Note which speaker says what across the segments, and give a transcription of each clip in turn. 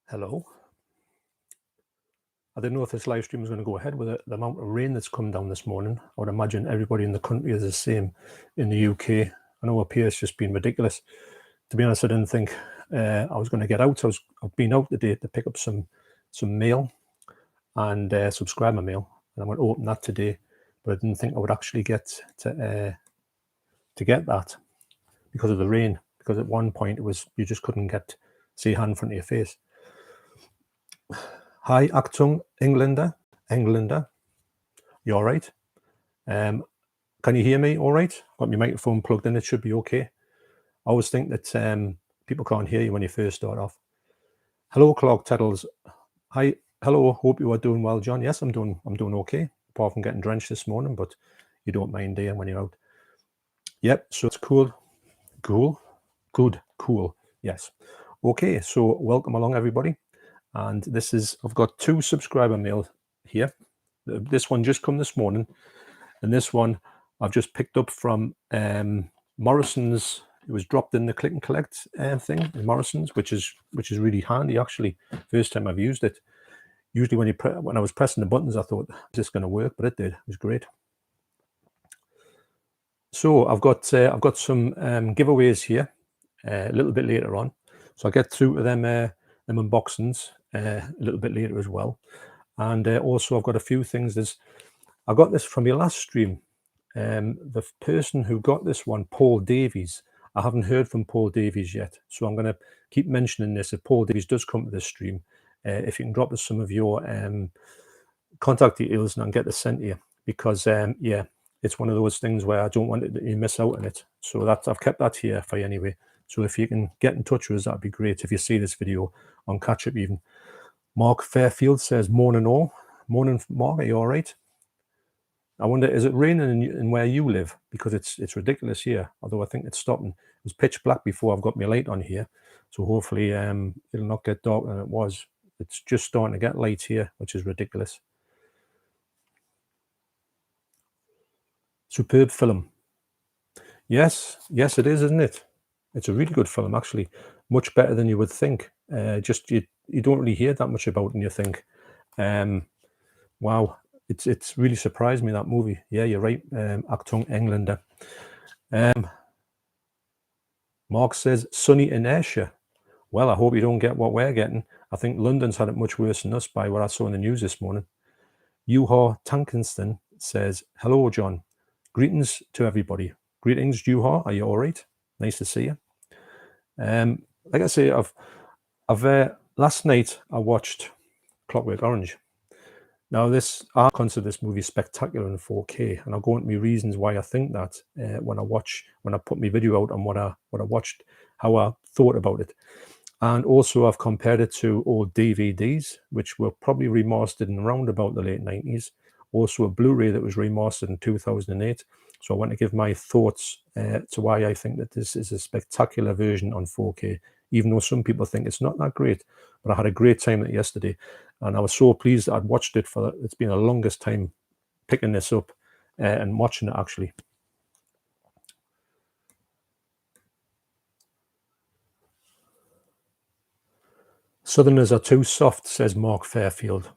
Speaker 1: Hello. I didn't know if this live stream was going to go ahead with the amount of rain that's come down this morning. I would imagine everybody in the country is the same in the UK. I know up here it's just been ridiculous. To be honest, I didn't think I was going to get out. I've been out today to pick up some mail and subscriber mail, and I'm going to open that today. But I didn't think I would actually get to get that because of the rain. Because at one point it was you just couldn't see a hand in front of your face. Hi, Achtung, Engländer. You all right? Can you hear me all right? Got my microphone plugged in, it should be okay. I always think that people can't hear you when you first start off. Hello, Clock Tettles. Hi, hello, hope you are doing well, John. Yes, I'm doing okay, apart from getting drenched this morning, but you don't mind, do you, when you're out? Yep, so it's cool. Good, cool, yes. Okay, so welcome along, everybody. And this is, I've got 2 subscriber mail here. This one just come this morning, and this one I've just picked up from Morrison's. It was dropped in the click and collect thing in Morrison's, which is really handy actually. First time I've used it. Usually when I was pressing the buttons, I thought, is this going to work? But it did. It was great. So I've got some giveaways here a little bit later on. So I'll get through to them unboxings a little bit later as well. And also I've got a few things. I got this from your last stream. The person who got this one, Paul Davies, I haven't heard from Paul Davies yet. So I'm going to keep mentioning this. If Paul Davies does come to this stream, if you can drop us some of your contact details and I can get this sent to you. Because, yeah, it's one of those things where I don't want you to miss out on it. So I've kept that here for you anyway. So if you can get in touch with us, that'd be great. If you see this video on catch up even. Mark Fairfield says, morning all. Morning, Mark, are you all right? I wonder, is it raining in where you live? Because it's ridiculous here, although I think it's stopping. It was pitch black before I've got my light on here. So hopefully it'll not get darker than it was. It's just starting to get light here, which is ridiculous. Superb film. Yes, it is, isn't it? It's a really good film, actually. Much better than you would think. Just you don't really hear that much about it, and you think, wow, it's really surprised me, that movie. Yeah, you're right, Achtung Engländer. Mark says, sunny in Ayrshire. Well, I hope you don't get what we're getting. I think London's had it much worse than us by what I saw in the news this morning. Juha Tankinston says, hello, John. Greetings to everybody. Greetings, Juha. Are you all right? Nice to see you. Like I say, last night I watched Clockwork Orange. Now, I consider this movie spectacular in 4K, and I'll go into my reasons why I think that when I put my video out on what I watched, how I thought about it. And also I've compared it to old DVDs, which were probably remastered in around about the late 90s. Also a Blu-ray that was remastered in 2008. So I want to give my thoughts to why I think that this is a spectacular version on 4K, even though some people think it's not that great. But I had a great time with it yesterday, and I was so pleased that I'd watched it it's been the longest time picking this up and watching it, actually. Southerners are too soft, says Mark Fairfield.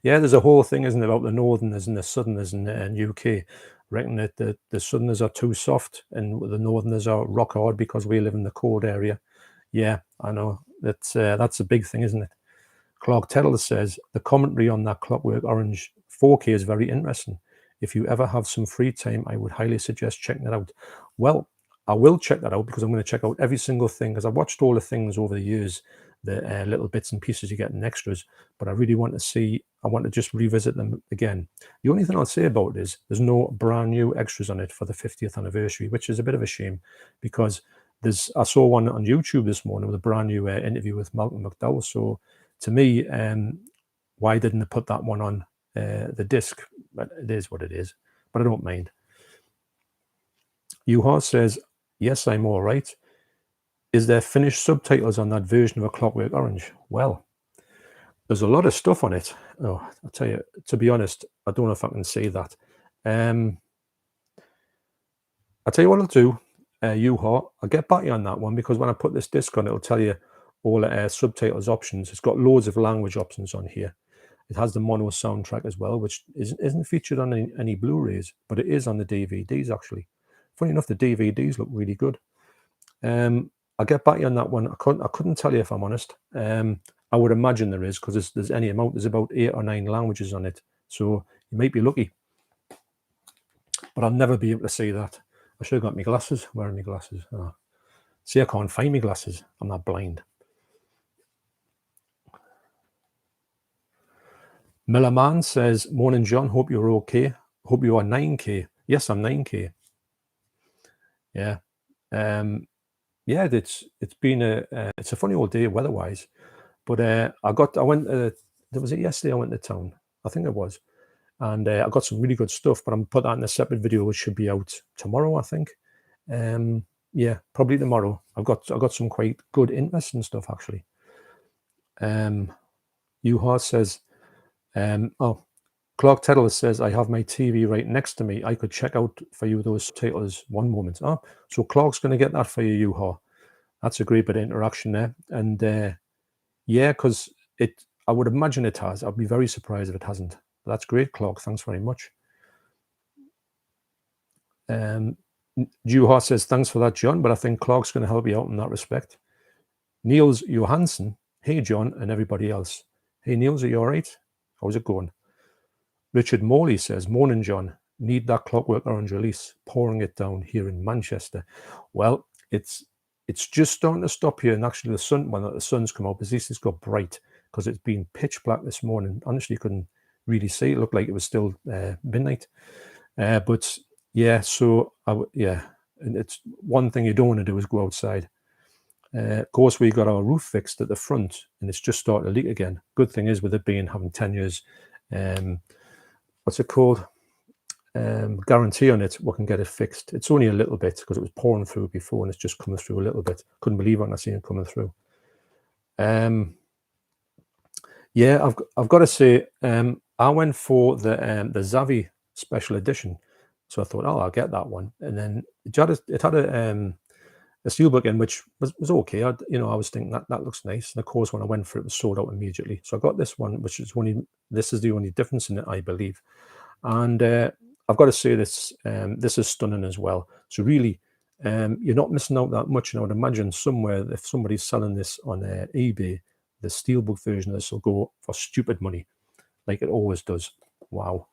Speaker 1: Yeah, there's a whole thing, isn't it, about the Northerners and the Southerners in UK. I reckon that the Southerners are too soft and the Northerners are rock hard because we live in the cold area. Yeah, I know. That's a big thing, isn't it? Clark Tettle says, the commentary on that Clockwork Orange 4K is very interesting. If you ever have some free time, I would highly suggest checking it out. Well, I will check that out because I'm going to check out every single thing, because I've watched all the things over the years, the little bits and pieces you get in extras, but I really want to just revisit them again. The only thing I'll say about it is there's no brand new extras on it for the 50th anniversary, which is a bit of a shame, because I saw one on YouTube this morning with a brand new interview with Malcolm McDowell. So to me, why didn't they put that one on the disc? But it is what it is, but I don't mind. Juha says, yes, I'm all right. Is there finished subtitles on that version of A Clockwork Orange? Well, there's a lot of stuff on it. Oh, I'll tell you, to be honest, I don't know if I can say that. I'll tell you what I'll do, Juha, I'll get back to you on that one, because when I put this disc on, it'll tell you all subtitles options. It's got loads of language options on here. It has the mono soundtrack as well, which isn't featured on any Blu-rays, but it is on the DVDs actually. Funny enough, the DVDs look really good. I'll get back to you on that one. I couldn't tell you if I'm honest. I would imagine there is, because there's any amount. There's about 8 or 9 languages on it, so you might be lucky. But I'll never be able to see that. I should have got my glasses. Where are my glasses? Oh. See, I can't find my glasses. I'm not blind. Millerman says, "Morning, John. Hope you're okay. Hope you are 9K. Yes, I'm 9K. Yeah. Yeah, it's been it's a funny old day weather-wise, but was it yesterday I went to town? I think it was, and I got some really good stuff. But I'm put that in a separate video, which should be out tomorrow, I think. Yeah, probably tomorrow. I've got some quite good, interesting stuff actually. Uhar says, Clark Teddler says, I have my TV right next to me. I could check out for you those titles one moment. Oh, so Clark's going to get that for you, Uhar. That's a great bit of interaction there. And yeah, because I would imagine it has. I'd be very surprised if it hasn't. But that's great, Clark. Thanks very much. Uhar says, thanks for that, John, but I think Clark's going to help you out in that respect. Niels Johansson, hey, John, and everybody else. Hey, Niels, are you all right? How's it going? Richard Morley says, morning, John. Need that Clockwork Orange release. Pouring it down here in Manchester. Well, it's just starting to stop here, and actually the sun's come out, but at least it's got bright, because it's been pitch black this morning. Honestly, couldn't really see. It looked like it was still midnight. But yeah, so yeah, and it's one thing you don't want to do is go outside. Of course, we got our roof fixed at the front, and it's just started to leak again. Good thing is, with it having 10 years, what's it called? Guarantee on it, we can get it fixed. It's only a little bit, because it was pouring through before, and it's just coming through a little bit. Couldn't believe it when I seen it coming through. Yeah, I've got to say, I went for the Zavi special edition, so I thought, oh, I'll get that one. And then it had a steelbook in, which was okay. I was thinking that looks nice. And of course, when I went for it, it was sold out immediately. So I got this one, which is this is the only difference in it, I believe. And I've got to say this is stunning as well. So really, you're not missing out that much. And I would imagine somewhere, if somebody's selling this on eBay, the steelbook version of this will go for stupid money, like it always does. Wow.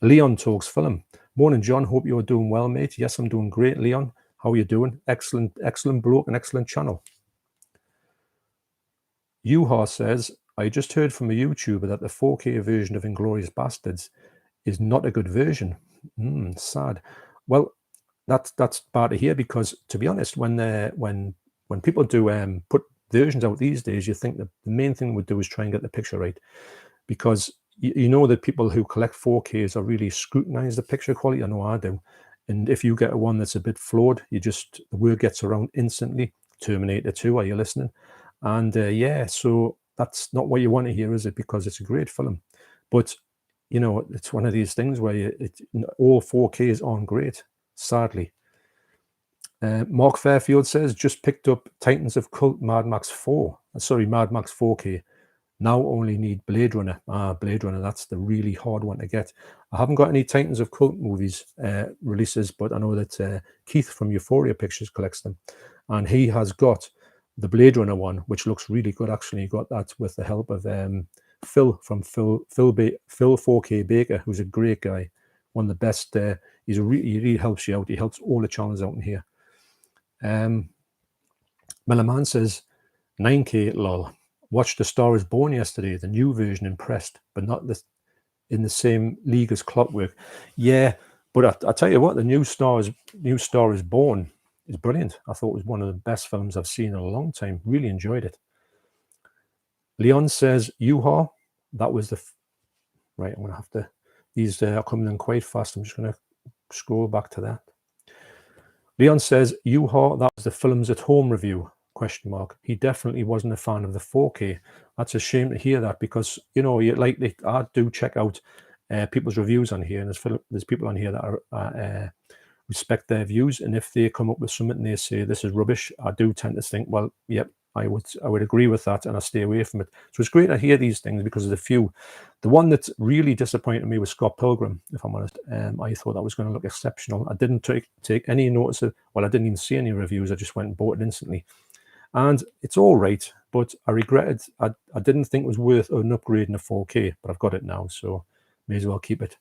Speaker 1: Leon talks film. Morning, John. Hope you're doing well, mate. Yes, I'm doing great, Leon. How are you doing? Excellent bloke and excellent channel. Uhar says, I just heard from a YouTuber that the 4K version of Inglourious Bastards is not a good version. Sad. Well, that's bad to hear, because to be honest, when people do put versions out these days, you think that the main thing we do is try and get the picture right, because you know that people who collect 4Ks are really scrutinize the picture quality. I know I do. And if you get one that's a bit flawed, the word gets around instantly. Terminator 2, are you listening? And yeah, so that's not what you want to hear, is it? Because it's a great film. But, it's one of these things where all 4Ks aren't great, sadly. Mark Fairfield says, just picked up Titans of Cult Mad Max 4K. Now only need Blade Runner. Blade Runner, that's the really hard one to get. I haven't got any Titans of Cult movies releases, but I know that Keith from Euphoria Pictures collects them. And he has got the Blade Runner one, which looks really good, actually. He got that with the help of Phil from Phil 4K Baker, who's a great guy. One of the best. He really helps you out. He helps all the channels out in here. Melaman says, 9K lol. Watched The Star Is Born yesterday, the new version, impressed, but not in the same league as Clockwork. Yeah, but I tell you what, the new Star Is Born is brilliant. I thought it was one of the best films I've seen in a long time. Really enjoyed it. Leon says, Uhar, that was the... Right, I'm going to have to... These are coming in quite fast. I'm just going to scroll back to that. Leon says, Uhar, that was the Films at Home review. ? He definitely wasn't a fan of the 4K. That's a shame to hear that, because I do check out people's reviews on here, and there's people on here that are respect their views, and if they come up with something and they say this is rubbish, I do tend to think, well, yep, I would agree with that, and I stay away from it. So it's great to hear these things because there's a few. The one that really disappointed me was Scott Pilgrim, if I'm honest. I thought that was going to look exceptional. I didn't take any notice of, well, I didn't even see any reviews. I just went and bought it instantly. And it's all right, but I regretted, I didn't think it was worth an upgrade in a 4K, but I've got it now, so may as well keep it.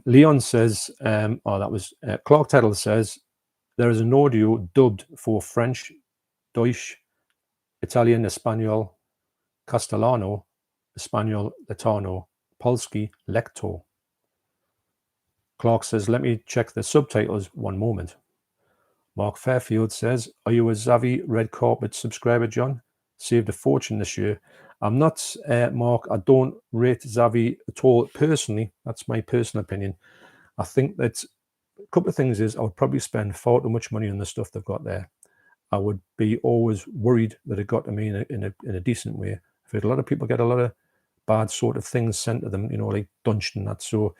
Speaker 1: Leon says, Clark Tettle says, there is an audio dubbed for French, Deutsch, Italian, Espanol, Castellano, Espanol, Latino, Polski, Lecto. Clark says, let me check the subtitles one moment. Mark Fairfield says, are you a Zavi Red Carpet subscriber, John? Saved a fortune this year. I'm not, Mark. I don't rate Zavi at all personally. That's my personal opinion. I think that a couple of things is I would probably spend far too much money on the stuff they've got there. I would be always worried that it got to me in a decent way. I've heard a lot of people get a lot of bad sort of things sent to them, you know, like Dunched and that. So,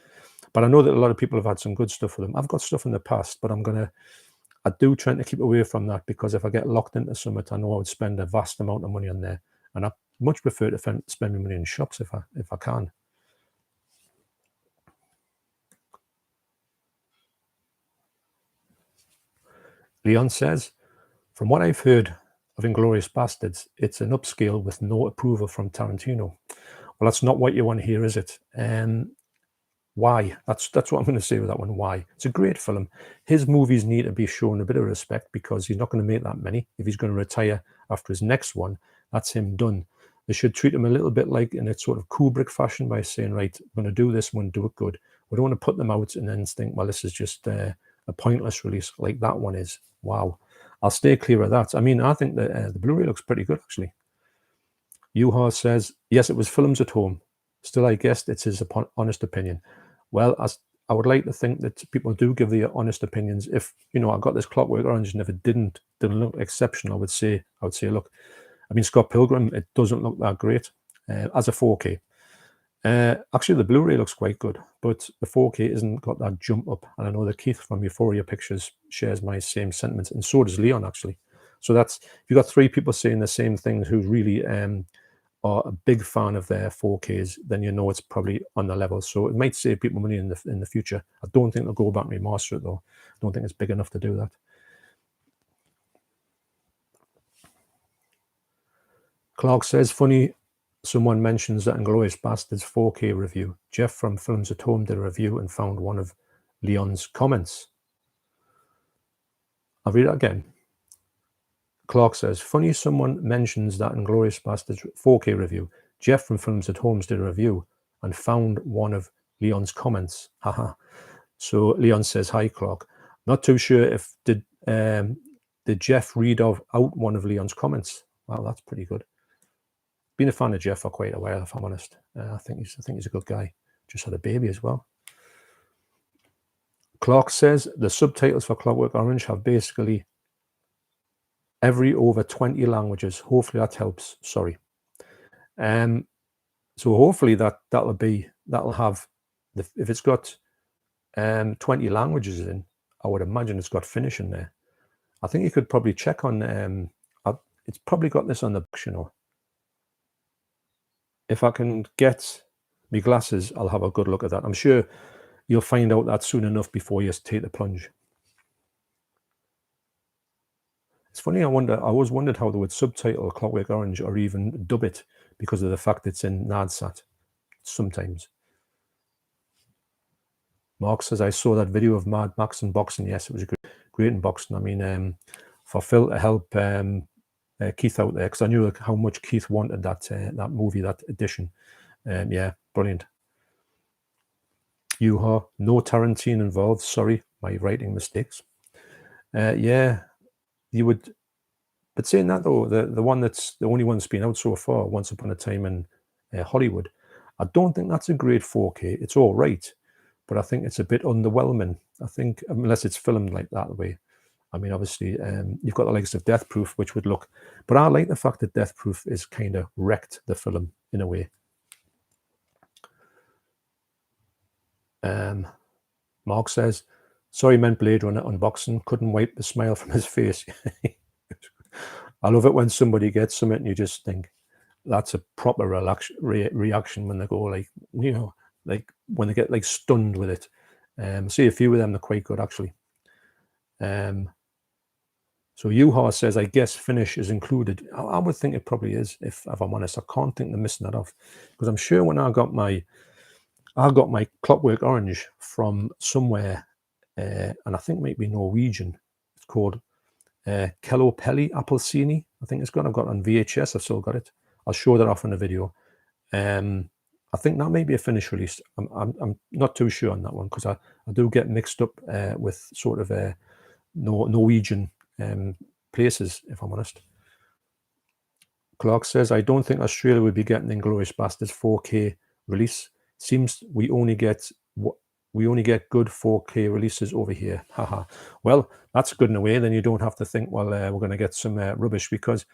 Speaker 1: but I know that a lot of people have had some good stuff with them. I've got stuff in the past, but I do try to keep away from that, because if I get locked into something, I know I would spend a vast amount of money on there, and I much prefer to spend my money in shops if I can. Leon says, from what I've heard of Inglourious Bastards, it's an upscale with no approval from Tarantino. Well, that's not what you want to hear, is it? Why? That's what I'm going to say with that one. Why? It's a great film. His movies need to be shown a bit of respect, because he's not going to make that many. If he's going to retire after his next one, that's him done. They should treat him a little bit like in a sort of Kubrick fashion, by saying, right, I'm going to do this one, do it good. We don't want to put them out and then think, well, this is just a pointless release like that one is. Wow. I'll stay clear of that. I mean, I think that the Blu-ray looks pretty good, actually. Yuha says, yes, it was films at home. Still, I guess it's his honest opinion. Well, I would like to think that people do give their honest opinions. If, you know, I got this Clockwork Orange, and if it didn't look exceptional, I would say, look, I mean, Scott Pilgrim, it doesn't look that great as a 4K. Actually, the Blu-ray looks quite good, but the 4K isn't got that jump up. And I know that Keith from Euphoria Pictures shares my same sentiments, and so does Leon, actually. So that's, if you've got three people saying the same things who really are a big fan of their 4Ks, then you know it's probably on the level. So it might save people money in the future. I don't think they'll go back and remaster it, though. I don't think it's big enough to do that. Clark says, funny, someone mentions that Inglourious Bastards 4K review. Jeff from Films at Home did a review and found one of Leon's comments. I'll read it again. Clark says, funny, someone mentions that Inglourious Bastards 4K review. Jeff from Films at Home did a review and found one of Leon's comments. Haha. So Leon says, hi, Clark. Not too sure if did Jeff read out one of Leon's comments. Wow, that's pretty good. Been a fan of Jeff for quite a while, if I'm honest. I think he's a good guy. Just had a baby as well. Clark says the subtitles for Clockwork Orange have basically every over 20 languages. Hopefully that helps. Sorry. So hopefully that'll have if it's got 20 languages in, I would imagine it's got Finnish in there. I think you could probably check on it's probably got this on the box, you know. If I can get my glasses, I'll have a good look at that. I'm sure you'll find out that soon enough before you take the plunge. It's funny, I always wondered how they would subtitle Clockwork Orange or even dub it, because of the fact it's in NADSAT sometimes. Mark says, I saw that video of Mad Max unboxing. Yes, it was a great unboxing. I mean, for Phil to help Keith out there, because I knew how much Keith wanted that movie, that edition. Yeah, brilliant. Yuha, no Tarantino involved. Sorry, my writing mistakes. Yeah, you would. But saying that though, the one that's the only one that's been out so far, Once Upon a Time in Hollywood, I don't think that's a great 4K. It's all right, but I think it's a bit underwhelming. I think unless it's filmed like that way. I mean, obviously, you've got the likes of Death Proof, which would look, but I like the fact that Death Proof is kind of wrecked the film in a way. Mark says, sorry, meant Blade Runner unboxing. Couldn't wipe the smile from his face. I love it when somebody gets something and you just think that's a proper reaction when they go like, like when they get like stunned with it. See a few of them, they're quite good actually. So Yuha says, I guess finish is included. I would think it probably is, if I'm honest. I can't think they're missing that off, because I'm sure when I got my Clockwork Orange from somewhere, and I think maybe Norwegian. It's called Kelopelli Appelsini. I think it's got. I've got it on VHS. I've still got it. I'll show that off in a video. I think that may be a finished release. I'm not too sure on that one, because I do get mixed up with sort of Norwegian places, if I'm honest. Clark says, I don't think Australia would be getting Inglourious Basterds 4K release. Seems we only get good 4K releases over here. Haha. Well, that's good in a way. Then you don't have to think, well, we're going to get some rubbish, because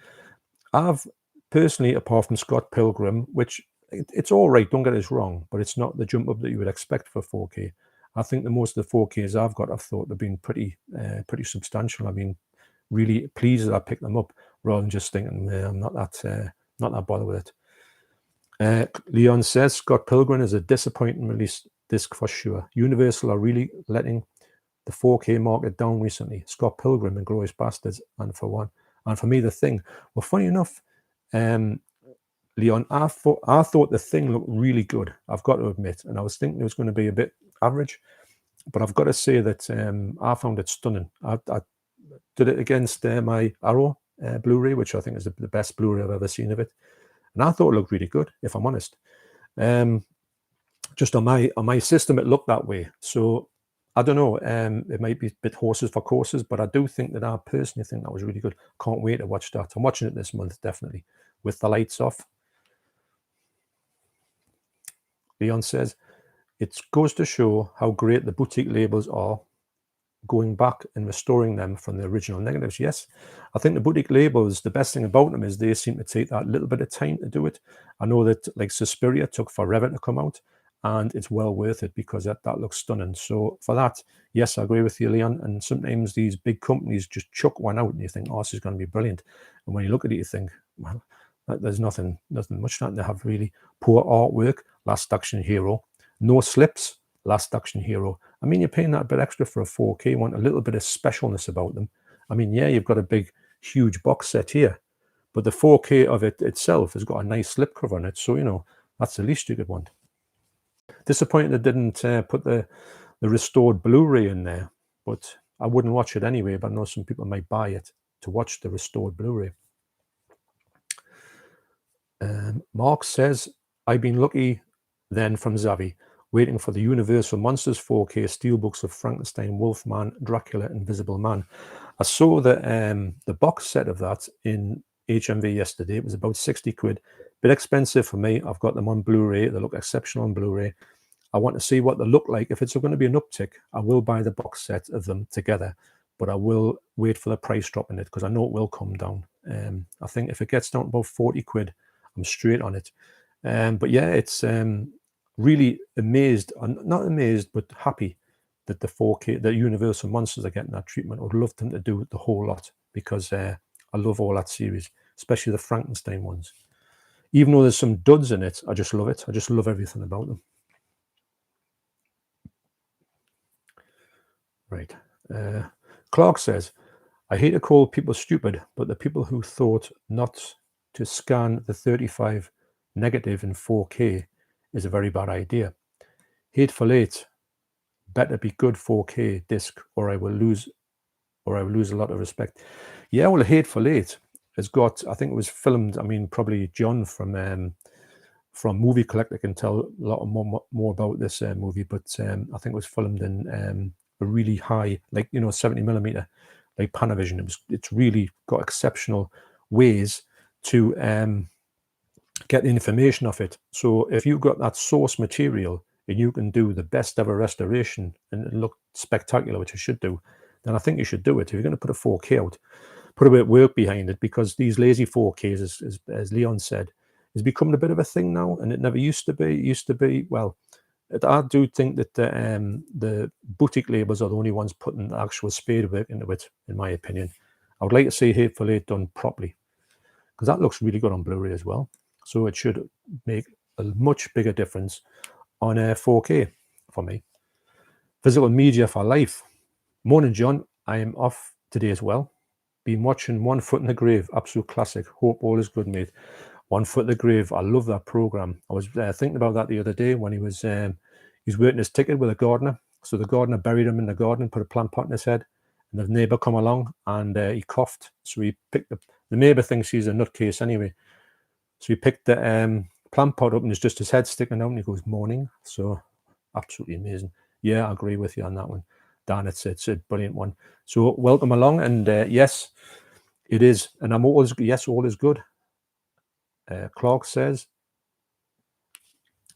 Speaker 1: I've personally, apart from Scott Pilgrim, which it's all right, don't get us wrong, but it's not the jump up that you would expect for 4K. I think the most of the 4Ks I've got, I've thought they've been pretty substantial. I mean, really pleased that I picked them up, rather than just thinking, I'm not that bothered with it. Leon says, Scott Pilgrim is a disappointing release disc for sure. Universal are really letting the 4K market down recently. Scott Pilgrim and Inglourious Basterds, and for me, The Thing. Well, funny enough, Leon, I thought The Thing looked really good, I've got to admit, and I was thinking it was going to be a bit average, but I've got to say that I found it stunning. I did it against my Arrow Blu-ray, which I think is the best Blu-ray I've ever seen of it, and I thought it looked really good, if I'm honest. Just on my system, it looked that way. So I don't know. It might be a bit horses for courses, but I do think that I personally think that was really good. Can't wait to watch that. I'm watching it this month, definitely, with the lights off. Leon says, it goes to show how great the boutique labels are, going back and restoring them from the original negatives. Yes, I think the boutique labels, the best thing about them is they seem to take that little bit of time to do it. I know that like Suspiria took forever to come out, and it's well worth it, because that looks stunning. So for that, yes, I agree with you, Leon. And sometimes these big companies just chuck one out and you think, oh, this is going to be brilliant. And when you look at it, you think, well, there's nothing much that they have really. Poor artwork, Last Action Hero. No slips, Last Action Hero. I mean, you're paying that a bit extra for a 4K. You want a little bit of specialness about them. I mean, yeah, you've got a big, huge box set here, but the 4K of it itself has got a nice slipcover on it. So, that's the least you could want. Disappointed they didn't put the restored Blu-ray in there, but I wouldn't watch it anyway, but I know some people might buy it to watch the restored Blu-ray. Mark says, I've been lucky then from Zavi, waiting for the Universal Monsters 4K steelbooks of Frankenstein, Wolfman, Dracula, Invisible Man. I saw the box set of that in HMV yesterday. It was about 60 quid. Bit expensive for me. I've got them on Blu-ray. They look exceptional on Blu-ray. I want to see what they look like. If it's going to be an uptick, I will buy the box set of them together, but I will wait for the price drop in it, because I know it will come down. I think if it gets down to about 40 quid, I'm straight on it. But yeah, it's really amazed, not amazed, but happy that the 4K, the Universal Monsters are getting that treatment. I would love them to do the whole lot, because I love all that series, especially the Frankenstein ones. Even though there's some duds in it, I just love it. I just love everything about them. Right. Clark says, I hate to call people stupid, but the people who thought not to scan the 35 negative in 4K is a very bad idea. Hateful Eight better be good 4K disc, or I will lose a lot of respect. Yeah, well, Hateful Eight has got, I think it was filmed, I mean, probably John from Movie Collector can tell a lot more about this movie, but I think it was filmed in a really high, like 70mm, like Panavision. It's really got exceptional ways to get information off it. So if you've got that source material and you can do the best ever restoration and look spectacular, which you should do, then I think you should do it. If you're going to put a 4K out, put a bit of work behind it, because these lazy 4Ks, as Leon said, is becoming a bit of a thing now, and it never used to be. It used to be, well, I do think that the boutique labels are the only ones putting the actual spade work into it, in my opinion. I would like to see Hateful Eight done properly, because that looks really good on Blu-ray as well. So it should make a much bigger difference on 4K for me. Physical media for life. Morning, John. I am off today as well. Been watching One Foot in the Grave, absolute classic. Hope all is good, mate. One Foot in the Grave. I love that program. I was thinking about that the other day when he was working his ticket with a gardener. So the gardener buried him in the garden, put a plant pot in his head, and the neighbour come along and he coughed. So he picked the neighbour thinks he's a nutcase anyway. So he picked the plant pot up and it's just his head sticking out and he goes, morning. So absolutely amazing. Yeah, I agree with you on that one, Dan. It's a brilliant one. So welcome along, and yes, it is. And I'm always, yes, all is good. Clark says,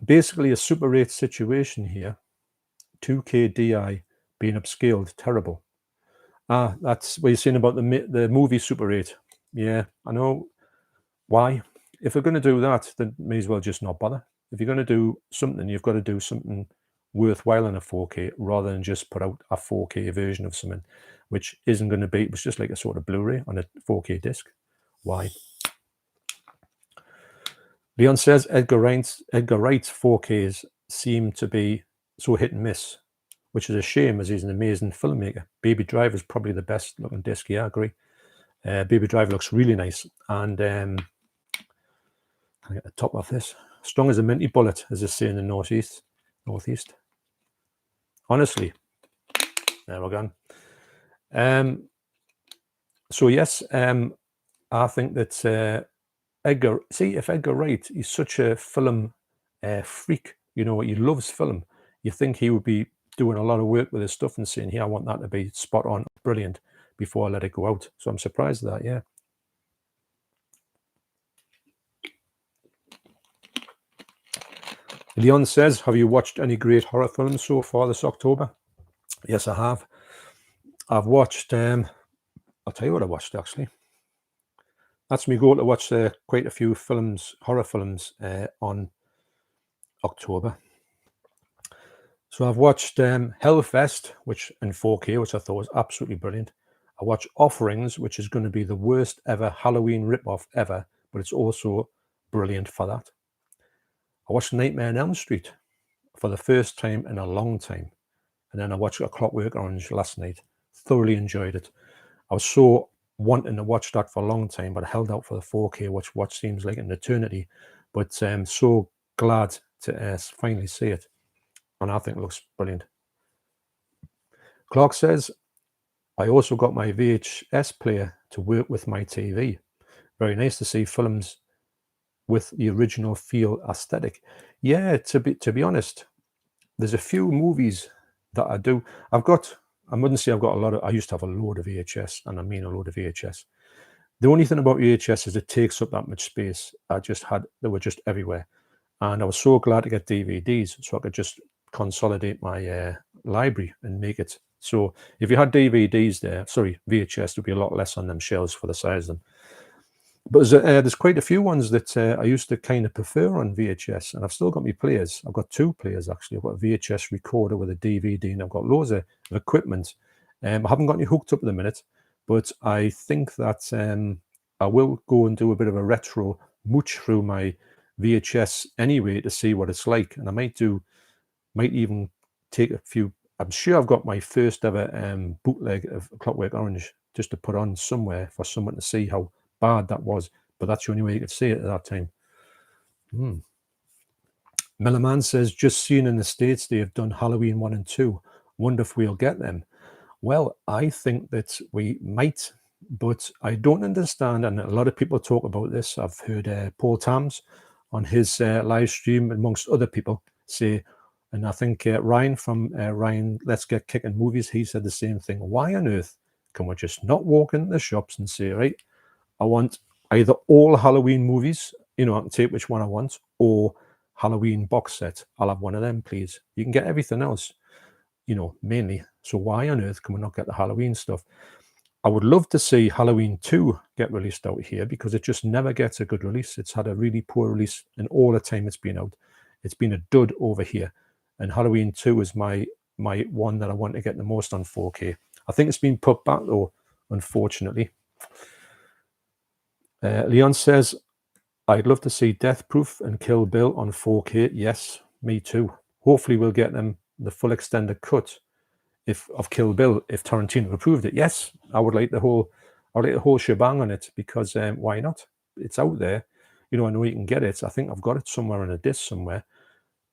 Speaker 1: basically a Super 8 situation here. 2K DI being upscaled, terrible. That's what you're saying about the movie Super 8. Yeah, I know. Why? If we're going to do that, then may as well just not bother. If you're going to do something, you've got to do something worthwhile in a 4K rather than just put out a 4K version of something which isn't going to be, it's just like a sort of Blu-ray on a 4K disc. Why? Leon says Edgar Wright's 4Ks seem to be so hit and miss, which is a shame as he's an amazing filmmaker. Baby Driver is probably the best looking disc. Yeah, I agree. Baby Driver looks really nice. And can I get the top of this? Strong as a minty bullet, as they say in the northeast. Honestly, there we're gone. So yes, I think that Edgar. See, if Edgar Wright, he's such a film freak. You know, he loves film. You think he would be doing a lot of work with his stuff and saying, "Yeah, I want that to be spot on, brilliant," before I let it go out. So I'm surprised at that. Yeah. Leon says, have you watched any great horror films so far this October? Yes, I have. I've watched, I'll tell you what I watched actually. That's me go to watch quite a few films, horror films on October. So I've watched Hellfest, which in 4K, which I thought was absolutely brilliant. I watched Offerings, which is going to be the worst ever Halloween ripoff ever, but it's also brilliant for that. I watched Nightmare on Elm Street for the first time in a long time. And then I watched A Clockwork Orange last night. Thoroughly enjoyed it. I was so wanting to watch that for a long time, but I held out for the 4K, which what seems like an eternity. But I'm so glad to finally see it. And I think it looks brilliant. Clark says, I also got my VHS player to work with my TV. Very nice to see films with the original feel aesthetic. Yeah, to be honest, there's a few movies that I do. I wouldn't say I've got a lot of, I used to have a load of VHS, and I mean a load of VHS. The only thing about VHS is it takes up that much space. They were just everywhere. And I was so glad to get DVDs so I could just consolidate my library and make it. So if you had DVDs there, VHS, there'd be a lot less on them shelves for the size of them. But there's quite a few ones that I used to kind of prefer on VHS, and I've still got my players. I've got two players, actually. I've got a VHS recorder with a DVD, and I've got loads of equipment. I haven't got any hooked up at the minute, but I think that I will go and do a bit of a retro mooch through my VHS anyway to see what it's like. And I might even take a few. I'm sure I've got my first ever bootleg of Clockwork Orange just to put on somewhere for someone to see how bad that was, but that's the only way you could see it at that time. Meloman says, just seen in the States they have done Halloween 1 and 2. Wonder if we'll get them. Well, I think that we might, but I don't understand, and a lot of people talk about this. I've heard Paul Tams on his live stream, amongst other people, say, and I think Ryan from Ryan Let's Get Kicking Movies, he said the same thing. Why on earth can we just not walk into the shops and say, right, I want either all Halloween movies, I can take which one I want, or Halloween box set. I'll have one of them, please. You can get everything else, mainly. So why on earth can we not get the Halloween stuff? I would love to see Halloween 2 get released out here because it just never gets a good release. It's had a really poor release in all the time it's been out. It's been a dud over here. and Halloween 2 is my one that I want to get the most on 4K. I think it's been put back though, unfortunately. Leon says, I'd love to see Death Proof and Kill Bill on 4K. Yes, me too. Hopefully we'll get them the full extended cut of Kill Bill if Tarantino approved it. Yes, I would like the whole shebang on it, because why not? It's out there. I know you can get it. I think I've got it somewhere on a disc somewhere.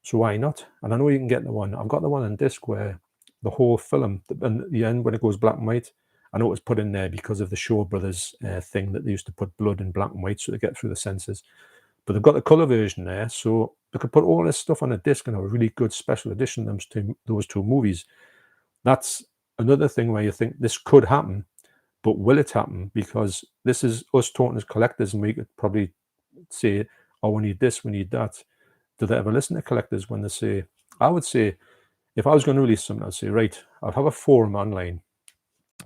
Speaker 1: So why not? And I know you can get the one. I've got the one on disc where the whole film, and the end when it goes black and white, I know it was put in there because of the Shaw Brothers thing that they used to put blood in black and white so they get through the censors. But they've got the color version there, so they could put all this stuff on a disc and have a really good special edition of those two movies. That's another thing where you think this could happen, but will it happen? Because this is us talking as collectors, and we could probably say, oh, we need this, we need that. Do they ever listen to collectors when they say, I would say, if I was going to release something, I'd say, right, I'd have a forum online,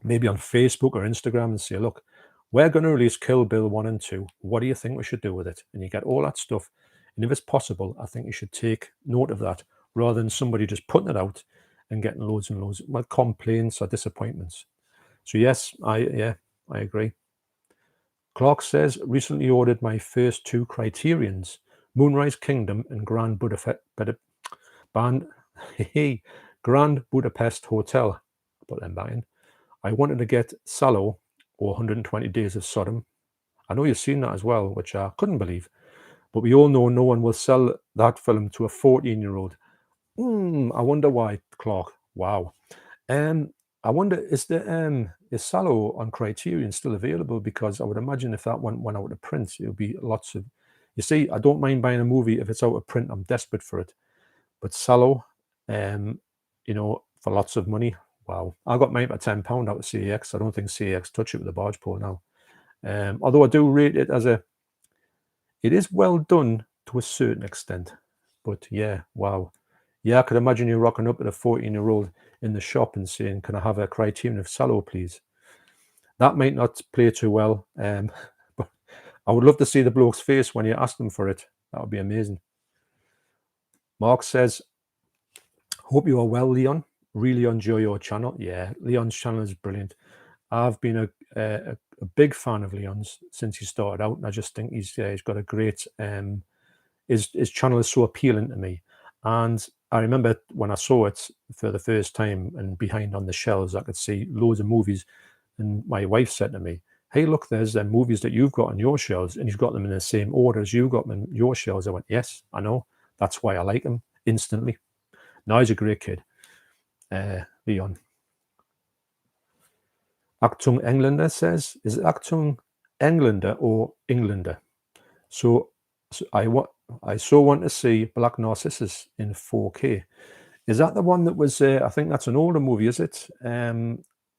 Speaker 1: maybe on Facebook or Instagram, and say, look, we're going to release Kill Bill 1 and 2. What do you think we should do with it? And you get all that stuff. And if it's possible, I think you should take note of that, rather than somebody just putting it out and getting loads and loads of complaints or disappointments. So yes, I agree. Clark says, recently ordered my first 2 Criterions, Moonrise Kingdom and Grand Budapest Hotel. Put them back in. I wanted to get Salò or 120 Days of Sodom. I know you've seen that as well, which I couldn't believe. But we all know no one will sell that film to a 14-year-old. I wonder why, Clark. Wow. I wonder, is Salò on Criterion still available? Because I would imagine if that one went out of print, it would be lots of... You see, I don't mind buying a movie if it's out of print. I'm desperate for it. But Salò, for lots of money, wow. I got mine for £10 out of CAX. I don't think CAX touch it with a barge pole now. Although I do rate it as it is well done to a certain extent. But yeah, wow. Yeah, I could imagine you rocking up at a 14-year-old in the shop and saying, can I have a Criterion of Salò, please? That might not play too well, but I would love to see the bloke's face when you ask them for it. That would be amazing. Mark says, hope you are well, Leon. Really enjoy your channel. Yeah, Leon's channel is brilliant. I've been a big fan of Leon's since he started out, and I just think he's got a great... his channel is so appealing to me. And I remember when I saw it for the first time, and behind on the shelves I could see loads of movies, and my wife said to me, hey, look, there's movies that you've got on your shelves, and you've got them in the same order as you got them in your shelves. I went, yes, I know. That's why I like him instantly. Now he's a great kid. Leon. Achtung Englander says, is it Achtung Englander or Englander? So I so want to see Black Narcissus in 4K. Is that the one that was, I think that's an older movie, is it?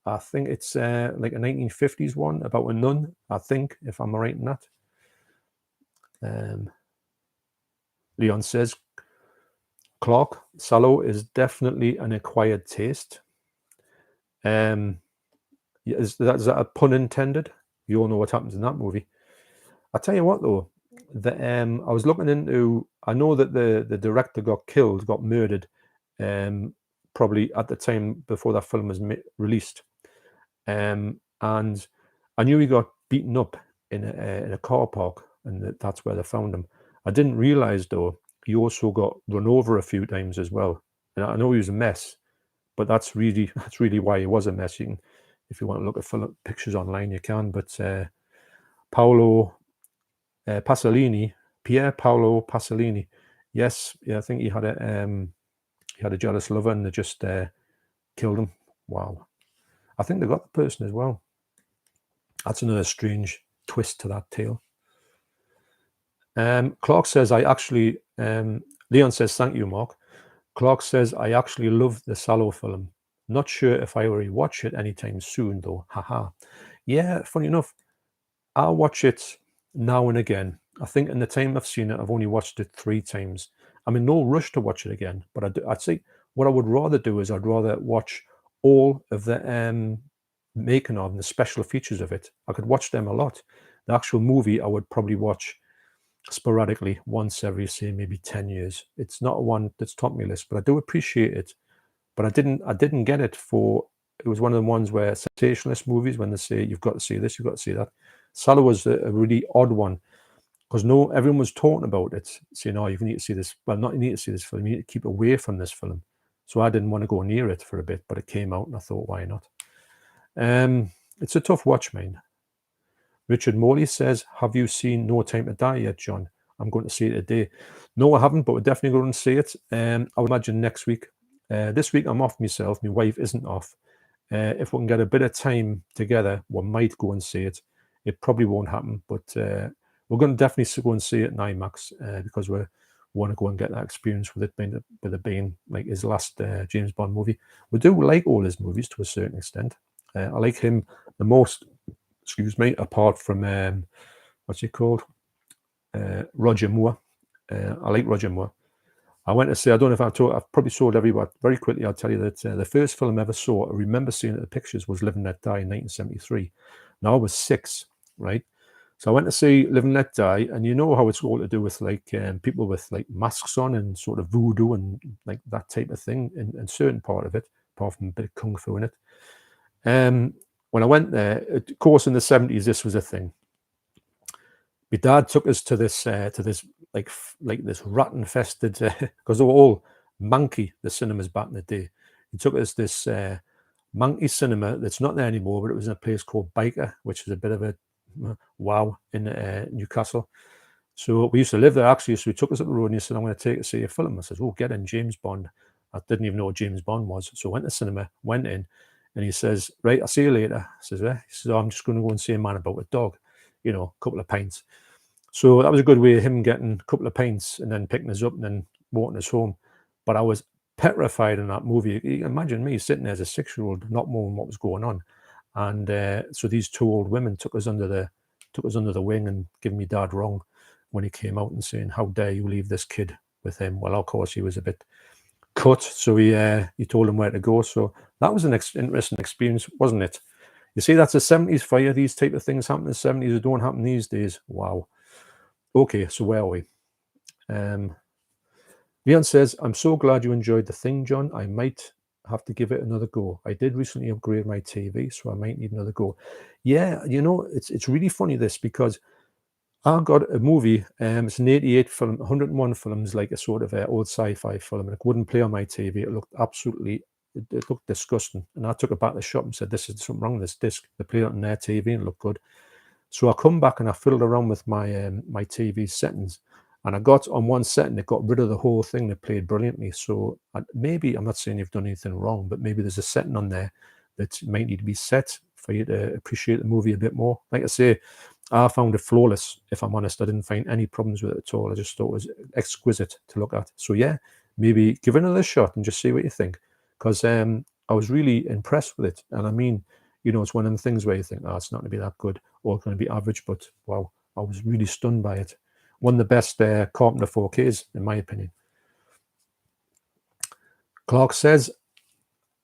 Speaker 1: I think it's like a 1950s one about a nun, I think, if I'm right in that. Leon says, Clark, Salò is definitely an acquired taste. Is that a pun intended? You all know what happens in that movie. I'll tell you what, though. I was looking into... I know that the director got murdered, probably at the time before that film was released. And I knew he got beaten up in a car park, and that's where they found him. I didn't realize, though, he also got run over a few times as well. And I know he was a mess, but that's really why he was a mess. You can, if you want to look at pictures online, you can. But Paolo Pasolini, Pier Paolo Pasolini, yes, yeah, I think he had a jealous lover, and they just killed him. Wow. I think they got the person as well. That's another strange twist to that tale. Clark says, I actually... Leon says, thank you, Mark. Clark says, I actually love the Salò film. Not sure if I will rewatch it anytime soon, though. Haha. Yeah, funny enough, I'll watch it now and again. I think in the time I've seen it, I've only watched it 3 times. I'm in no rush to watch it again, but I'd say what I would rather do is I'd rather watch all of the making of and the special features of it. I could watch them a lot. The actual movie I would probably watch sporadically, once every, say, maybe 10 years. It's not one that's topped my list, but I do appreciate it. But I didn't get it for, it was one of the ones where sensationalist movies, when they say, you've got to see this, you've got to see that. Sallah was a really odd one, because everyone was talking about it, saying, oh, you need to see this. Well, not you need to see this film, you need to keep away from this film. So I didn't want to go near it for a bit, but it came out and I thought, why not? It's a tough watch, man. Richard Morley says, have you seen No Time to Die yet, John? I'm going to see it today. No, I haven't, but we're definitely going to see it. I would imagine next week. This week I'm off myself. My wife isn't off. If we can get a bit of time together, we might go and see it. It probably won't happen, but we're going to definitely go and see it in IMAX because we want to go and get that experience with it being like his last James Bond movie. We do like all his movies to a certain extent. I like him the most, apart from what's he called? Roger Moore. I like Roger Moore. I went to see, I don't know if I've probably told everyone very quickly. I'll tell you that the first film I ever saw, I remember seeing it at the pictures, was Live and Let Die in 1973. Now I was 6, right? So I went to see Live and Let Die, and you know how it's all to do with like people with like masks on and sort of voodoo and like that type of thing in certain part of it, apart from a bit of kung fu in it. When I went there, of course, in the 70s, this was a thing. My dad took us to this like this rat-infested because they were all manky, the cinemas back in the day. He took us this manky cinema that's not there anymore, but it was in a place called Biker, which is a bit of a wow in Newcastle. So we used to live there actually. So he took us up the road and he said, "I'm going to take you to see a film." I said, "Oh, get in, James Bond." I didn't even know what James Bond was. So I went to cinema, went in, and he says, "Right, I'll see you later." I says, "Eh?" He says, "Oh, I'm just going to go and see a man about a dog, you know, a couple of pints." So that was a good way of him getting a couple of pints and then picking us up and then walking us home. But I was petrified in that movie. You can imagine me sitting there as a 6-year-old, not knowing what was going on. And so these 2 old women took us under the wing and giving me dad wrong when he came out and saying, "How dare you leave this kid with him?" Well, of course, he was a bit cut, so he told him where to go. So that was an interesting experience, wasn't it? You see, that's a 70s fire. These type of things happen in the 70s. It don't happen these days. Wow. Okay, so where are we? Leon says, "I'm so glad you enjoyed The Thing, John. I might have to give it another go. I did recently upgrade my TV, so I might need another go." Yeah, you know, it's really funny this, because I got a movie, it's an 88 film, 101 films, like a sort of old sci-fi film, and it wouldn't play on my TV. It looked it looked disgusting. And I took it back to the shop and said, "This is something wrong with this disc." They played it on their TV and it looked good. So I come back and I fiddled around with my my TV settings, and I got on one setting, it got rid of the whole thing. That played brilliantly. So maybe, I'm not saying you've done anything wrong, but maybe there's a setting on there that might need to be set for you to appreciate the movie a bit more. Like I say, I found it flawless. If I'm honest, I didn't find any problems with it at all. I just thought it was exquisite to look at. So yeah, maybe give it another shot and just see what you think, because I was really impressed with it. And I mean, you know, it's one of the things where you think, "Oh, it's not going to be that good, or it's going to be average," but wow, I was really stunned by it. One of the best Carpenter 4Ks, in my opinion. Clark says,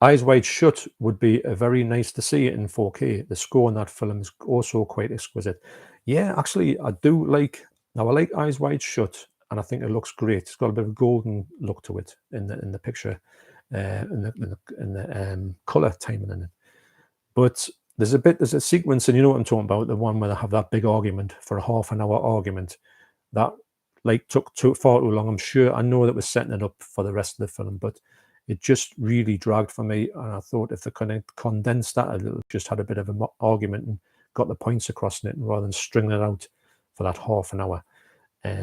Speaker 1: "Eyes Wide Shut would be very nice to see it in 4K. The score in that film is also quite exquisite." Yeah, actually, I do like. Now, I like Eyes Wide Shut, and I think it looks great. It's got a bit of a golden look to it in the picture, in the color timing in it. But there's a sequence, and you know what I'm talking about, the one where they have that big argument for a half-an-hour argument that like took far too long. I know that was setting it up for the rest of the film, but it just really dragged for me. And I thought if they kind of condensed that a little, just had a bit of an argument and got the points across in it, rather than stringing it out for that half an hour.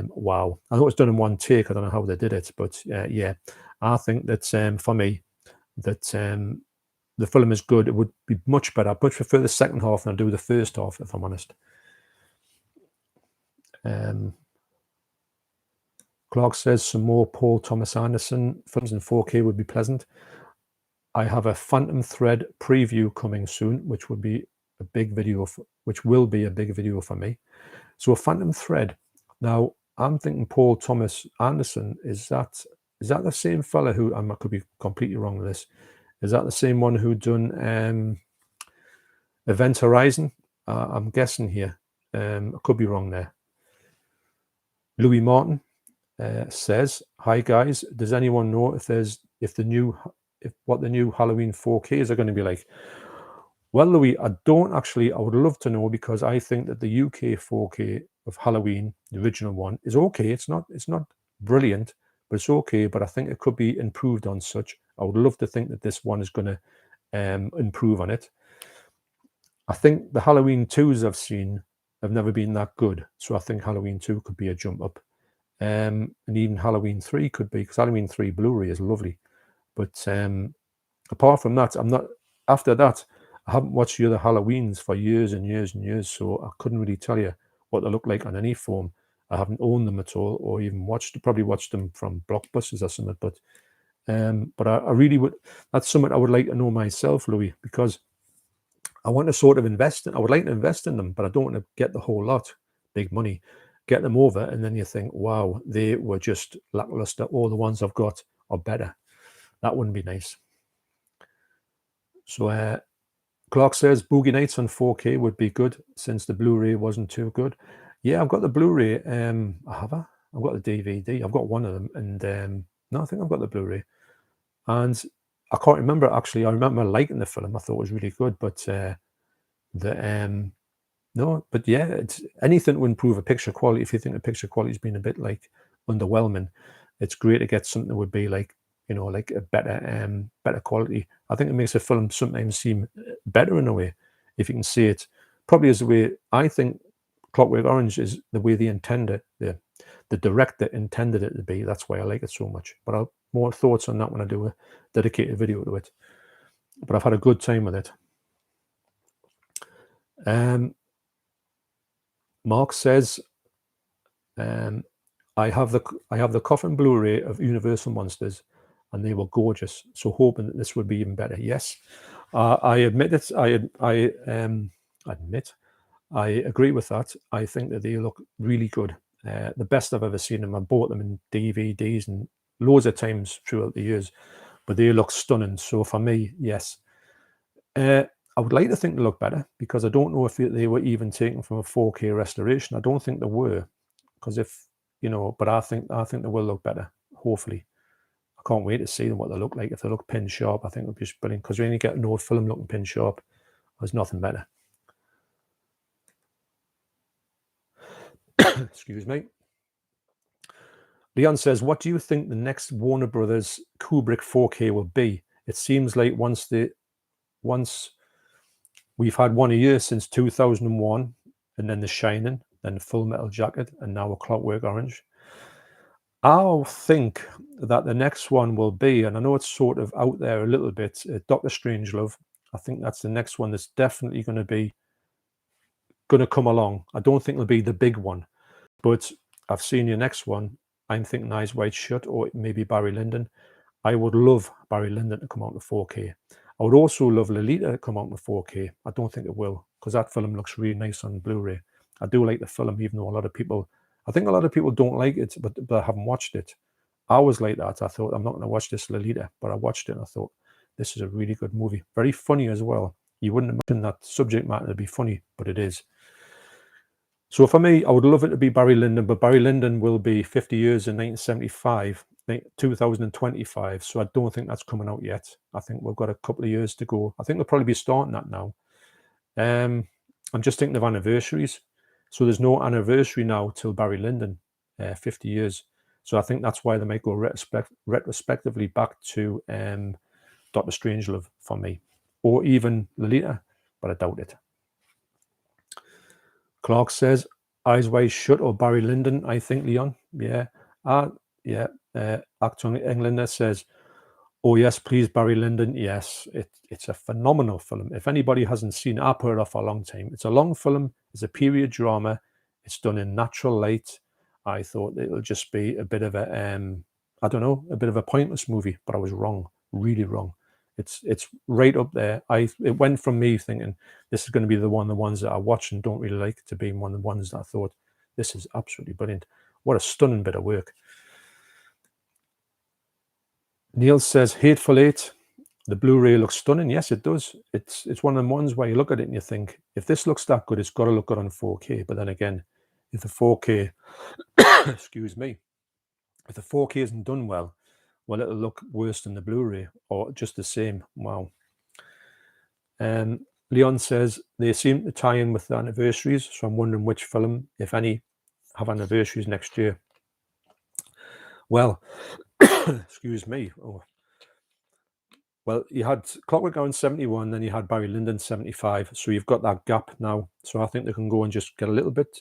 Speaker 1: Wow. I know it was done in one take. I don't know how they did it, but yeah, I think that for me, that the film is good. It would be much better. I much prefer the second half than I do the first half, if I'm honest. Clark says some more Paul Thomas Anderson films in 4K would be pleasant. I have a Phantom Thread preview coming soon, which will be a big video for me. So a Phantom Thread. Now I'm thinking Paul Thomas Anderson. Is that the same fella who, I could be completely wrong with this. Is that the same one who done Event Horizon? I'm guessing here. I could be wrong there. Louis Martin says, "Hi guys, does anyone know if what the new Halloween 4Ks are going to be like?" Well, Louis, I don't actually. I would love to know, because I think that the UK 4K of Halloween, the original one, is okay. It's not brilliant, but it's okay. But I think it could be improved on such. I would love to think that this one is going to improve on it. I think the Halloween 2s I've seen have never been that good. So I think Halloween 2 could be a jump up. And even Halloween 3 could be, because Halloween 3 Blu-ray is lovely. But apart from that, after that, I haven't watched the other Halloweens for years and years and years, so I couldn't really tell you what they look like on any form. I haven't owned them at all, or even probably watched them from Blockbusters or something. But I really would. That's something I would like to know myself, Louis, because I want to sort of invest in. I would like to invest in them, but I don't want to get the whole lot, big money, get them over, and then you think, wow, they were just lackluster. All the ones I've got are better. That wouldn't be nice. So Clark says Boogie Nights on 4K would be good, since the Blu-ray wasn't too good. Yeah, I've got the Blu-ray. Have I? I've got the DVD. I've got one of them, and no, I think I've got the Blu-ray. And I can't remember actually. I remember liking the film. I thought it was really good, but no, but yeah, it's anything to improve a picture quality. If you think the picture quality has been a bit like underwhelming, it's great to get something that would be like, like a better quality. I think it makes a film sometimes seem better in a way, if you can see it. Probably is the way I think Clockwork Orange is, the way they intended it. The director intended it to be. That's why I like it so much. But I'll more thoughts on that when I do a dedicated video to it. But I've had a good time with it. Mark says, I have the coffin Blu-ray of Universal Monsters, and they were gorgeous. So hoping that this would be even better. Yes, I admit it. I agree with that. I think that they look really good. The best I've ever seen them. I bought them in DVDs and loads of times throughout the years, but they look stunning. So for me, yes. I would like to think they look better, because I don't know if they were even taken from a 4K restoration. I don't think they were, because but I think they will look better, hopefully. I can't wait to see what they look like. If they look pin sharp, I think it would be brilliant, because when you get an old film looking pin sharp, there's nothing better. Excuse me. Leon says, what do you think the next Warner Brothers Kubrick 4K will be? It seems like once we've had one a year since 2001, and then The Shining, then Full Metal Jacket, and now A Clockwork Orange. I'll think that the next one will be, and I know it's sort of out there a little bit, Dr. Strangelove. I think that's the next one that's definitely going to come along. I don't think it'll be the big one, but I've seen your next one. I'm thinking Eyes Wide Shut, or maybe Barry Lyndon. I would love Barry Lyndon to come out to 4K. I would also love Lolita to come out in 4K. I don't think it will, because that film looks really nice on Blu-ray. I do like the film, even though I think a lot of people don't like it, but I haven't watched it. I was like that. I thought, I'm not going to watch this Lolita, but I watched it and I thought, this is a really good movie. Very funny as well. You wouldn't imagine that subject matter to be funny, but it is. So for me, I would love it to be Barry Lyndon, but Barry Lyndon will be 50 years in 1975. 2025, so I don't think that's coming out yet. I think we've got a couple of years to go. I think they'll probably be starting that now. I'm just thinking of anniversaries. So there's no anniversary now till Barry Lyndon, 50 years. So I think that's why they might go retrospectively back to Dr. Strangelove for me, or even Lolita, but I doubt it. Clark says, Eyes Wide Shut or Barry Lyndon, I think, Leon. Yeah. Yeah. Acton Englander says, oh yes, please, Barry Lyndon. Yes, it's a phenomenal film. If anybody hasn't seen it, I put it off for a long time. It's a long film. It's a period drama. It's done in natural light. I thought it'll just be a bit of a, I don't know, a bit of a pointless movie, but I was wrong, really wrong. It's right up there. It went from me thinking this is going to be the ones that I watch and don't really like, to being one of the ones that I thought, this is absolutely brilliant. What a stunning bit of work. Neil says, Hateful Eight, the Blu-ray looks stunning. Yes, it does. It's one of the ones where you look at it and you think, if this looks that good, it's got to look good on 4K. But then again, if the 4K, excuse me, if the 4K isn't done well, it'll look worse than the Blu-ray or just the same. Wow. Leon says they seem to tie in with the anniversaries, so I'm wondering which film, if any, have anniversaries next year. Well, excuse me. Oh. Well, you had Clockwork Orange 71, then you had Barry Lyndon 75, so you've got that gap now. So I think they can go and just get a little bit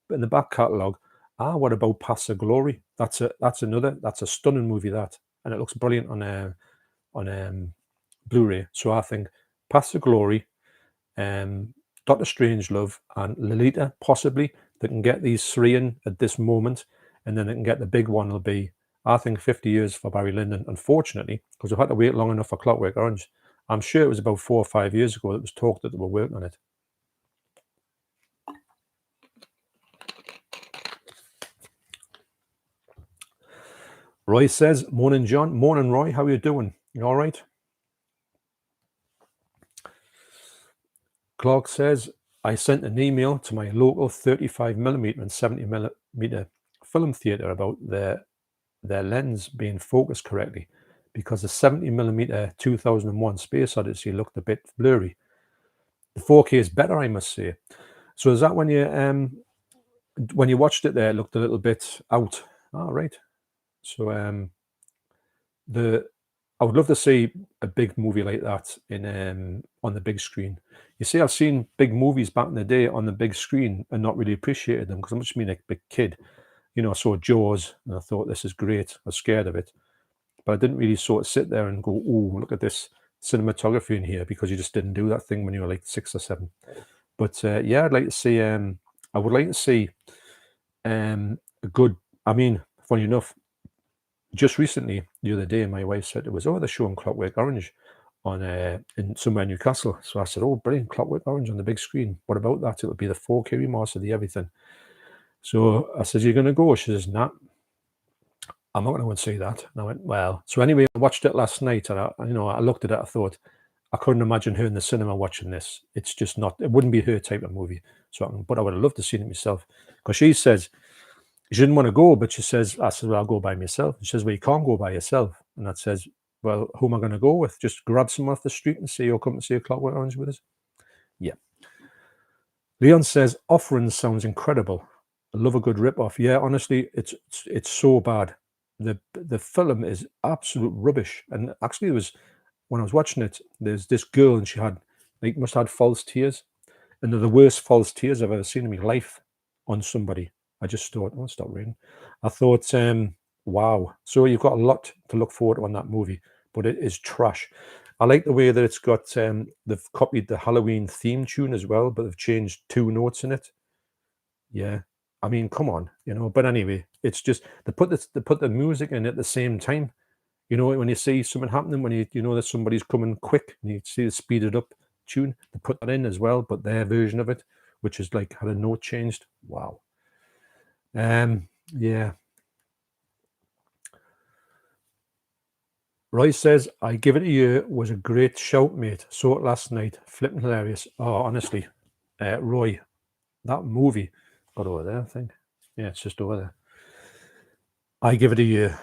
Speaker 1: in the back catalogue. What about Paths of Glory? That's a stunning movie, that, and it looks brilliant on Blu-ray. So I think Paths of Glory, Doctor Strangelove, and Lolita, possibly. They can get these three in at this moment, and then they can get the big one. Will be, I think, 50 years for Barry Lyndon. Unfortunately, because we've had to wait long enough for Clockwork Orange. I'm sure it was about 4 or 5 years ago that it was talked that they were working on it. Roy says, "Morning, John." Morning, Roy. How are you doing? You all right? Clark says, "I sent an email to my local 35mm and 70mm film theatre about their lens being focused correctly, because the 70mm 2001 Space Odyssey looked a bit blurry. The 4K is better, I must say." So is that when you watched it there, it looked a little bit out? All right. So I would love to see a big movie like that in on the big screen. You see, I've seen big movies back in the day on the big screen and not really appreciated them, because I'm just being a big kid. You know, I saw Jaws and I thought, this is great. I was scared of it, but I didn't really sort of sit there and go, "Oh, look at this cinematography in here," because you just didn't do that thing when you were like 6 or 7. But yeah, I'd like to see. I would like to see a good. I mean, funny enough, just recently, the other day, my wife said it was, they're showing Clockwork Orange on in somewhere in Newcastle. So I said, "Oh, brilliant, Clockwork Orange on the big screen. What about that? It'll be the 4K remaster, the everything." So I said, "You're going to go?" She says, "Nah, I'm not going to go and see that." And I went, "Well." So anyway, I watched it last night, and I looked at it. I thought, I couldn't imagine her in the cinema watching this. It's just not. It wouldn't be her type of movie. But I would have loved to see it myself, because she says she didn't want to go, but she says, I said, "Well, I'll go by myself." And she says, "Well, you can't go by yourself." And I says, "Well, who am I going to go with? Just grab someone off the street and say you'll come to see a Clockwork Orange with us?" Yeah. Leon says, "Offering sounds incredible. I love a good rip-off." Yeah, honestly, it's so bad. The film is absolute rubbish. And actually, it was, when I was watching it, there's this girl, and she must have had false tears. And they're the worst false tears I've ever seen in my life on somebody. I just thought, "Oh, stop reading." I thought, wow. So you've got a lot to look forward to on that movie, but it is trash. I like the way that it's got, they've copied the Halloween theme tune as well, but they've changed 2 notes in it. Yeah. I mean, come on, but anyway, it's just, they put the music in at the same time. When you see something happening, when you know that somebody's coming quick, and you see the speeded up tune, they put that in as well, but their version of it, which is like had a note changed. Wow. Yeah. Roy says, "I give it a year. Was a great shout, mate. Saw it last night. Flipping hilarious." Oh, honestly, Roy, that movie got over there, I think. Yeah, it's just over there. I give it a year.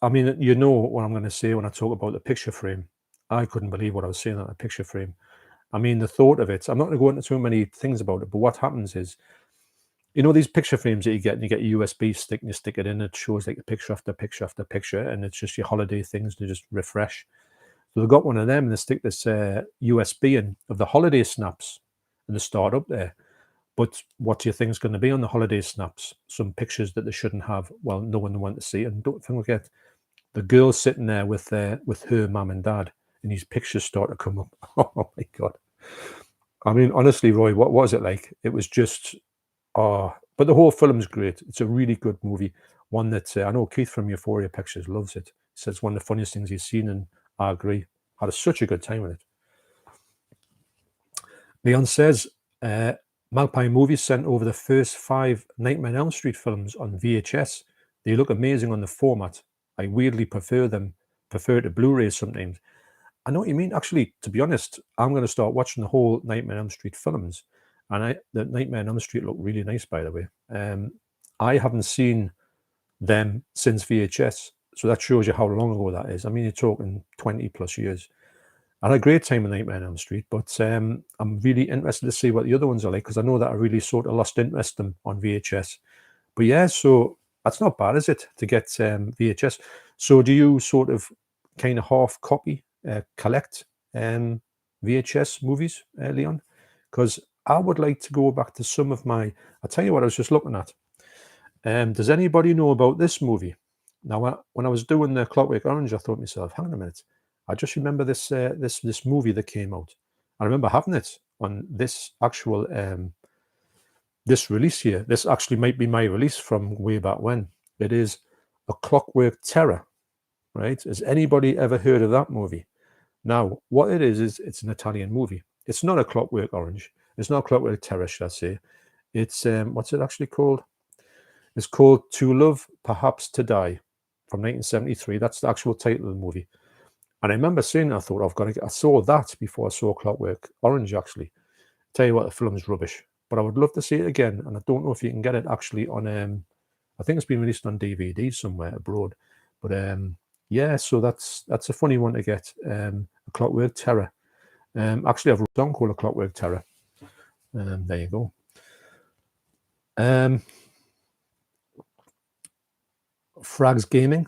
Speaker 1: I mean, you know what I'm going to say when I talk about the picture frame. I couldn't believe what I was seeing on the picture frame. I mean, the thought of it. I'm not going to go into too many things about it, but what happens is, these picture frames that you get, and you get a USB stick and you stick it in, it shows like a picture after picture after picture, and it's just your holiday things to just refresh. So they've got one of them, and they stick this USB in of the holiday snaps, and they start up there. But what do you think is going to be on the holiday snaps? Some pictures that they shouldn't have. Well, no one want to see. And don't forget, the girl sitting there with her mum and dad, and these pictures start to come up. Oh my God. I mean, honestly, Roy, what was it like? It was just, but the whole film's great. It's a really good movie. One that I know Keith from Euphoria Pictures loves it. He says it's one of the funniest things he's seen, and I agree. Had such a good time with it. Leon says, Magpie Movies sent over the first 5 Nightmare on Elm Street films on VHS. They look amazing on the format. I weirdly prefer to Blu-ray sometimes. I know what you mean. Actually, to be honest, I'm going to start watching the whole Nightmare on Elm Street films. And the Nightmare on Elm Street look really nice, by the way. I haven't seen them since VHS, so that shows you how long ago that is. I mean, you're talking 20 plus years. I had a great time in Nightmare on Elm Street, but I'm really interested to see what the other ones are like, because I know that I really sort of lost interest in them on VHS. But yeah, so that's not bad, is it, to get VHS? So do you sort of kind of half copy, collect VHS movies, Leon? Because I would like to go back to some of my. I'll tell you what I was just looking at. Does anybody know about this movie? Now, when I was doing the Clockwork Orange, I thought to myself, hang on a minute. I just remember this movie that came out. I remember having it on this actual this release here. This actually might be my release from way back when. It is A Clockwork Terror, right? Has anybody ever heard of that movie? Now, what it is it's an Italian movie. It's not A Clockwork Orange. It's not Clockwork Terror, should I say. It's, what's it actually called? It's called To Love, Perhaps to Die from 1973. That's the actual title of the movie. And I remember seeing it, I thought, I saw that before I saw Clockwork Orange, actually. Tell you what, the film's rubbish. But I would love to see it again. And I don't know if you can get it actually on, I think it's been released on DVD somewhere abroad. But yeah, so that's a funny one to get, A Clockwork Terror. Actually, I've wrote a song called A Clockwork Terror. There you go. Frags Gaming.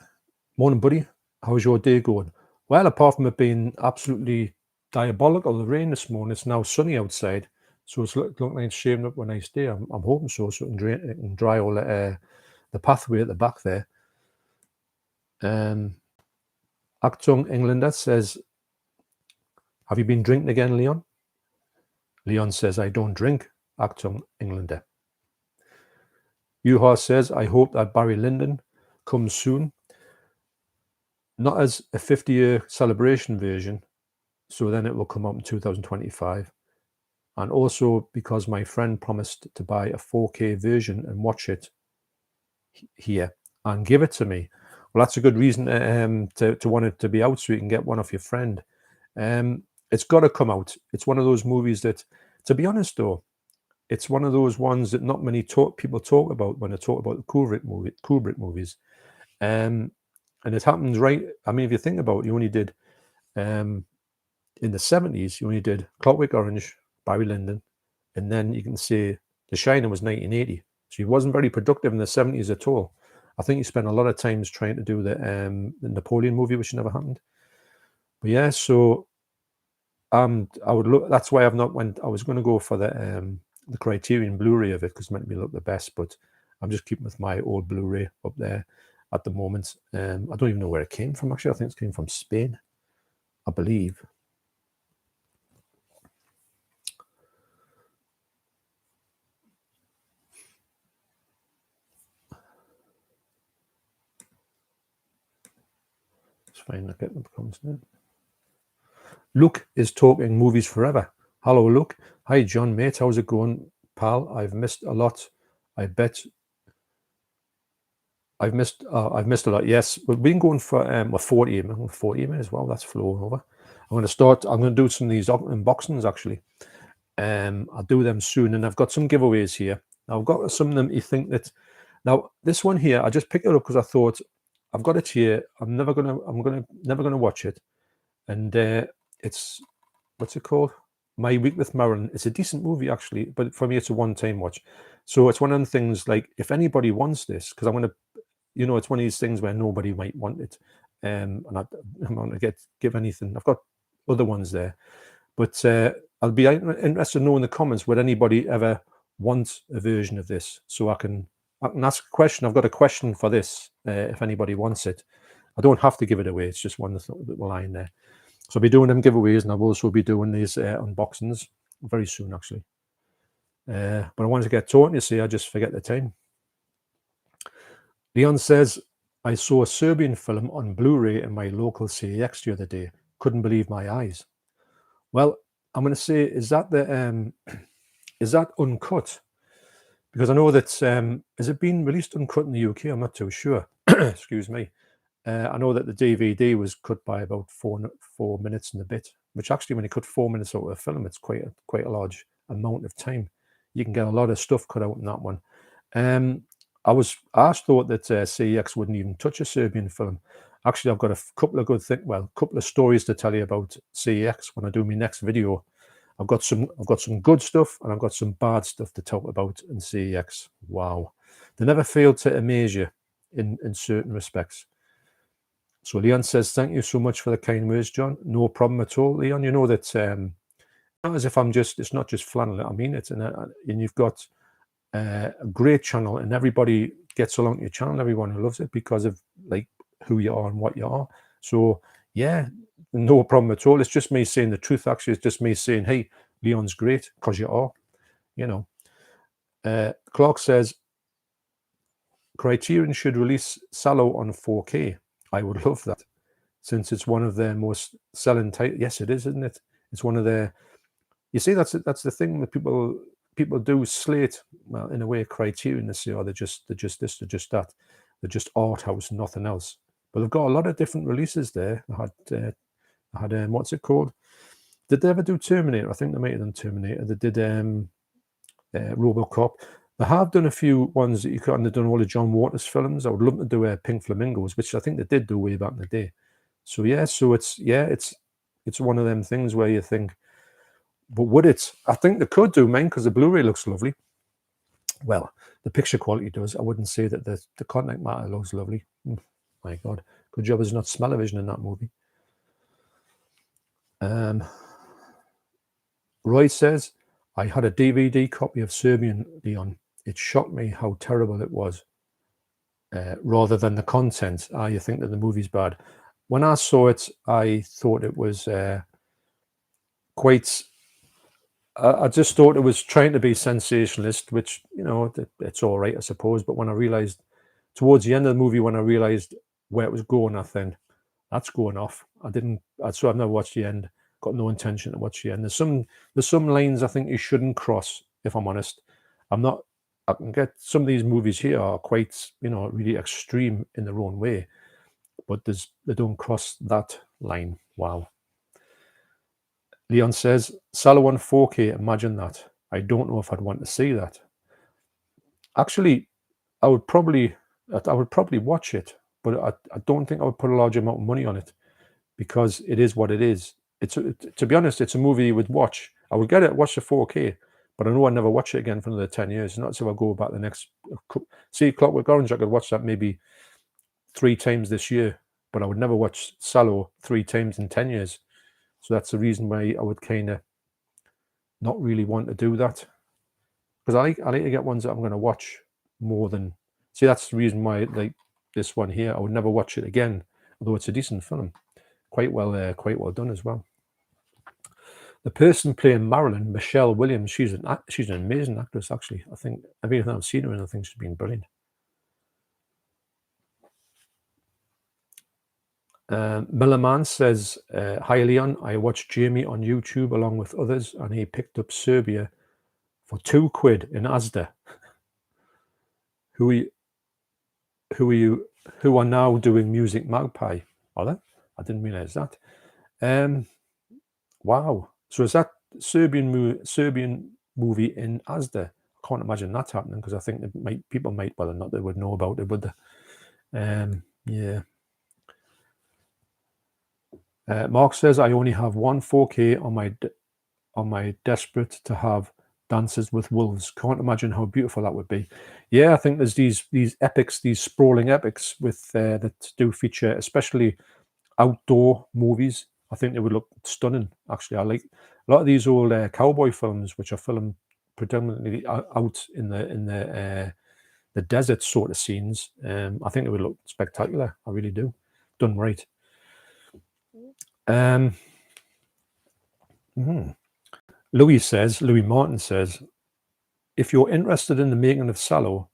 Speaker 1: Morning, buddy. How's your day going? Well, apart from it being absolutely diabolical, the rain this morning, it's now sunny outside. So it's looking like it's shaping up a nice day. I'm hoping so it can dry all the pathway at the back there. Actung Englander says, have you been drinking again, Leon? Leon says, I don't drink. Actung Englander. Yuha says, I hope that Barry Lyndon comes soon. Not as a 50-year celebration version, so then it will come out in 2025. And also because my friend promised to buy a 4K version and watch it here and give it to me. Well, that's a good reason to want it to be out, so you can get one off your friend. It's got to come out. It's one of those movies that, to be honest though, it's one of those ones that not many people talk about when they talk about the Kubrick movies. And it happens right. I mean, if you think about it, you only did in the 70s, you only did Clockwork Orange, Barry Lyndon, and then you can say The Shining was 1980. So he wasn't very productive in the 70s at all. I think he spent a lot of times trying to do the Napoleon movie, which never happened. But yeah, so I would look. That's why I've not went. I was going to go for the Criterion Blu-ray of it because it meant to be look the best, but I'm just keeping with my old Blu-ray up there at the moment. I don't even know where it came from. Actually, I think it came from Spain, I believe. It's fine. I get the comments now. Luke is talking movies forever. Hello, Luke. Hi, John, mate. How's it going, pal? I've missed a lot. I bet I've missed a lot. Yes, we've been going for 40 minutes. Well, that's flown over. I'm going to do some of these unboxings actually. I'll do them soon, and I've got some giveaways here. Now, I've got some of them. You think that now this one here, I just picked it up because I thought I've got it here. I'm never gonna watch it, and it's what's it called? My Week with Marin. It's a decent movie actually, but for me, it's a one-time watch. So it's one of the things like if anybody wants this, because I'm gonna, it's one of these things where nobody might want it, and I'm not gonna give anything. I've got other ones there, but I'll be interested to know in the comments, would anybody ever want a version of this, so I can ask a question. I've got a question for this if anybody wants it. I don't have to give it away. It's just one little line there. So I'll be doing them giveaways, and I'll also be doing these unboxings very soon, actually. But I wanted to get talking, you see, I just forget the time. Leon says, I saw a Serbian film on Blu-ray in my local CEX the other day. Couldn't believe my eyes. Well, I'm going to say, is that uncut? Because I know that, has it been released uncut in the UK? I'm not too sure. Excuse me. I know that the DVD was cut by about 4 minutes and a bit, which actually, when you cut 4 minutes out of a film, it's quite a large amount of time. you can get a lot of stuff cut out in that one. I thought that CEX wouldn't even touch a Serbian film. Actually, I've got a couple of couple of stories to tell you about CEX when I do my next video. I've got some good stuff and I've got some bad stuff to talk about in CEX. Wow, they never fail to amaze you in certain respects. So Leon says, "Thank you so much for the kind words, John. No problem at all, Leon. You know that not as if it's not just flannel. I mean it, and you've got a great channel, and everybody gets along to your channel. Everyone who loves it because of like who you are and what you are. So yeah, no problem at all. It's just me saying the truth. Actually, it's just me saying, hey, Leon's great because you are. You know." Clark says, Criterion should release Sallow on 4K. I would love that, since it's one of their most selling titles. Yes, it is, isn't it? It's one of their. You see, that's the thing that people do slate. Well, in a way, Criterion. They say, oh, they're just this, they're just that. They're just art house, nothing else. But they've got a lot of different releases there. I had what's it called? Did they ever do Terminator? I think they might have done Terminator. They did RoboCop. They have done a few ones that you can't. They've done all the John Waters films. I would love to do Pink Flamingos, which I think they did do way back in the day. So yeah, it's one of them things where you think, but would it? I think they could do, man, because the Blu-ray looks lovely. Well, the picture quality does. I wouldn't say that the contact matter looks lovely. My God, good job there's not smell-o-vision in that movie. Roy says, I had a DVD copy of Serbian, Leon. It shocked me how terrible it was, rather than the content. You think that the movie's bad. When I saw it, I thought it was quite... I just thought it was trying to be sensationalist, which, you know, it's all right, I suppose. But when I realised, towards the end of the movie, when I realised where it was going, I think, that's going off. So I've never watched the end. Got no intention to watch the end. There's some lines I think you shouldn't cross, if I'm honest. I can get some of these movies here are quite, you know, really extreme in their own way, but they don't cross that line. Wow. Leon says, Sallow on 4K, imagine that. I don't know if I'd want to see that. Actually, I would probably watch it, but I don't think I would put a large amount of money on it, because it is what it is. To be honest, it's a movie you would watch. I would watch the 4K, but I know I'd never watch it again for another 10 years. Not so I'll go back the next... See, Clockwork Orange, I could watch that maybe 3 times this year, but I would never watch Sallow 3 times in 10 years. So that's the reason why I would kind of not really want to do that. Because I like to get ones that I'm going to watch more than... See, that's the reason why, like this one here, I would never watch it again, although it's a decent film. Quite well done as well. The person playing Marilyn, Michelle Williams, she's an amazing actress, actually. I think everything I've seen her in, I think she's been brilliant. Millerman says, hi Leon, I watched Jamie on YouTube along with others, and he picked up Serbia for £2 in Asda. Who are now doing Music Magpie? Are they? I didn't realize that. Wow. So is that Serbian movie in Asda? I can't imagine that happening, because I think people might, whether or not they would know about it, would they? Yeah. Mark says, I only have one 4K on my desperate to have Dances with Wolves. Can't imagine how beautiful that would be. Yeah, I think there's these epics, these sprawling epics with that do feature, especially outdoor movies. I think they would look stunning. Actually, I like a lot of these old cowboy films, which are filmed predominantly out in the desert sort of scenes. I think it would look spectacular. I really do, done right. Louis Martin says, if you're interested in the making of Sallow,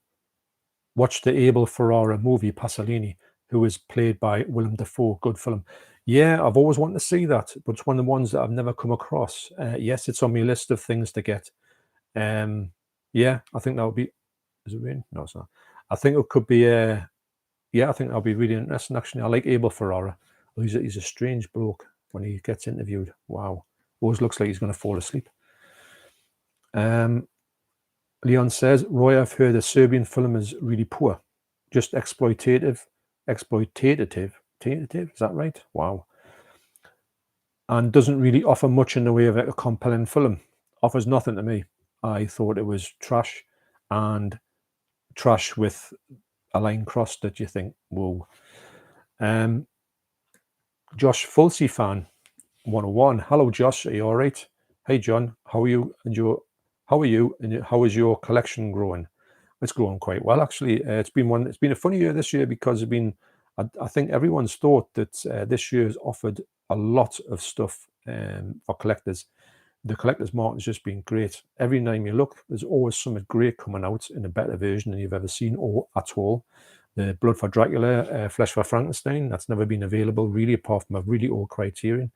Speaker 1: watch the Abel Ferrara movie Pasolini, who is played by Willem Dafoe. Good film. Yeah, I've always wanted to see that, but it's one of the ones that I've never come across. Yes, it's on my list of things to get. Yeah, I think that would be... Is it rain? No, it's not. I think it could be... yeah, I think that'll be really interesting, actually. I like Abel Ferrara. He's a strange bloke when he gets interviewed. Wow. Always looks like he's going to fall asleep. Leon says, Roy, I've heard the Serbian film is really poor. Just exploitative, is that right? Wow. And doesn't really offer much in the way of a compelling film. Offers nothing to me. I thought it was trash, and trash with a line crossed that you think, whoa. Josh Fulsey fan 101. Hello, Josh. Are you all right? Hey, John. How are you? And how is your collection growing? It's growing quite well, actually. It's been a funny year this year because I think everyone's thought that this year's offered a lot of stuff for collectors. The collector's market has just been great. Every time you look, there's always something great coming out in a better version than you've ever seen or at all. The Blood for Dracula, Flesh for Frankenstein, that's never been available really apart from a really old Criterion,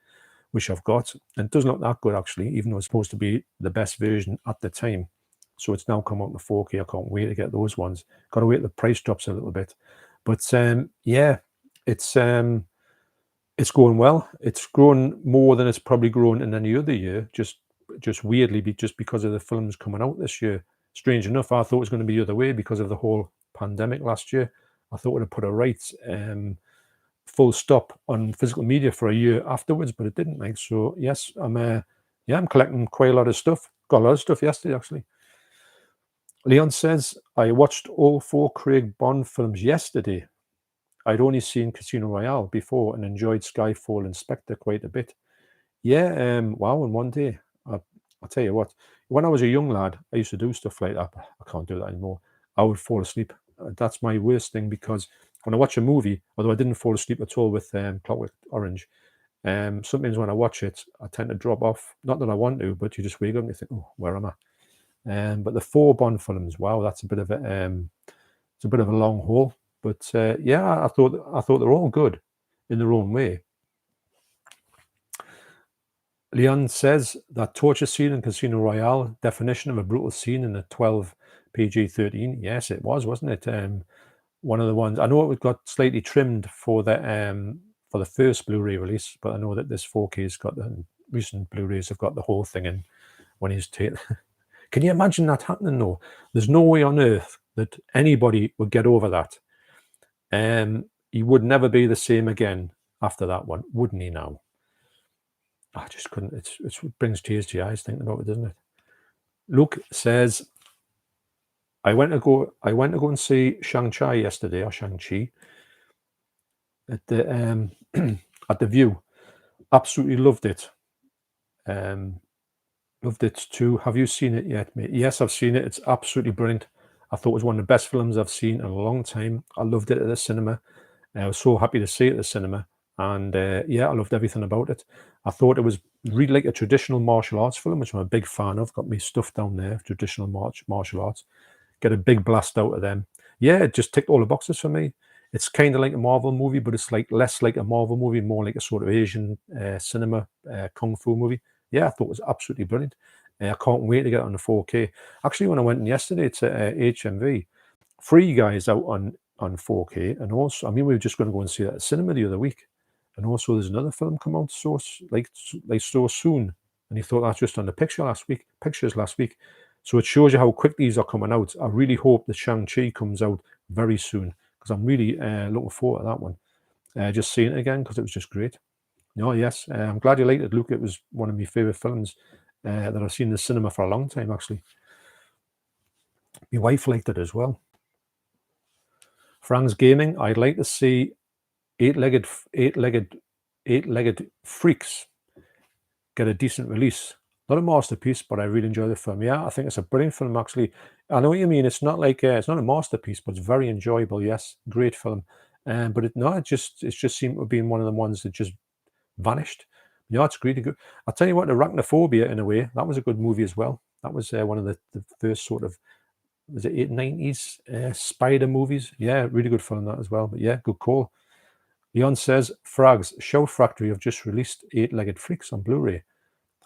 Speaker 1: which I've got. And it doesn't look that good, actually, even though it's supposed to be the best version at the time. So it's now come out in 4K. I can't wait to get those ones. Got to wait till the price drops a little bit. But yeah, it's going well. It's grown more than it's probably grown in any other year, just weirdly, just because of the films coming out this year. Strange enough, I thought it was going to be the other way because of the whole pandemic last year. I thought it would have put a right full stop on physical media for a year afterwards, but it didn't. Like, so yes, I'm collecting quite a lot of stuff. Got a lot of stuff yesterday, actually. Leon says, I watched all 4 Craig Bond films yesterday. I'd only seen Casino Royale before and enjoyed Skyfall and Spectre quite a bit. Yeah, wow, in one day. I'll tell you what, when I was a young lad, I used to do stuff like that. I can't do that anymore. I would fall asleep. That's my worst thing, because when I watch a movie, although I didn't fall asleep at all with Clockwork Orange, sometimes when I watch it, I tend to drop off. Not that I want to, but you just wake up and you think, oh, where am I? But the 4 Bond films, wow, that's a bit of a long haul. But yeah, I thought they're all good in their own way. Leon says that torture scene in Casino Royale, definition of a brutal scene in a 12 PG-13. Yes, it was, wasn't it? One of the ones, I know it got slightly trimmed for the first Blu-ray release, but I know that this 4K's got the recent Blu-rays have got the whole thing in when he's taken. Can you imagine that happening though? There's no way on earth that anybody would get over that. He would never be the same again after that one, wouldn't he now? I just couldn't. It brings tears to your eyes thinking about it, doesn't it? Luke says, I went to go and see Shang-Chi yesterday, or Shang-Chi, at the at the View. Absolutely loved it. Loved it too. Have you seen it yet, mate? Yes, I've seen it. It's absolutely brilliant. I thought it was one of the best films I've seen in a long time. I loved it at the cinema. I was so happy to see it at the cinema. And yeah, I loved everything about it. I thought it was really like a traditional martial arts film, which I'm a big fan of. Got me stuff down there, traditional martial arts. Get a big blast out of them. Yeah, it just ticked all the boxes for me. It's kind of like a Marvel movie, but it's like less like a Marvel movie, more like a sort of Asian cinema kung fu movie. Yeah, I thought it was absolutely brilliant. I can't wait to get it on the 4K. Actually, when I went in yesterday to HMV, Free Guy is out on 4K, and also, I mean, we were just going to go and see that at cinema the other week, and also there's another film come out so soon, and you thought that's just on the pictures last week. So it shows you how quick these are coming out. I really hope that Shang-Chi comes out very soon, because I'm really looking forward to that one. Just seeing it again because it was just great. No, yes, I'm glad you liked it, Luke. It was one of my favourite films that I've seen in the cinema for a long time, actually. My wife liked it as well. Frank's Gaming, I'd like to see eight-legged freaks get a decent release. Not a masterpiece, but I really enjoy the film. Yeah, I think it's a brilliant film, actually. I know what you mean. It's not like it's not a masterpiece, but it's very enjoyable. Yes, great film. But it just seemed to be one of the ones that just vanished. Yeah, it's really good. I'll tell you what, Arachnophobia, in a way, that was a good movie as well. That was one of the first sort of, was it 90s spider movies? Yeah, really good film, that as well. But yeah, good call. Leon says, Frags, Shout Factory have just released Eight-Legged Freaks on Blu-ray.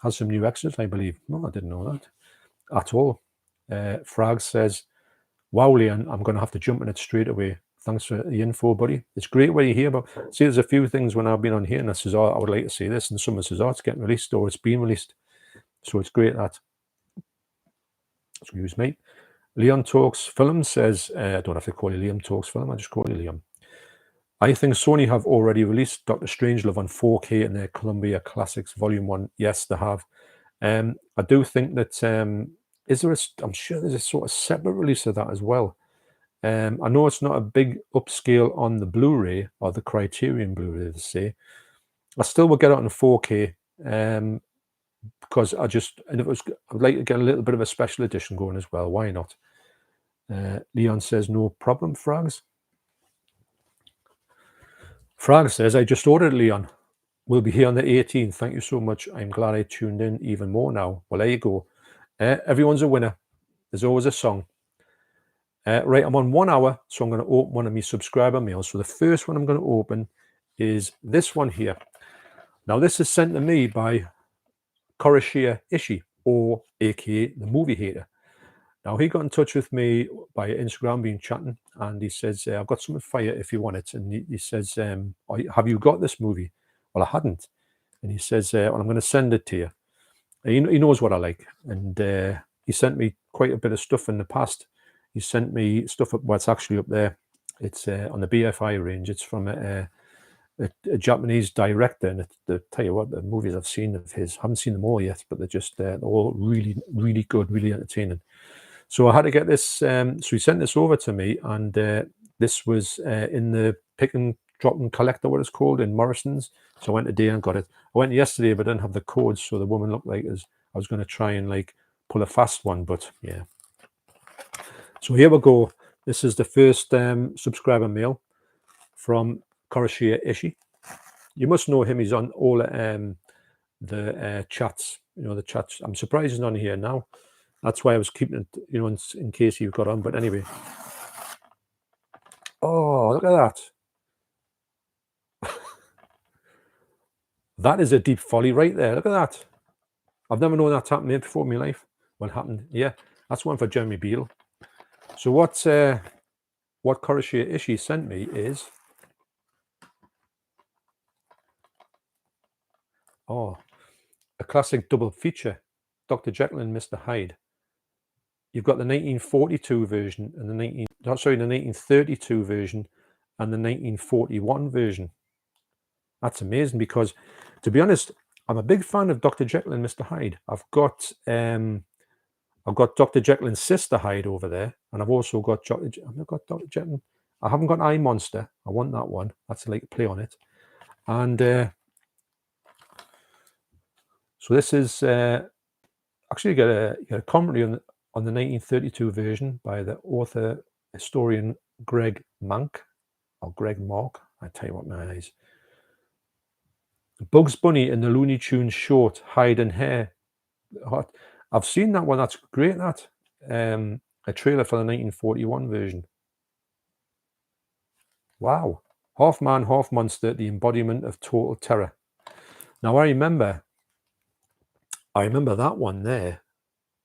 Speaker 1: Has some new extras, I believe. No, I didn't know that at all. Frags says, wow, Leon, I'm going to have to jump on it straight away. Thanks for the info, buddy. It's great what you hear about. See, there's a few things when I've been on here and I says, oh, I would like to see this. And someone says, oh, it's getting released or it's being released. So it's great that. Excuse me. Leon Talks Film says, I don't have to call you Liam Talks Film, I just call you Liam. I think Sony have already released Doctor Strangelove on 4K in their Columbia Classics Volume 1. Yes, they have. I do think that, I'm sure there's a sort of separate release of that as well. I know it's not a big upscale on the Blu-ray or the Criterion Blu-ray, they say. I still will get it on 4K because I'd like to get a little bit of a special edition going as well. Why not? Leon says, no problem, Frags. Frag says, I just ordered, Leon. We'll be here on the 18th. Thank you so much. I'm glad I tuned in even more now. Well, there you go. Everyone's a winner. There's always a song. Right, I'm on 1 hour, so I'm going to open one of my subscriber mails. So the first one I'm going to open is this one here. Now, this is sent to me by Korashia Ishii, or aka the Movie Hater. Now, he got in touch with me by Instagram, been chatting, and he says, I've got something for you if you want it. And he says, have you got this movie? Well, I hadn't. And he says, well, I'm going to send it to you. He knows what I like. And he sent me quite a bit of stuff in the past. He sent me stuff, it's actually up there. It's on the BFI range. It's from a Japanese director. And I tell you what, the movies I've seen of his, haven't seen them all yet, but they're all really, really good, really entertaining. So I had to get this, so he sent this over to me, and this was in the pick and drop and collect, or what it's called, in Morrison's. So I went today and got it. I went yesterday, but I didn't have the codes, so the woman looked like I was going to try and like pull a fast one, but yeah. So here we go. This is the first subscriber mail from Korashia Ishii. You must know him. He's on all the chats, the chats. I'm surprised he's not here now. That's why I was keeping it, in case you've got on. But anyway. Oh, look at that. That is a deep folly right there. Look at that. I've never known that happened before in my life. What happened? Yeah, that's one for Jeremy Beale. So what Korashia Ishii sent me is, a classic double feature, Dr. Jekyll and Mr Hyde. You've got the 1942 version and the 1932 version and the 1941 version. That's amazing because, to be honest, I'm a big fan of Dr. Jekyll and Mr Hyde. I've got Dr. Jekyll and Sister Hyde over there, and I've also got Dr. Jekyll. I haven't got Eye Monster. I want that one. That's like a play on it. And so this is actually you get a commentary on the 1932 version by the author historian Greg Mank, or Greg Mark. I tell you what, my eyes. Bugs Bunny in the Looney Tunes short Hide and Hair. I've seen that one. That's great. That a trailer for the 1941 version. Wow. Half man, half monster, the embodiment of total terror. Now I remember that one there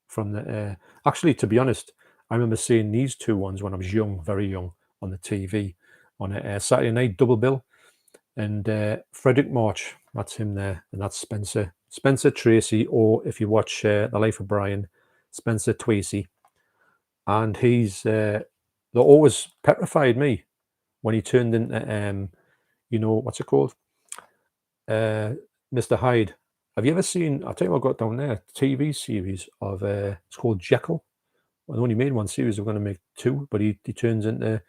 Speaker 1: from the actually, to be honest, I remember seeing these two ones when I was young, very young, on the TV on a Saturday night double bill. And Frederick March, that's him there, and that's Spencer Tracy, or if you watch The Life of Brian, Spencer Tracy. And he's they always petrified me when he turned into what's it called, Mr Hyde. Have you ever seen, I'll tell you what I got down there, TV series of it's called Jekyll. Well, they only made one series, they're going to make two, but he turns into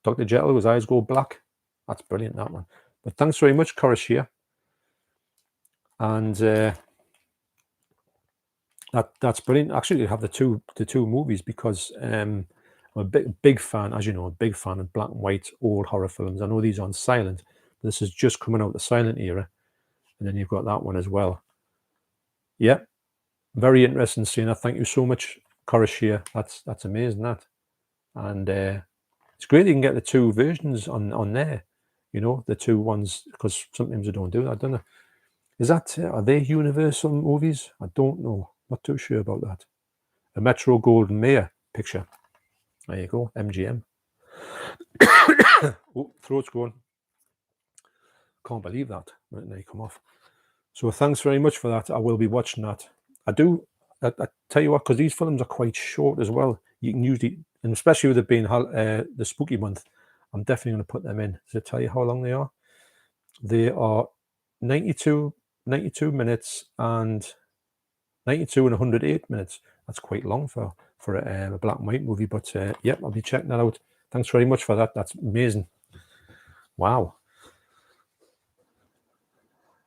Speaker 1: Dr. Jekyll, his eyes go black. That's brilliant, that one. But thanks very much, Korashia. And that's brilliant. Actually, you have the two movies because I'm a big fan, as you know, a big fan of black and white old horror films. I know these are on silent. But this is just coming out the silent era, and then you've got that one as well. Yeah, very interesting seeing that. Thank you so much, Korashia. That's amazing, that. And it's great you can get the two versions on there. The two ones, because sometimes they don't do that, don't they? Is that, are they Universal movies? I don't know. Not too sure about that. A Metro Goldwyn Mayer picture. There you go, MGM. Oh, throat's going. Can't believe that. Right, now you come off. So thanks very much for that. I will be watching that. I tell you what, because these films are quite short as well. you can usually, and especially with it being the spooky month, I'm definitely going to put them in. Does it tell you how long they are? They are 92 minutes and 92 and 108 minutes. That's quite long for a black and white movie, but yep, I'll be checking that out. Thanks very much for that. That's amazing. Wow.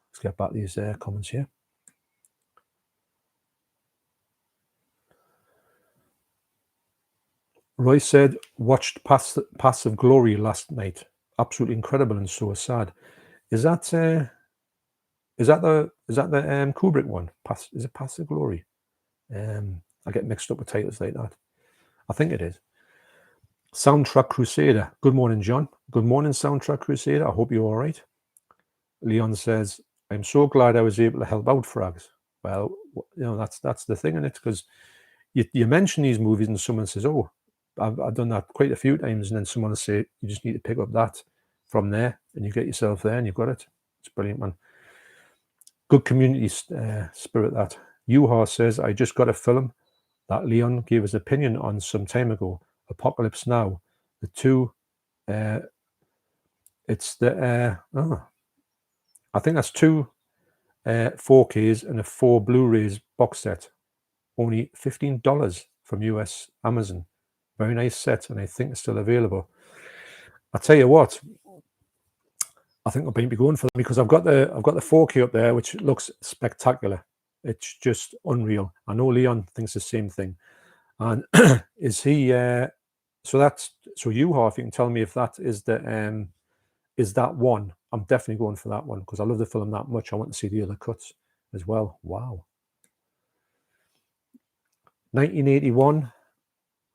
Speaker 1: Let's get back to these comments here. Roy said, watched Paths of Glory last night. Absolutely incredible and so sad. Is that the Kubrick one? Is it Paths of Glory? I get mixed up with titles like that. I think it is. Soundtrack Crusader. Good morning, John. Good morning, Soundtrack Crusader. I hope you're all right. Leon says, I'm so glad I was able to help out, Frags. Well, that's the thing in it, because you mention these movies and someone says, oh, I've done that quite a few times, and then someone will say, you just need to pick up that from there, and you get yourself there, and you've got it. It's brilliant, man. Good community spirit, that. Yuha says, I just got a film that Leon gave his opinion on some time ago, Apocalypse Now. The two, it's the, I think that's two 4Ks and a 4 Blu-rays box set. Only $15 from US Amazon. Very nice set, and I think it's still available. I'll tell you what, I think I'll be going for them, because I've got the 4K up there, which looks spectacular. It's just unreal. I know Leon thinks the same thing. And is he so Yuha, if you can tell me if that is that one, I'm definitely going for that one, because I love the film that much. I want to see the other cuts as well. Wow. 1981.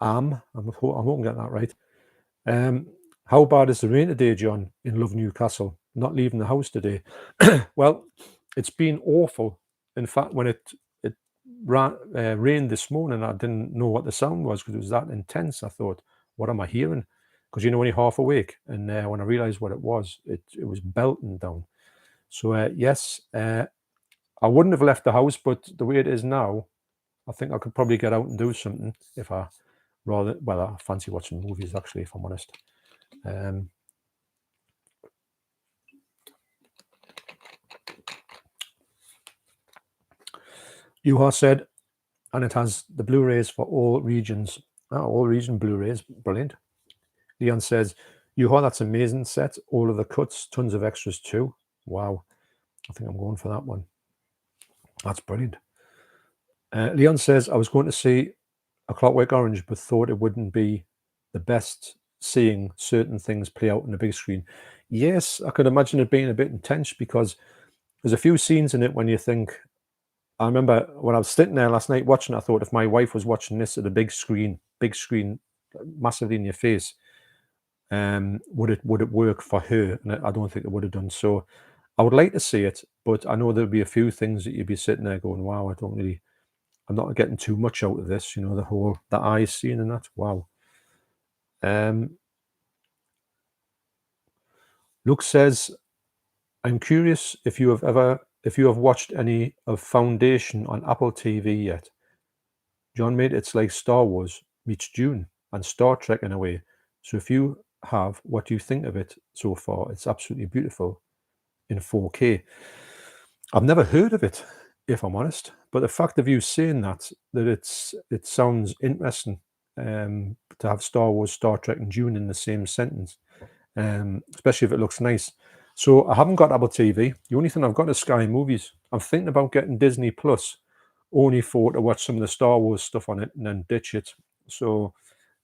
Speaker 1: I hope I'm getting that right. How bad is the rain today, John, in Love Newcastle? Not leaving the house today. Well, it's been awful. In fact, when it rained this morning, I didn't know what the sound was, because it was that intense. I thought, what am I hearing? Because when you're half awake, and when I realized what it was was belting down. So yes, I wouldn't have left the house, but the way it is now, I think I could probably get out and do something if I I fancy watching movies, actually, if I'm honest. Yuha said, and it has the Blu-rays for all regions. All region Blu-rays, brilliant. Leon says, Yuha, that's amazing set. All of the cuts, tons of extras too. Wow. I think I'm going for that one. That's brilliant. Leon says, I was going to see A Clockwork Orange, but thought it wouldn't be the best seeing certain things play out on the big screen. Yes, I could imagine it being a bit intense, because there's a few scenes in it when you think, I remember when I was sitting there last night watching, I thought if my wife was watching this at a big screen, massively in your face, would it work for her? And I don't think it would have done. So I would like to see it, but I know there'll be a few things that you'd be sitting there going, wow, I'm not getting too much out of this, the eyes scene and that. Wow. Luke says, I'm curious if you have watched any of Foundation on Apple TV yet. John made it's like Star Wars meets Dune and Star Trek in a way. So if you have, what do you think of it so far? It's absolutely beautiful in 4K. I've never heard of it, if I'm honest, but the fact of you saying that it sounds interesting, to have Star Wars, Star Trek, and Dune in the same sentence, especially if it looks nice. So I haven't got Apple TV. The only thing I've got is Sky Movies. I'm thinking about getting Disney Plus, only to watch some of the Star Wars stuff on it and then ditch it. So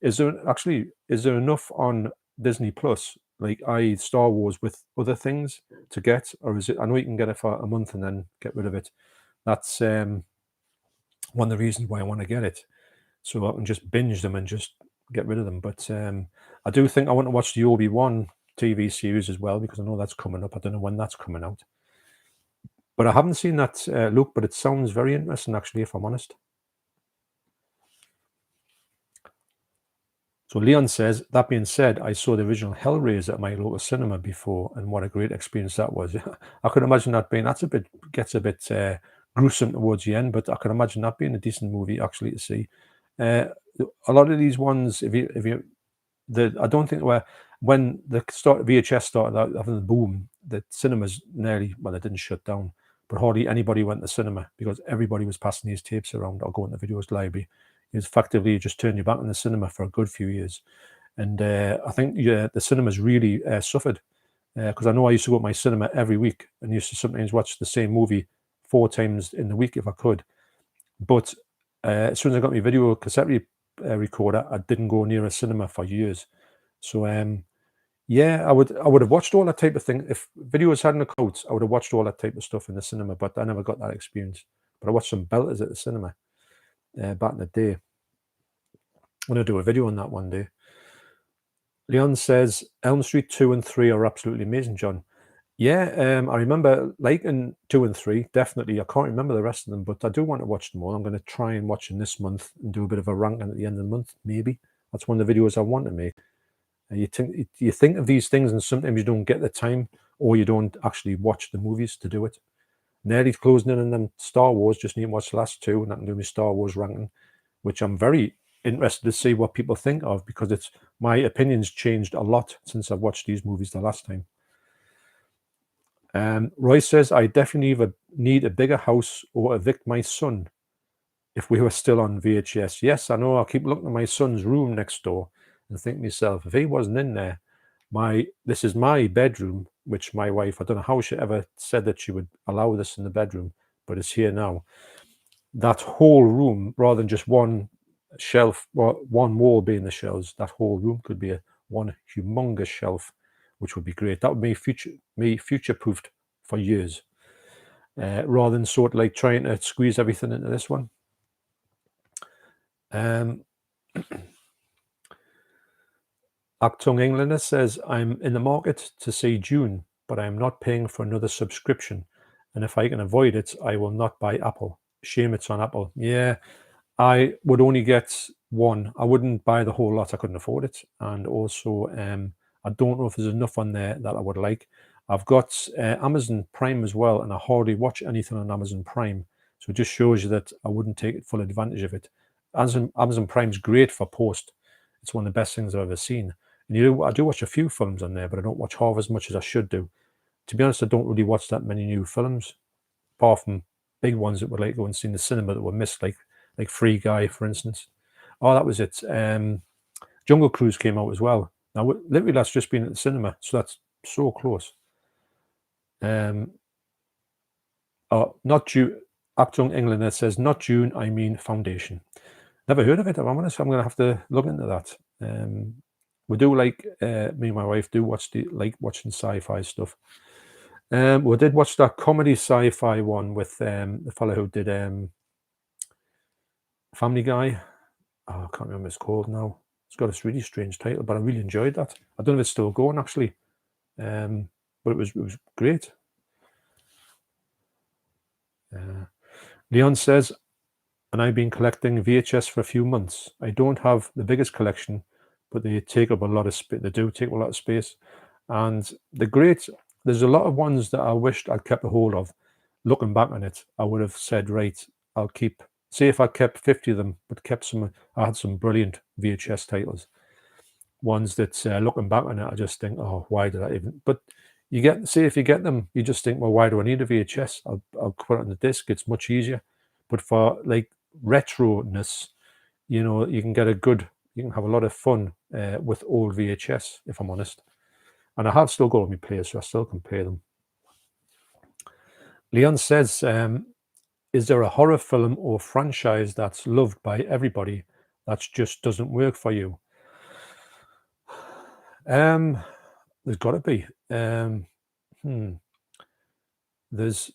Speaker 1: is there enough on Disney Plus, like Star Wars, with other things to get, or is it? I know you can get it for a month and then get rid of it. That's one of the reasons why I want to get it, so I can just binge them and just get rid of them. But I do think I want to watch the Obi-Wan TV series as well, because I know that's coming up. I don't know when that's coming out, but I haven't seen that, Luke, but it sounds very interesting, actually, if I'm honest. So Leon says, that being said, I saw the original Hellraiser at my local cinema before, and what a great experience that was. I could imagine that gets a bit gruesome towards the end, but I could imagine that being a decent movie, actually, to see. a lot of these ones, I don't think when the VHS started out having the boom, the cinemas nearly, well, they didn't shut down, but hardly anybody went to cinema because everybody was passing these tapes around or going to the videos library. It was effectively, you just turned your back on the cinema for a good few years. And I think the cinemas really suffered, because I know I used to go to my cinema every week and used to sometimes watch the same movie 4 times in the week if I could. But as soon as I got my video cassette recorder, I didn't go near a cinema for years. So yeah, I would have watched all that type of thing. If videos hadn't come out, I would have watched all that type of stuff in the cinema, but I never got that experience. But I watched some belters at the cinema back in the day. I'm going to do a video on that one day. Leon says, Elm Street 2 and 3 are absolutely amazing, John. Yeah, I remember liking 2 and 3, definitely. I can't remember the rest of them, but I do want to watch them all. I'm going to try and watch them this month and do a bit of a ranking at the end of the month, maybe. That's one of the videos I want to make. You think of these things and sometimes you don't get the time, or you don't actually watch the movies to do it. Nearly closing in on them Star Wars, just need to watch the last 2 and I can do my Star Wars ranking, which I'm very interested to see what people think of, because my opinions changed a lot since I've watched these movies the last time. Roy says, I definitely either need a bigger house or evict my son if we were still on VHS. Yes, I know. I keep looking at my son's room next door and think to myself, if he wasn't in there, this is my bedroom, which my wife, I don't know how she ever said that she would allow this in the bedroom, but it's here now. That whole room, rather than just one shelf, or one wall being the shelves, that whole room could be one humongous shelf, which would be great. That would be future-proofed for years, rather than sort of like trying to squeeze everything into this one. Actung Englander says, I'm in the market to see Dune, but I am not paying for another subscription. And if I can avoid it, I will not buy Apple. Shame it's on Apple. Yeah, I would only get one. I wouldn't buy the whole lot. I couldn't afford it. And also, I don't know if there's enough on there that I would like. I've got Amazon Prime as well, and I hardly watch anything on Amazon Prime. So it just shows you that I wouldn't take full advantage of it. Amazon Prime's great for post. It's one of the best things I've ever seen. And I do watch a few films on there, but I don't watch half as much as I should do. To be honest, I don't really watch that many new films, apart from big ones that would like go and see in the cinema that were missed, like Free Guy, for instance. Oh, that was it. Jungle Cruise came out as well. Now, literally, that's just been at the cinema, so that's so close. Not June. Actung Englander says, not June, I mean Foundation. Never heard of it, I'm honest. I'm going to have to look into that. We do me and my wife do like watching sci-fi stuff. We did watch that comedy sci-fi one with the fellow who did Family Guy. Oh, I can't remember what it's called now. It's got a really strange title, but I really enjoyed that. I don't know if it's still going actually, but it was great. Leon says, and I've been collecting VHS for a few months. I don't have the biggest collection, but they take up a lot of space. They do take up a lot of space, and they're great. There's a lot of ones that I wished I'd kept a hold of. Looking back on it, I would have said, right, I'll keep. See if I kept 50 of them, but kept some. I had some brilliant VHS titles. Ones that, looking back on it, I just think, oh, why did I even? But if you get them, you just think, well, why do I need a VHS? I'll put it on the disc. It's much easier. But for like retro-ness, you can have a lot of fun with old VHS, if I'm honest. And I have still got my players, so I still can play them. Leon says, is there a horror film or franchise that's loved by everybody that just doesn't work for you? There's got to be. There's,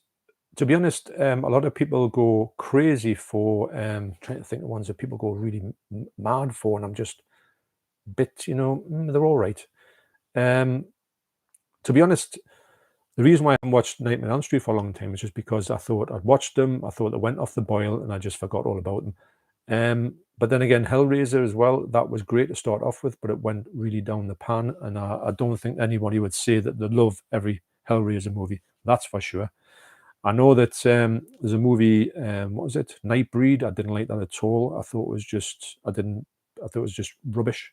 Speaker 1: to be honest, a lot of people go crazy for trying to think of ones that people go really mad for, and I'm just a bit, they're all right. To be honest, the reason why I haven't watched Nightmare on Elm Street for a long time is just because I thought I'd watched them, I thought they went off the boil, and I just forgot all about them. But then again, Hellraiser as well, that was great to start off with, but it went really down the pan, and I don't think anybody would say that they love every Hellraiser movie, that's for sure. I know that there's a movie, what was it? Nightbreed. I didn't like that at all. I thought it was just, I thought it was just rubbish.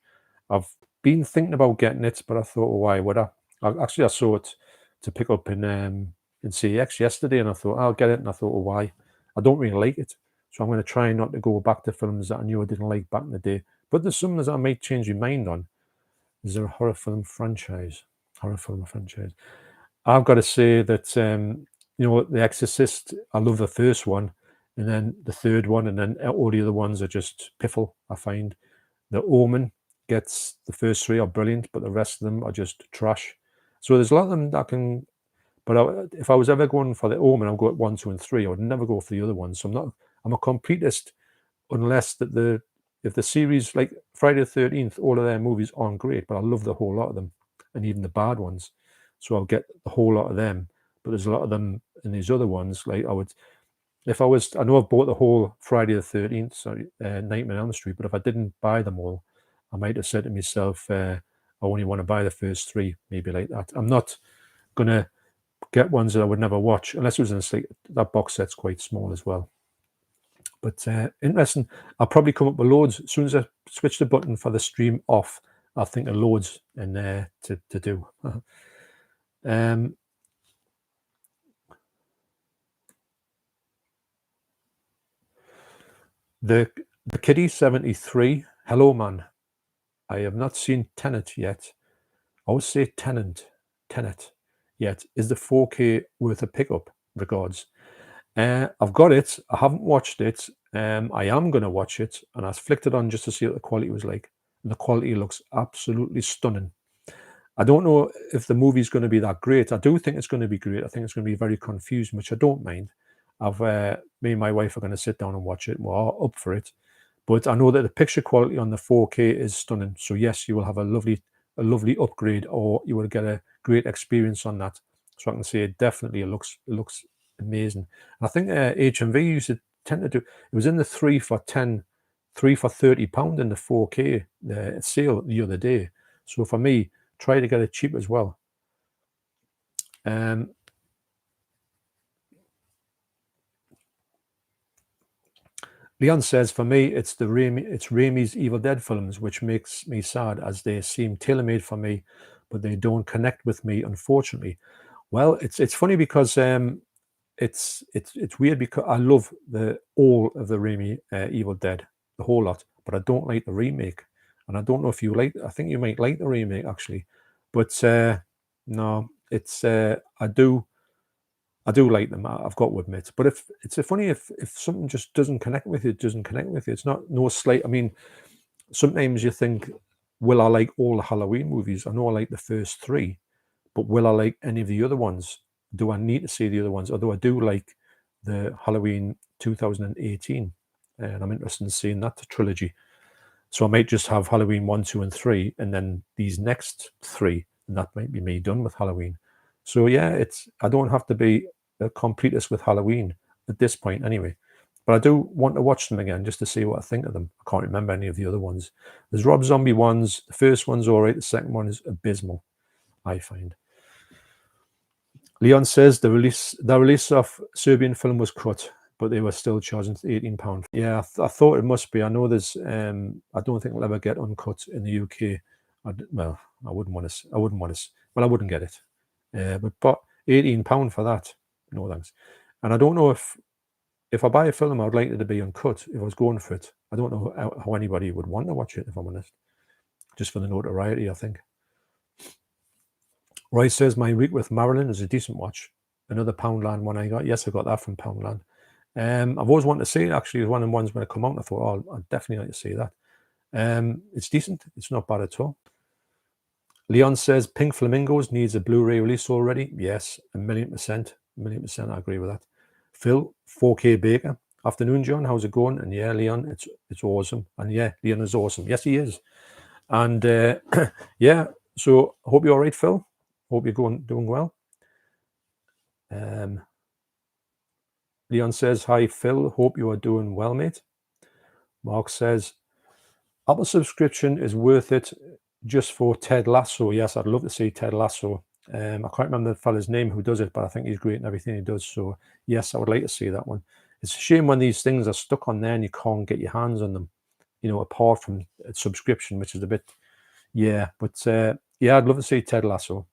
Speaker 1: I've been thinking about getting it, but I thought, why would I? Actually, I saw it to pick up in CX yesterday, and I thought, I'll get it. And I thought, why? I don't really like it. So I'm going to try not to go back to films that I knew I didn't like back in the day. But there's some that I might change my mind on. Is there a horror film franchise? Horror film franchise. I've got to say that The Exorcist. I love the first one, and then the third one, and then all the other ones are just piffle. I find The Omen gets the first three are brilliant, but the rest of them are just trash. So there's a lot of them that can. But if I was ever going for The Omen, I'll go at 1, 2, and 3. I would never go for the other ones. So I'm a completist unless if the series like Friday the 13th, all of their movies aren't great, but I love the whole lot of them, and even the bad ones. So I'll get the whole lot of them. But there's a lot of them in these other ones. Like I know I've bought the whole Friday the 13th, Nightmare on Elm Street, but if I didn't buy them all, I might have said to myself, I only want to buy the first three, maybe like that. I'm not gonna get ones that I would never watch unless it was in that box set's quite small as well. But interesting. I'll probably come up with loads as soon as I switch the button for the stream off. I'll think of loads in there to do. The Kitty 73. Hello, man. I have not seen Tenet yet. I would say Tenet yet. Is the 4K worth a pickup? Regards. I've got it. I haven't watched it. I am going to watch it, and I flicked it on just to see what the quality was like. And the quality looks absolutely stunning. I don't know if the movie's going to be that great. I do think it's going to be great. I think it's going to be very confusing, which I don't mind. Me and my wife are going to sit down and watch it. We're up for it. But I know that the picture quality on the 4K is stunning. So yes, you will have a lovely upgrade, or you will get a great experience on that. So I can say definitely it looks amazing. And I think HMV used to tend to do. It was in the 3 for £30 in the 4K sale the other day. So for me, try to get it cheap as well. Leon says, for me, it's Raimi's Evil Dead films, which makes me sad, as they seem tailor-made for me, but they don't connect with me, unfortunately. Well, it's funny because it's weird because I love all of the Raimi Evil Dead, the whole lot, but I don't like the remake. And I don't know if you like. I think you might like the remake actually, but no, it's I do like them. I've got to admit. But if it's funny if something just doesn't connect with you, it doesn't connect with you. It's not no slight. I mean, sometimes you think, will I like all the Halloween movies? I know I like the first three, but will I like any of the other ones? Do I need to see the other ones? Although I do like the Halloween 2018, and I'm interested in seeing that trilogy. So I might just have Halloween 1, 2, and 3, and then these next three, and that might be me done with Halloween. So yeah, I don't have to be a completist with Halloween at this point anyway. But I do want to watch them again just to see what I think of them. I can't remember any of the other ones. There's Rob Zombie ones. The first one's all right. The second one is abysmal, I find. Leon says the release of Serbian film was cut, but they were still charging £18. Yeah, I thought it must be. I know there's. I don't think it'll ever get uncut in the UK. I wouldn't want to. Well, I wouldn't get it. But £18 for that, no thanks. And I don't know if I buy a film, I would like it to be uncut. If I was going for it, I don't know how anybody would want to watch it. If I'm honest, just for the notoriety, I think. Roy says my week with Marilyn is a decent watch. Another Poundland one I got. Yes, I got that from Poundland. I've always wanted to see it. Actually, it was one of the ones when it come out. I thought, oh, I'd definitely like to see that. It's decent. It's not bad at all. Leon says Pink Flamingos needs a Blu-ray release already. Yes, 1,000,000%. 1,000,000%. I agree with that. Phil, 4K Baker. Afternoon, John. How's it going? And yeah, Leon, it's awesome. And yeah, Leon is awesome. Yes, he is. And yeah, so I hope you're all right, Phil. Hope you're doing well. Leon says, hi, Phil. Hope you are doing well, mate. Mark says, Apple subscription is worth it just for Ted Lasso. Yes, I'd love to see Ted Lasso. I can't remember the fella's name who does it, but I think he's great in everything he does. So yes, I would like to see that one. It's a shame when these things are stuck on there and you can't get your hands on them, apart from a subscription, which is a bit, yeah. But yeah, I'd love to see Ted Lasso.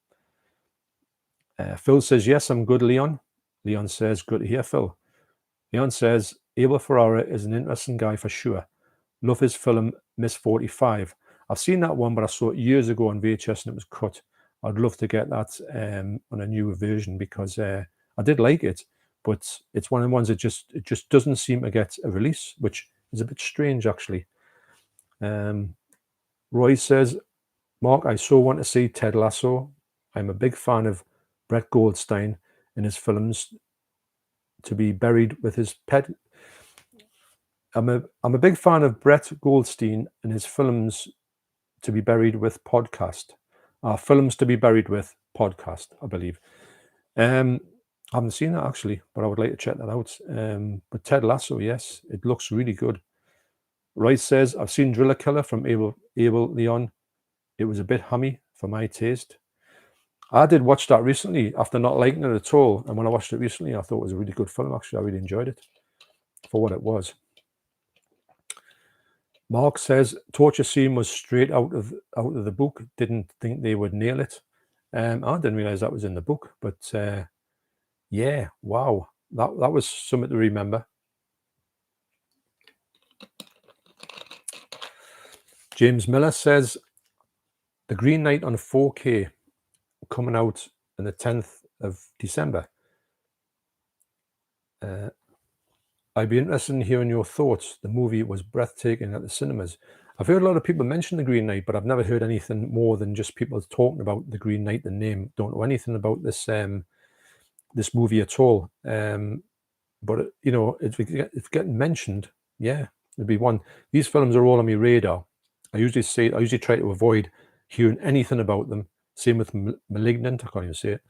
Speaker 1: Phil says, yes, I'm good, Leon. Leon says, good to hear, Phil. Leon says, Abel Ferrara is an interesting guy for sure. Love his film Miss 45. I've seen that one, but I saw it years ago on VHS and it was cut. I'd love to get that on a newer version because I did like it, but it's one of the ones that just doesn't seem to get a release, which is a bit strange actually. Roy says, Mark, I so want to see Ted Lasso. I'm a big fan of Brett Goldstein and his films to be buried with his pet. I'm a big fan of Brett Goldstein and his films to be buried with podcast. Films to be buried with podcast, I believe. I haven't seen that actually, but I would like to check that out. But Ted Lasso, yes, it looks really good. Roy says, I've seen Driller Killer from Abel Leon. It was a bit hummy for my taste. I did watch that recently after not liking it at all. And when I watched it recently, I thought it was a really good film. Actually, I really enjoyed it for what it was. Mark says torture scene was straight out of the book. Didn't think they would nail it. I didn't realize that was in the book, but yeah, wow, that was something to remember. James Miller says The Green Knight on 4K coming out on the 10th of December. I'd be interested in hearing your thoughts. The movie was breathtaking at the cinemas. I've heard a lot of people mention The Green Knight, but I've never heard anything more than just people talking about The Green Knight, the name. Don't know anything about this this movie at all. But if it's getting mentioned, yeah, it'd be one. These films are all on my radar. I usually try to avoid hearing anything about them. Same with Malignant. I can't even say it.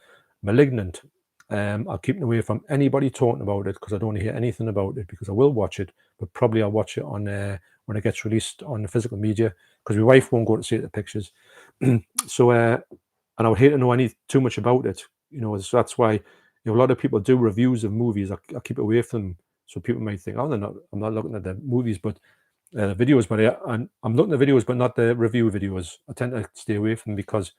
Speaker 1: Malignant. I'll keep away from anybody talking about it because I don't want to hear anything about it, because I will watch it, but probably I'll watch it on when it gets released on the physical media, because my wife won't go to see the pictures. So and I would hate to know too much about it, so that's why a lot of people do reviews of movies. I keep away from them, so people might think, oh, I'm not looking at the movies, but the videos. But I'm looking at the videos, but not the review videos. I tend to stay away from them because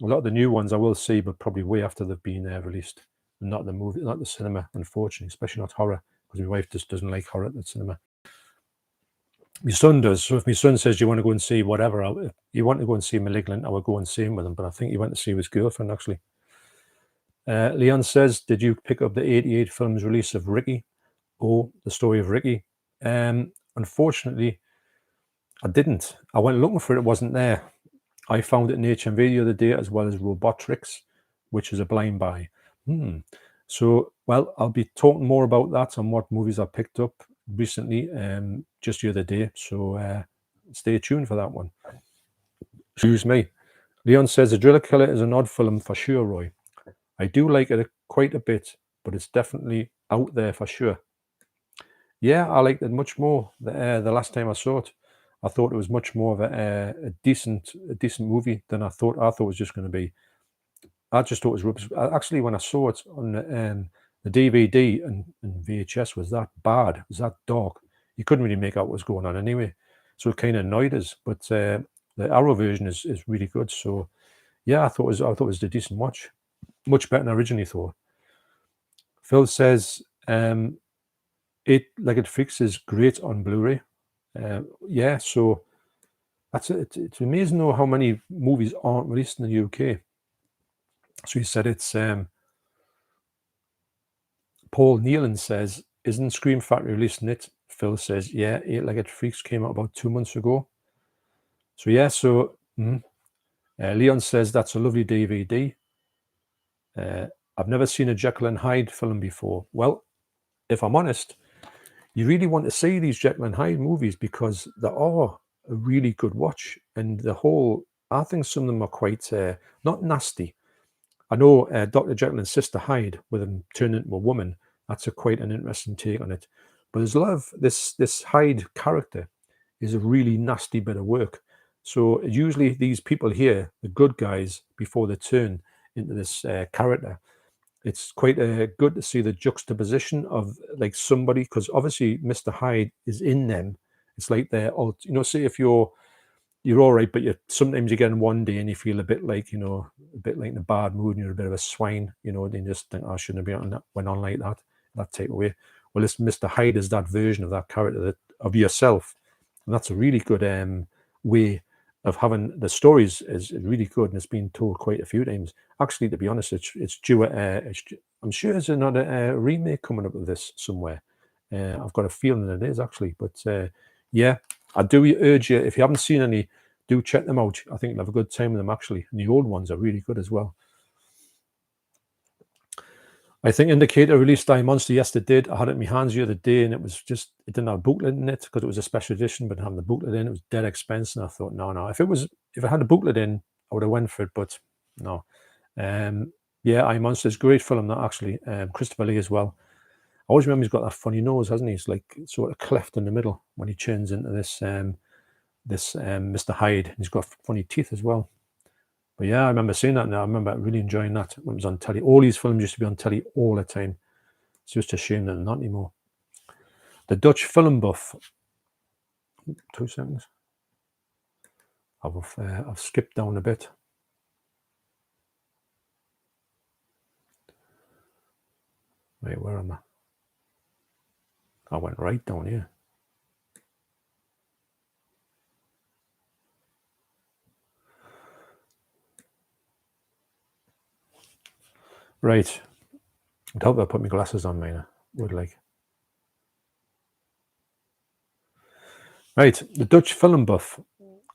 Speaker 1: a lot of the new ones I will see, but probably way after they've been released. Not the movie, not the cinema, unfortunately, especially not horror, because my wife just doesn't like horror at the cinema. My son does. So if my son says, you want to go and see whatever, if you want to go and see Malignant, I will go and see him with him. But I think he went to see his girlfriend, actually. Leon says, did you pick up the 88 films release of Ricky? Or the story of Ricky? Unfortunately, I didn't. I went looking for it. It wasn't there. I found it in HMV the other day, as well as Robotrix, which is a blind buy. So, well, I'll be talking more about that and what movies I picked up recently, just the other day. So stay tuned for that one. Excuse me. Leon says, The Driller Killer is an odd film for sure, Roy. I do like it quite a bit, but it's definitely out there for sure. Yeah, I liked it much more the last time I saw it. I thought it was much more of a decent movie than I thought. It was just going to be. I just thought it was rubbish. Actually, when I saw it on the DVD and VHS, was that bad? It was that dark? You couldn't really make out what was going on anyway. So it kind of annoyed us. But the Arrow version is really good. So yeah, I thought it was a decent watch, much better than I originally thought. Phil says, Eight-Legged Freaks is great on Blu-ray. Yeah, so that's it. It's amazing though how many movies aren't released in the UK. So he said it's Paul Nealon says, isn't Scream Factory releasing it? Phil says, yeah, Eight-Legged Freaks came out about 2 months ago. So yeah, so Leon says that's a lovely DVD. I've never seen a Jekyll and Hyde film before. Well, if I'm honest, you really want to see these Jekyll and Hyde movies because they are a really good watch. And I think some of them are quite, not nasty. I know Dr. Jekyll and Sister Hyde, with him turning into a woman, that's quite an interesting take on it. But there's a lot of this Hyde character is a really nasty bit of work. So usually these people here, the good guys, before they turn into this character. It's quite good to see the juxtaposition of like somebody, because obviously Mr. Hyde is in them. It's like they're all, say if you're all right, but sometimes you get in one day and you feel a bit like, a bit like in a bad mood and you're a bit of a swine, and you just think, I shouldn't have went on like that type of way. Well, this Mr. Hyde is that version of that character of yourself. And that's a really good way of having the stories is really good, and it's been told quite a few times. Actually, to be honest, it's due. I'm sure there's another remake coming up of this somewhere. I've got a feeling it is actually, but yeah, I do urge you, if you haven't seen any, do check them out. I think you'll have a good time with them actually, and the old ones are really good as well. I think Indicator released Die Monster. Yes, they did. I had it in my hands the other day, and it didn't have a booklet in it because it was a special edition, but having the booklet in, it was dead expensive. And I thought, no. If it had a booklet in, I would have went for it, but no. Yeah, I Monster is a great film, that actually. Christopher Lee as well. I always remember he's got that funny nose, hasn't he? He's like sort of cleft in the middle when he turns into this Mr. Hyde. He's got funny teeth as well. But yeah, I remember seeing that now. I remember really enjoying that when it was on telly. All these films used to be on telly all the time. It's just a shame that they're not anymore. The Dutch Film Buff. 2 seconds. I've skipped down a bit. Wait, where am I? I went right down here. Right. I'd hope I put my glasses on, mate. Would like. Right. The Dutch Film Buff.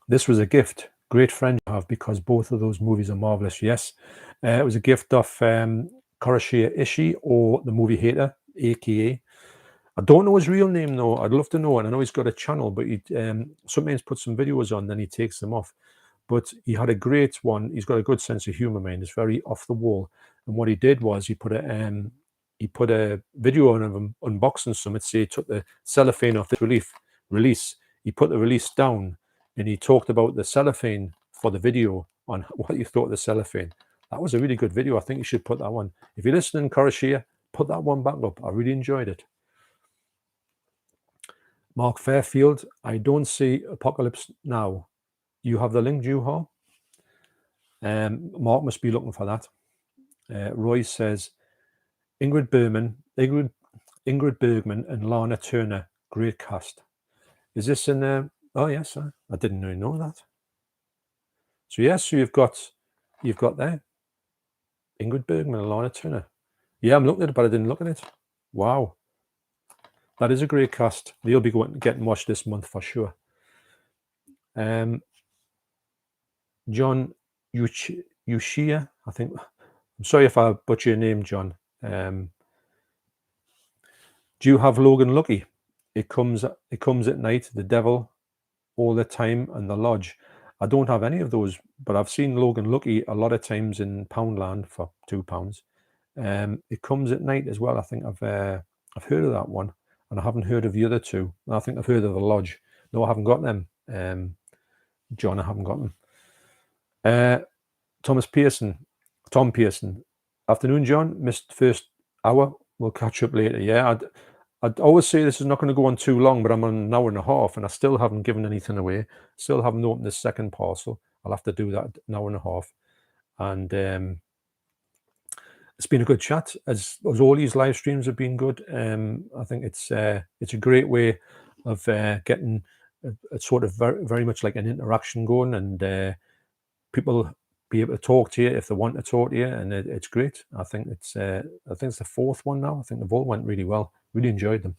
Speaker 1: This was a gift. Great friend you have, because both of those movies are marvelous. Yes. It was a gift of Koroshia Ishii, or the Movie Hater, aka. I don't know his real name though. I'd love to know, and I know he's got a channel, but he sometimes puts some videos on, then he takes them off. But he had a great one. He's got a good sense of humor, man. It's very off the wall. And what he did was he put a video on of him unboxing some. Say he took the cellophane off the release. He put the release down, and he talked about the cellophane for the video on what you thought of the cellophane. That was a really good video. I think you should put that one. If you're listening, Koroshia, put that one back up. I really enjoyed it. Mark Fairfield, I don't see Apocalypse Now. You have the link, Juha? Mark must be looking for that. Roy says, Ingrid Bergman and Lana Turner, great cast. Is this in there? Oh yes, I didn't really know that. So yes, so you've got there Ingrid Bergman and Lana Turner. Yeah, I'm looking at it, but I didn't look at it. Wow, that is a great cast. They'll be getting watched this month for sure. John Ushia, I think. I'm sorry if I butcher your name, John. Do you have Logan Lucky? It comes at night, The Devil, All the Time, and The Lodge. I don't have any of those, but I've seen Logan Lucky a lot of times in Poundland for £2. It comes at night as well. I think I've heard of that one, and I haven't heard of the other two. I think I've heard of The Lodge. No, I haven't got them. John, I haven't got them. Tom Pearson. Afternoon, John. Missed the first hour. We'll catch up later. Yeah, I'd always say this is not going to go on too long, but I'm on an hour and a half, and I still haven't given anything away. Still haven't opened the second parcel. I'll have to do that an hour and a half. And it's been a good chat, as all these live streams have been good. I think it's a great way of getting a sort of very much like an interaction going, and people be able to talk to you if they want to talk to you, and it's great. I think it's the fourth one now. I think they've all went really well. Really enjoyed them.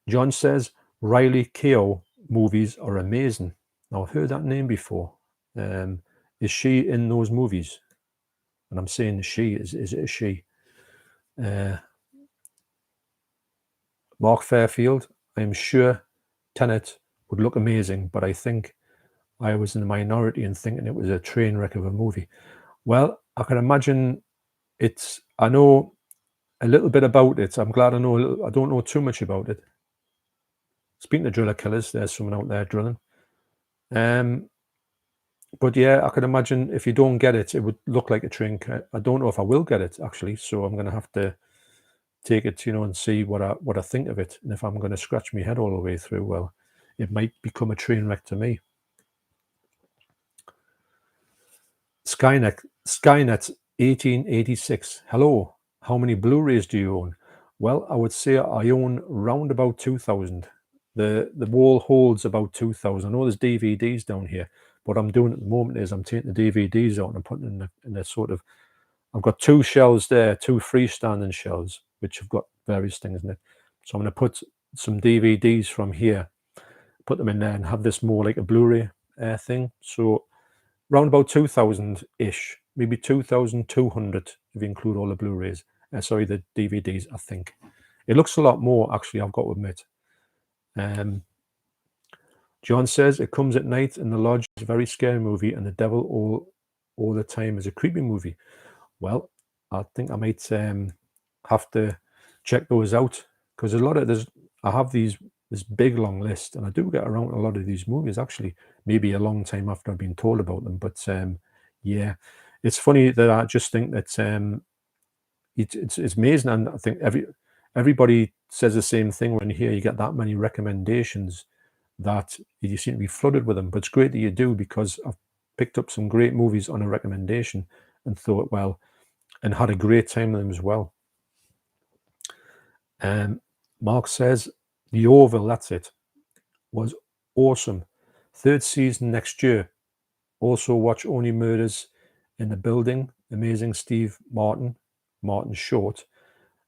Speaker 1: John says Riley Keough movies are amazing. Now I've heard that name before. Is she in those movies? And I'm saying she is it a she? Mark Fairfield, I'm sure Tenet would look amazing, but I think I was in the minority in thinking it was a train wreck of a movie. Well, I can imagine I know a little bit about it. I'm glad I know I don't know too much about it. Speaking of driller killers, there's someone out there drilling. But yeah, I can imagine if you don't get it, it would look like a train. I don't know if I will get it actually, so I'm going to have to take it, and see what I think of it. And if I'm going to scratch my head all the way through, well, it might become a train wreck to me. Skynet 1886. Hello. How many Blu-rays do you own? Well, I would say I own round about 2,000. The wall holds about 2,000. I know there's DVDs down here. What I'm doing at the moment is I'm taking the DVDs out and I'm putting in a sort of. I've got two shelves there, two freestanding shelves, which have got various things in it. So I'm going to put some DVDs from here, put them in there, and have this more like a Blu-ray thing. So round about 2,000-ish, maybe 2,200 if you include all the Blu-rays. Sorry, the DVDs, I think. It looks a lot more, actually, I've got to admit. John says, it comes at night in the lodge. It's a very scary movie, and the devil all the time is a creepy movie. Well, I think I might have to check those out, because a lot of I have this big long list, and I do get around a lot of these movies actually, maybe a long time after I've been told about them. But yeah, it's funny that I just think that it's amazing, and I think everybody says the same thing when you get that many recommendations, that you seem to be flooded with them. But it's great that you do, because I've picked up some great movies on a recommendation and thought, well, and had a great time with them as well. Mark says, The Orville, that's it, was awesome. 3rd season next year. Also watch Only Murders in the Building. Amazing Steve Martin Short,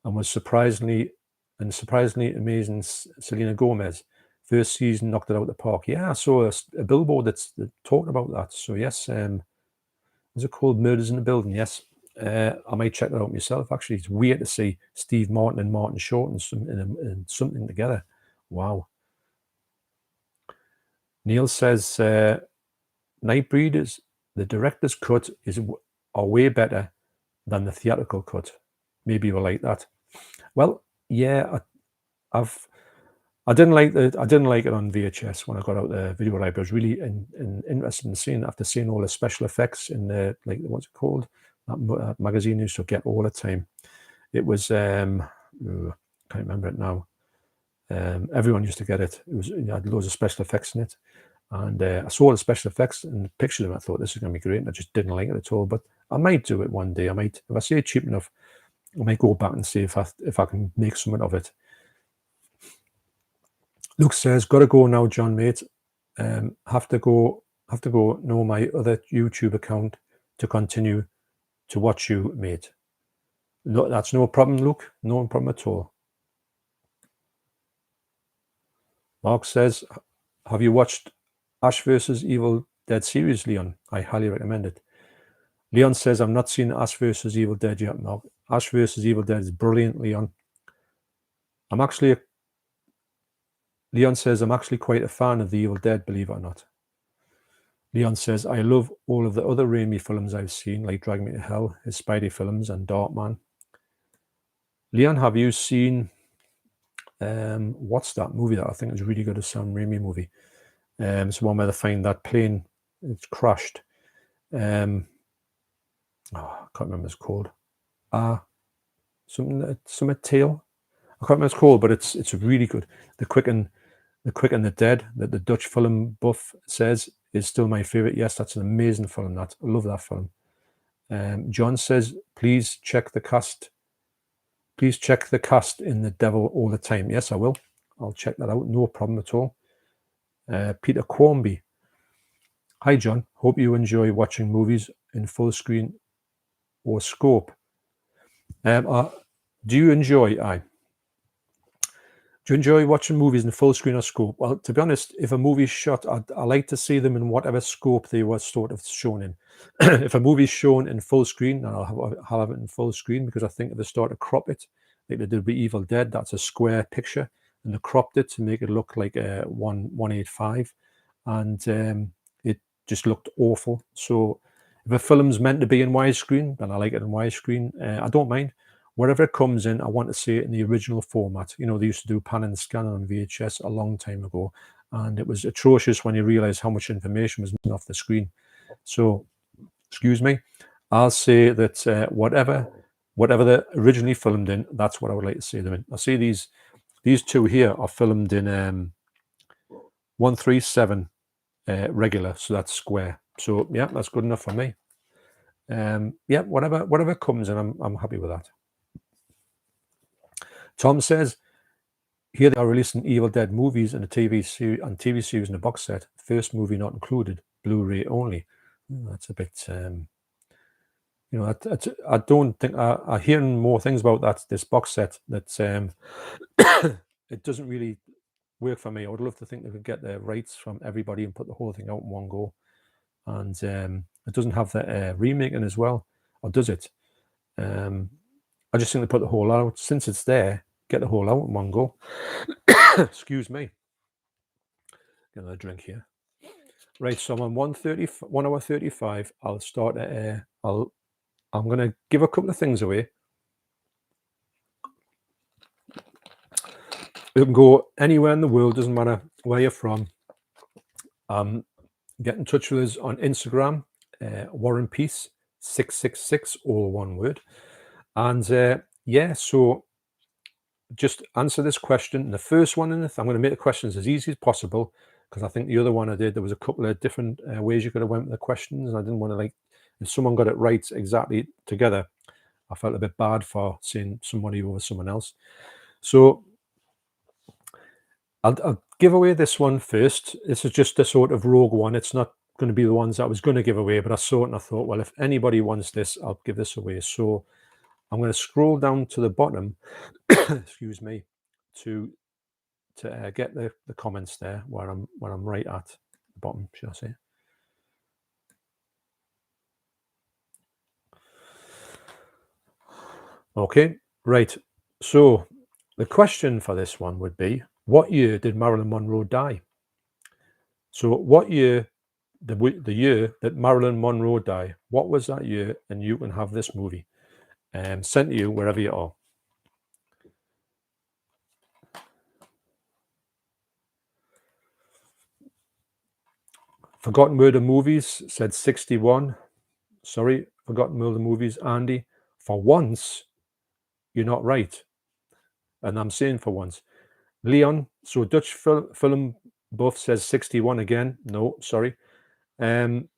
Speaker 1: and was surprisingly amazing Selena Gomez. 1st season knocked it out of the park. Yeah, I saw a billboard that talked about that. So yes, is it called Murders in the Building? Yes. I might check that out myself. Actually, it's weird to see Steve Martin and Martin Short in something together. Wow. Neil says, Nightbreeders, the director's cut are way better than the theatrical cut. Maybe you will like that. Well, yeah, I didn't like it on VHS when I got out the video library. I was really interested in seeing it after seeing all the special effects in the, like, what's it called? That magazine used to get all the time. It was I can't remember it now. Everyone used to get it. It had loads of special effects in it, and I saw the special effects and pictured them. I thought this is going to be great, and I just didn't like it at all. But I might do it one day. I might, if I see it cheap enough, I might go back and see if I can make something of it. Luke says, "Gotta go now, John, mate. Have to go. No, my other YouTube account to continue to watch you, mate." No, that's no problem, Luke. No problem at all. Mark says, "Have you watched Ash vs. Evil Dead series, Leon? I highly recommend it." Leon says, "I've not seen Ash vs. Evil Dead yet, Mark. Ash vs. Evil Dead is brilliant, Leon. Leon says, I'm actually quite a fan of the Evil Dead, believe it or not." Leon says, "I love all of the other Raimi films I've seen, like Drag Me to Hell, his Spidey films, and Darkman." Leon, have you seen, what's that movie that I think is really good, a Sam Raimi movie? It's one where they find that plane, it's crashed. I can't remember what it's called. Something Tale. I can't remember what it's called, but it's really good. The Quick and the Dead, that the Dutch film buff says is still my favorite. Yes, that's an amazing film. I love that film. John says, please check the cast in The Devil All the Time. Yes, I will. I'll check that out. No problem at all. Peter Quarmby. Hi, John. Hope you enjoy watching movies in full screen or scope. Do you enjoy watching movies in full screen or scope? Well, to be honest, if a movie's shot, I like to see them in whatever scope they were sort of shown in. If a movie's shown in full screen, then I'll have it in full screen, because I think if they start to crop it, like they did with Evil Dead, that's a square picture, and they cropped it to make it look like a 185, and it just looked awful. So if a film's meant to be in widescreen, then I like it in widescreen. I don't mind. Wherever it comes in, I want to see it in the original format. You know, they used to do pan and scan on VHS a long time ago, and it was atrocious when you realize how much information was missing off the screen. So, excuse me, I'll say that whatever they originally filmed in, that's what I would like to see them in. I see these two here are filmed in 137 regular, so that's square. So yeah, that's good enough for me. Yeah, whatever comes in, I'm happy with that. Tom says, here they are releasing Evil Dead movies and a TV series in a box set. First movie not included, Blu-ray only. That's a bit, I don't think I'm hearing more things about this box set that it doesn't really work for me. I would love to think they could get the rights from everybody and put the whole thing out in one go. And it doesn't have the remaking as well, or does it? I just think they put the whole out. Since it's there, get the whole out in one go. Excuse me. Get another drink here. Right, so I'm on 1 hour 35. I'll start at I'm going to give a couple of things away. You can go anywhere in the world, doesn't matter where you're from. Get in touch with us on Instagram, Warren Peace 666, all one word. And yeah, so just answer this question. The first one, I'm going to make the questions as easy as possible, because I think the other one I did, there was a couple of different ways you could have went with the questions, and I didn't want to, like, if someone got it right exactly together, I felt a bit bad for saying somebody over someone else. So I'll give away this one first. This is just a sort of rogue one. It's not going to be the ones I was going to give away, but I saw it and I thought, well, if anybody wants this, I'll give this away. So I'm going to scroll down to the bottom, excuse me, to get the comments there where I'm right at the bottom, should I say. Okay, right. So the question for this one would be, what year did Marilyn Monroe die? So what year, the year that Marilyn Monroe died, what was that year? And you can have this movie sent to you wherever you are. Forgotten Murder Movies said 61. Sorry, Forgotten Murder Movies, Andy. For once, you're not right. And I'm saying for once. Leon, so Dutch film buff says 61 again. No, sorry. Leon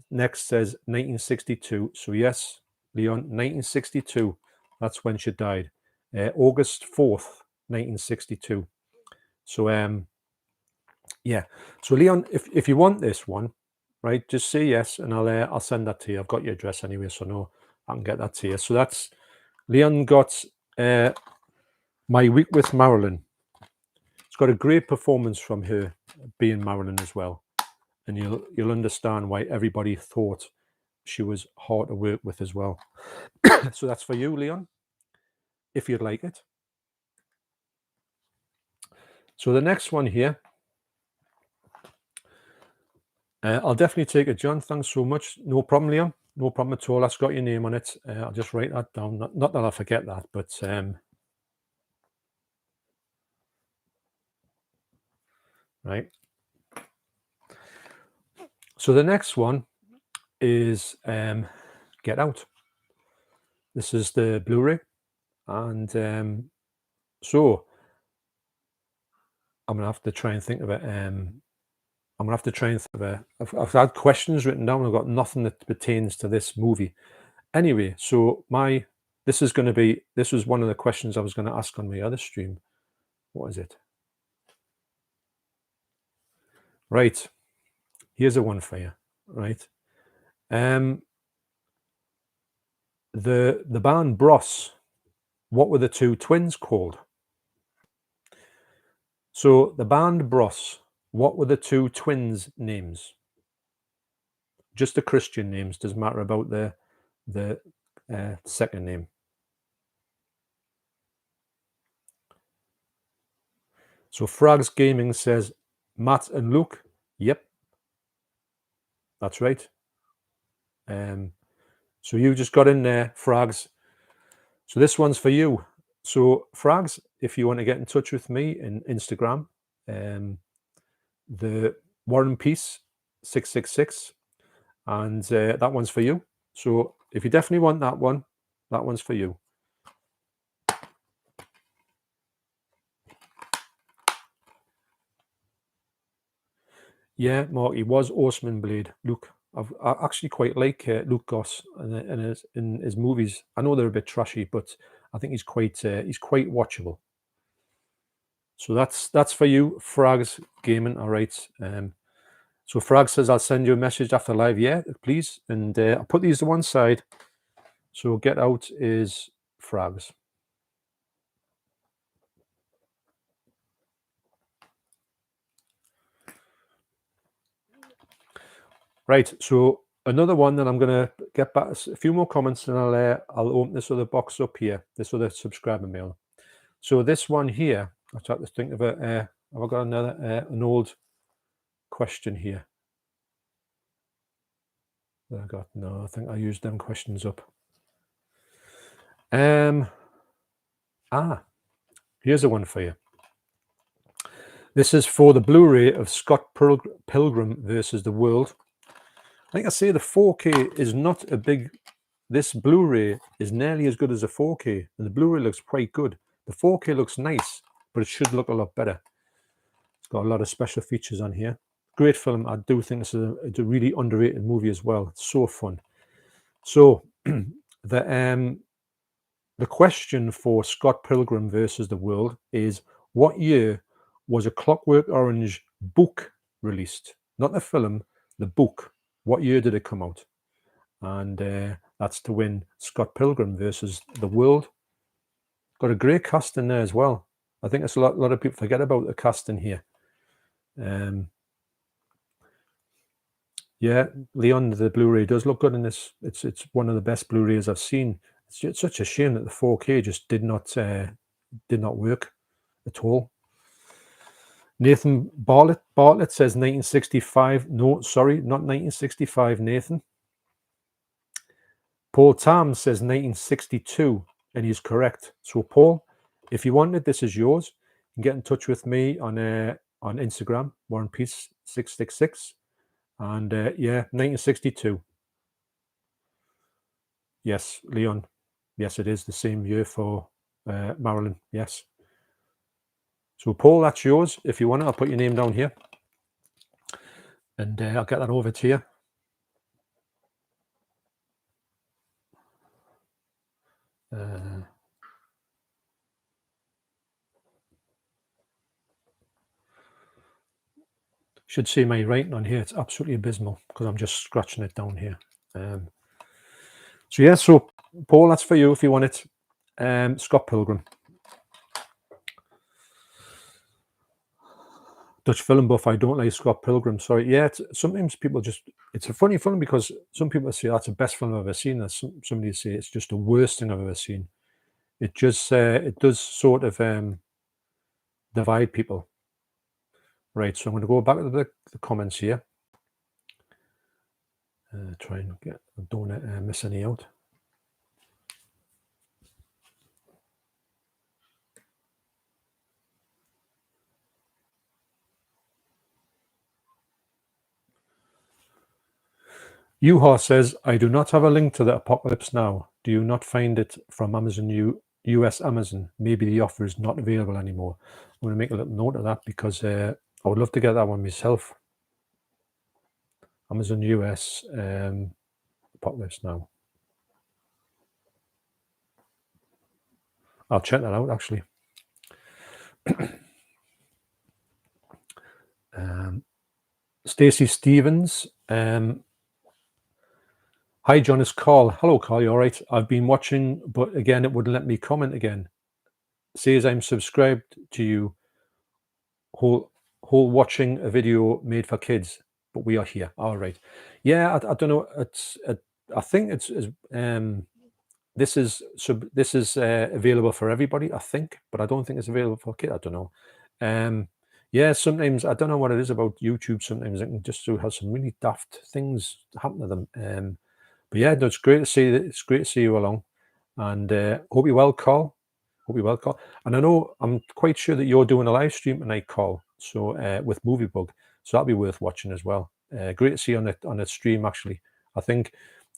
Speaker 1: next says 1962. So yes, Leon, 1962. That's when she died. August 4th, 1962. So yeah. So Leon, if you want this one, right, just say yes, and I'll send that to you. I've got your address anyway, so no, I can get that to you. So that's Leon got My Week with Marilyn. It's got a great performance from her being Marilyn as well, and you'll understand why everybody thought she was hard to work with as well. So that's for you, Leon, if you'd like it. So the next one here, I'll definitely take it, John. Thanks so much. No problem, Leon. No problem at all. That's got your name on it. I'll just write that down. Not that I'll forget that, but right. So the next one is Get Out. This is the Blu-ray, and so I'm gonna have to try and think of it. I'm gonna have to try and think of it. I've had questions written down. I've got nothing that pertains to this movie. Anyway, so this was one of the questions I was going to ask on my other stream. What is it? Right. Here's a one for you. Right. The band Bros, what were the two twins called? So the band Bros, what were the two twins' names? Just the Christian names, doesn't matter about the second name. So Frags Gaming says Matt and Luke. Yep, that's right. So you just got in there, Frags. So this one's for you. So Frags, if you want to get in touch with me in Instagram, the Warren Peace 666, and that one's for you. So if you definitely want that one's for you. Yeah, Mark, he was Horseman Blade. Luke, I actually quite like Luke Goss in his movies. I know they're a bit trashy, but I think he's quite watchable. So that's for you, Frags Gaming. All right. So Frag says I'll send you a message after live. Yeah, please. And I'll put these to one side. So Get Out is Frags. Right. So another one that I'm going to get back a few more comments, and I'll open this other box up here, this other subscriber mail. So this one here, I tried to think of it. Have I got another an old question here? That I got no. I think I used them questions up. Here's a one for you. This is for the Blu-ray of Scott Pilgrim versus the World. I think I say the 4K is not a big. This Blu-ray is nearly as good as a 4K, and the Blu-ray looks quite good. The 4K looks nice, but it should look a lot better. It's got a lot of special features on here. Great film. I do think it's a really underrated movie as well. It's so fun. So the question for Scott Pilgrim versus the World is, what year was A Clockwork Orange book released? Not the film, the book. What year did it come out? And that's to win Scott Pilgrim versus the World. Got a great cast in there as well. I think it's a lot of people forget about the cast in here. Yeah, Leon, the Blu-ray does look good in this. It's one of the best Blu-rays I've seen. It's such a shame that the 4K just did not work at all. Nathan Bartlett says 1965. No, sorry, not 1965, Nathan. Paul Tam says 1962, and he's correct. So, Paul, if you want it, this is yours. You can get in touch with me on Instagram, WarrenPeace666, and yeah, 1962. Yes, Leon. Yes, it is the same year for Marilyn. Yes. So, Paul, that's yours. If you want it, I'll put your name down here, and I'll get that over to you. Should see my writing on here. It's absolutely abysmal because I'm just scratching it down here. So yeah, so Paul, that's for you if you want it. Scott Pilgrim. Dutch film buff, I don't like Scott Pilgrim. Sorry. Yeah, sometimes people it's a funny film because some people say that's the best film I've ever seen. And somebody say it's just the worst thing I've ever seen. It just it does sort of divide people. Right, so I'm going to go back to the comments here. Try and don't miss any out. Yuha says, I do not have a link to the Apocalypse Now. Do you not find it from Amazon US Amazon? Maybe the offer is not available anymore. I'm going to make a little note of that because I would love to get that one myself. Amazon US Apocalypse Now. I'll check that out actually. Stacey Stevens. Hi, John, it's Carl. Hello, Carl. You all right? I've been watching, but again, it wouldn't let me comment again. Says I'm subscribed to you. Whole watching a video made for kids, but we are here. All right. Yeah, I don't know. I think this is available for everybody. I think, but I don't think it's available for kids. I don't know. Yeah, sometimes I don't know what it is about YouTube. Sometimes it can just have some really daft things happen to them. But yeah, no, it's great to see. It's great to see you along, and hope you're well, Carl. Hope you're well, Carl. And I know I'm quite sure that you're doing a live stream tonight, Carl. So with Movie Bug, so that'll be worth watching as well. Great to see you on a stream. Actually, I think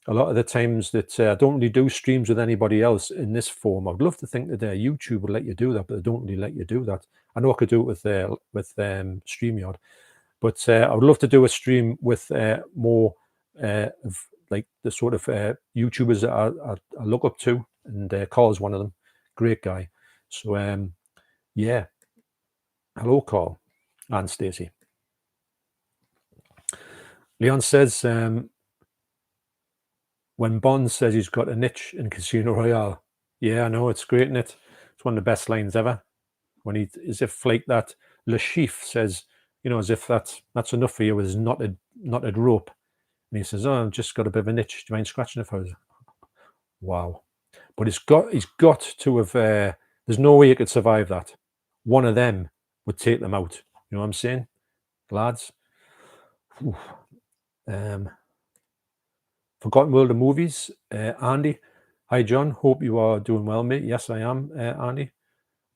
Speaker 1: a lot of the times that I don't really do streams with anybody else in this form. I'd love to think that YouTube would let you do that, but they don't really let you do that. I know I could do it with StreamYard, but I would love to do a stream with more of like the sort of YouTubers that I look up to, and Carl's one of them. Great guy. So yeah, hello Carl and Stacey. Leon says when Bond says he's got a niche in Casino Royale. Yeah, I know, it's great, isn't it? It's one of the best lines ever. When he, as if like that, Le Chiffre says, as if that's enough for you, is knotted rope. And he says, "Oh, I've just got a bit of a niche. Do you mind scratching it for us?" Wow. But he's got to have, there's no way he could survive that. One of them would take them out. You know what I'm saying? Lads. Forgotten World of Movies. Andy. Hi, John. Hope you are doing well, mate. Yes, I am, Andy.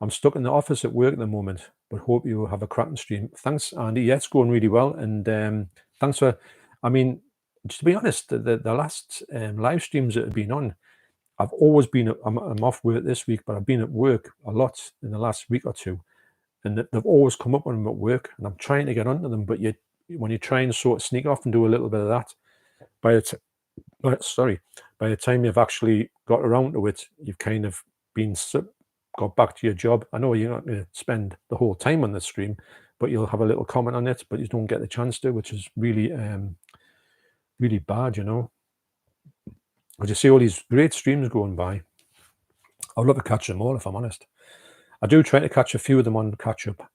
Speaker 1: I'm stuck in the office at work at the moment, but hope you have a cracking stream. Thanks, Andy. Yeah, it's going really well. And thanks for, I mean, to be honest, the last live streams that have been on, I've always been, I'm off work this week, but I've been at work a lot in the last week or two. And they've always come up when I'm at work, and I'm trying to get onto them. But when you try and sort of sneak off and do a little bit of that, by the time you've actually got around to it, you've kind of got back to your job. I know you're not going to spend the whole time on the stream, but you'll have a little comment on it, but you don't get the chance to, which is really, really bad, Because you see all these great streams going by. I'd love to catch them all, if I'm honest. I do try to catch a few of them on catch up.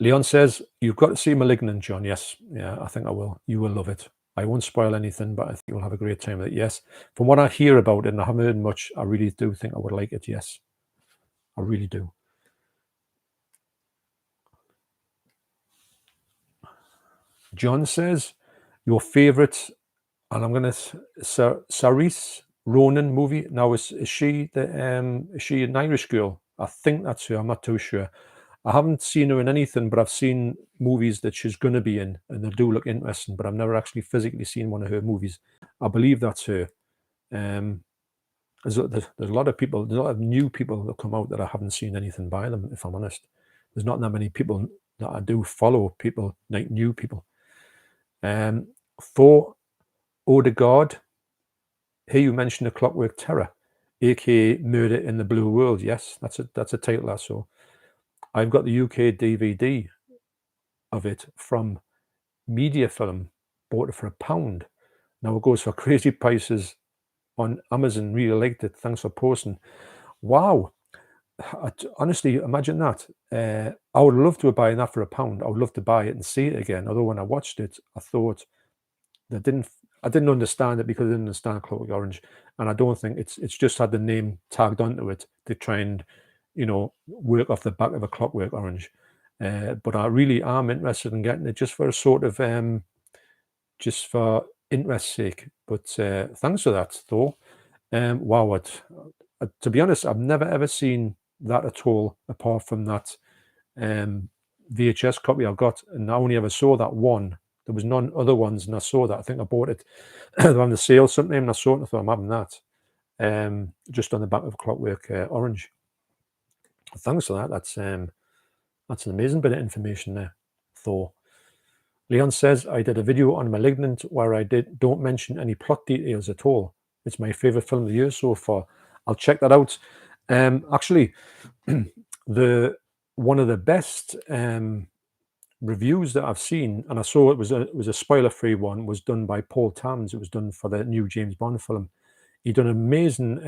Speaker 1: Leon says, "You've got to see Malignant, John." Yes, yeah, I think I will. You will love it. I won't spoil anything, but I think you'll have a great time with it. Yes, from what I hear about it, and I haven't heard much, I really do think I would like it. Yes, I really do. John says, "Your favorite," and I'm gonna Saoirse Ronan movie. Now, is she an Irish girl? I think that's her. I'm not too sure. I haven't seen her in anything, but I've seen movies that she's going to be in, and they do look interesting, but I've never actually physically seen one of her movies. I believe that's her. There's a lot of people, there's a lot of new people that come out that I haven't seen anything by them, if I'm honest. There's not that many people that I do follow, people, like new people. For Odegaard, here you mentioned The Clockwork Terror, aka Murder in the Blue World. Yes, that's a title I saw. I've got the UK DVD of it from Media Film, bought it for £1. Now it goes for crazy prices on Amazon. Really liked it. Thanks for posting. Wow. Honestly, imagine that. I would love to buy that for £1. I would love to buy it and see it again. Although when I watched it, I thought I didn't understand it because I didn't understand Clockwork Orange, and I don't think it's just had the name tagged onto it to try and work off the back of a Clockwork Orange. But I really am interested in getting it just for a sort of just for interest's sake. But thanks for that, though. Wow, to be honest, I've never ever seen that at all, apart from that VHS copy I've got, and I only ever saw that one. There was none other ones, and I saw that. I think I bought it on the sale sometime, and I saw it and I thought, I'm having that. Just on the back of Clockwork Orange. Thanks for that. That's an amazing bit of information there, Thor. Leon says, "I did a video on Malignant where I don't mention any plot details at all. It's my favorite film of the year so far." I'll check that out. Actually, one of the best reviews that I've seen, and I saw it was a spoiler-free one, was done by Paul Tams. It was done for the new James Bond film. He done an amazing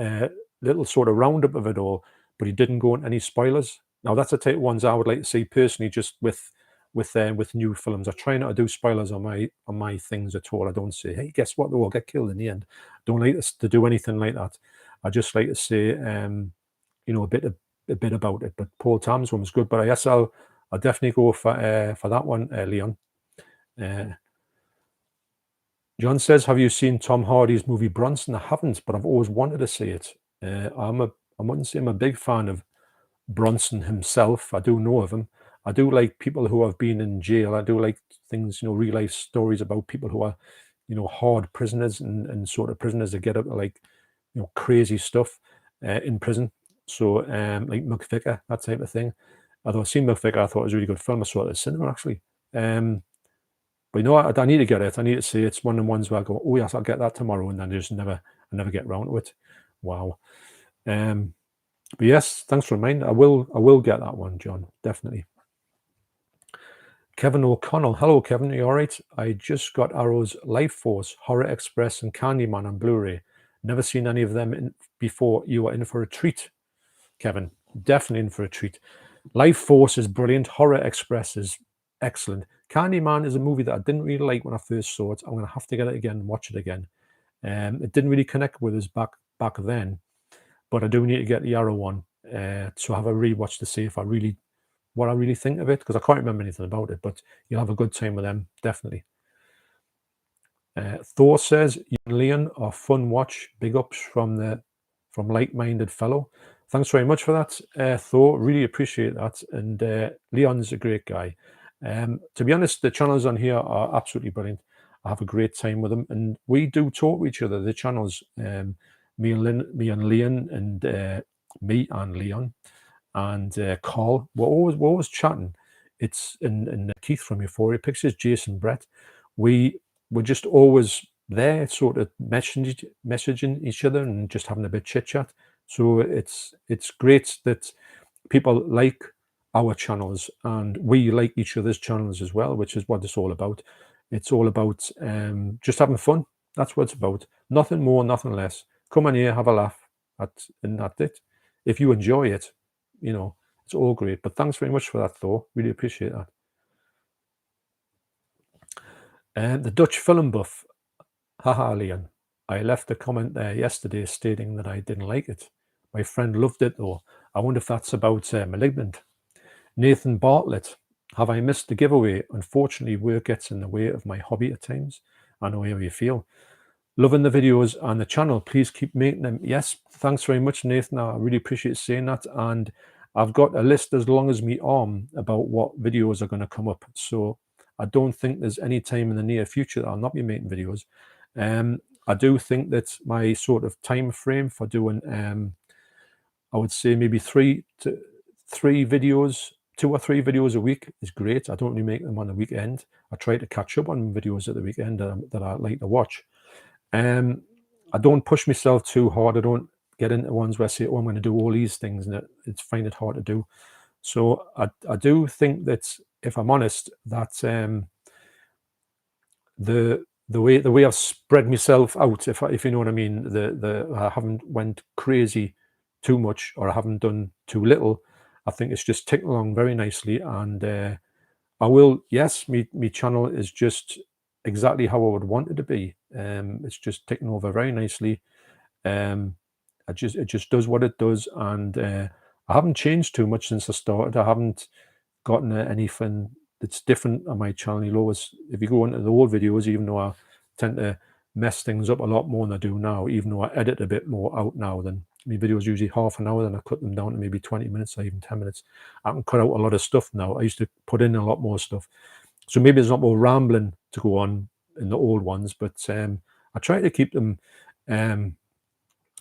Speaker 1: little sort of roundup of it all, but he didn't go into any spoilers. Now that's the type of ones I would like to see personally, just with new films. I try not to do spoilers on my things at all. I don't say, "Hey, guess what? They all get killed in the end." I don't like to do anything like that. I just like to say, a bit about it. But Paul Tams one was good. But I guess I'll definitely go for that one, Leon. John says, "Have you seen Tom Hardy's movie Bronson?" I haven't, but I've always wanted to see it. I wouldn't say I'm a big fan of Bronson himself. I do know of him. I do like people who have been in jail. I do like things, real life stories about people who are, hard prisoners and sort of prisoners that get up to like, crazy stuff in prison. So like McVicker, that type of thing. Although I've seen McVicker, I thought it was a really good film. I saw it at the cinema actually. But I need to get it. I need to see it. It's one of the ones where I go, oh yes, I'll get that tomorrow, and then I never get around to it. Wow. But yes, thanks for reminding. I will get that one, John. Definitely. Kevin O'Connell. Hello, Kevin. Are you all right? I just got Arrow's Life Force, Horror Express, and Candyman on Blu-ray. Never seen any of them before. You are in for a treat, Kevin. Definitely in for a treat. Life Force is brilliant. Horror Express is excellent. Candyman is a movie that I didn't really like when I first saw it. I'm going to have to get it again and watch it again. It didn't really connect with us back then, but I do need to get the Arrow one to have a rewatch to see what I really think of it, because I can't remember anything about it, but you'll have a good time with them, definitely. Thor says, you and Leon are fun watch. Big ups from like-minded fellow. Thanks very much for that, Thor. Really appreciate that. And Leon's a great guy. To be honest, the channels on here are absolutely brilliant. I have a great time with them, and we do talk to each other. The channels, me and Leon, and me and Leon, and Carl. We're always chatting. It's and Keith from Euphoria Pictures, Jason Brett. We're just always there, sort of messaging each other and just having a bit chit chat. So it's great that people like our channels and we like each other's channels as well, which is what it's all about. It's all about just having fun. That's what it's about. Nothing more, nothing less. Come on here, have a laugh, and that's it. If you enjoy it, it's all great. But thanks very much for that, Thor. Really appreciate that. The Dutch film buff. Haha, Leon. I left a comment there yesterday stating that I didn't like it. My friend loved it though. I wonder if that's about Malignant. Nathan Bartlett. Have I missed the giveaway? Unfortunately, work gets in the way of my hobby at times. I know how you feel. Loving the videos on the channel. Please keep making them. Yes, thanks very much, Nathan. I really appreciate saying that. And I've got a list as long as my arm about what videos are going to come up. So I don't think there's any time in the near future that I'll not be making videos. I do think that my sort of time frame for doing, I would say maybe 2 or 3 videos a week is great. I don't really make them on the weekend. I try to catch up on videos at the weekend that I like to watch. I don't push myself too hard. I don't get into ones where I say, oh, I'm going to do all these things, and it's find it hard to do. So I do think that, if I'm honest, that the way I've spread myself out, if you know what I mean, I haven't went crazy too much, or I haven't done too little. I think it's just ticking along very nicely, and I will. Yes, me channel is just exactly how I would want it to be. It's just ticking over very nicely. It just does what it does, and I haven't changed too much since I started. I haven't gotten anything that's different on my channel. You'll always, if you go into the old videos, even though I tend to mess things up a lot more than I do now, even though I edit a bit more out now, than my videos usually half an hour, then I cut them down to maybe 20 minutes or even 10 minutes. I can cut out a lot of stuff now. I used to put in a lot more stuff. So maybe there's not more rambling to go on in the old ones, but I try to keep them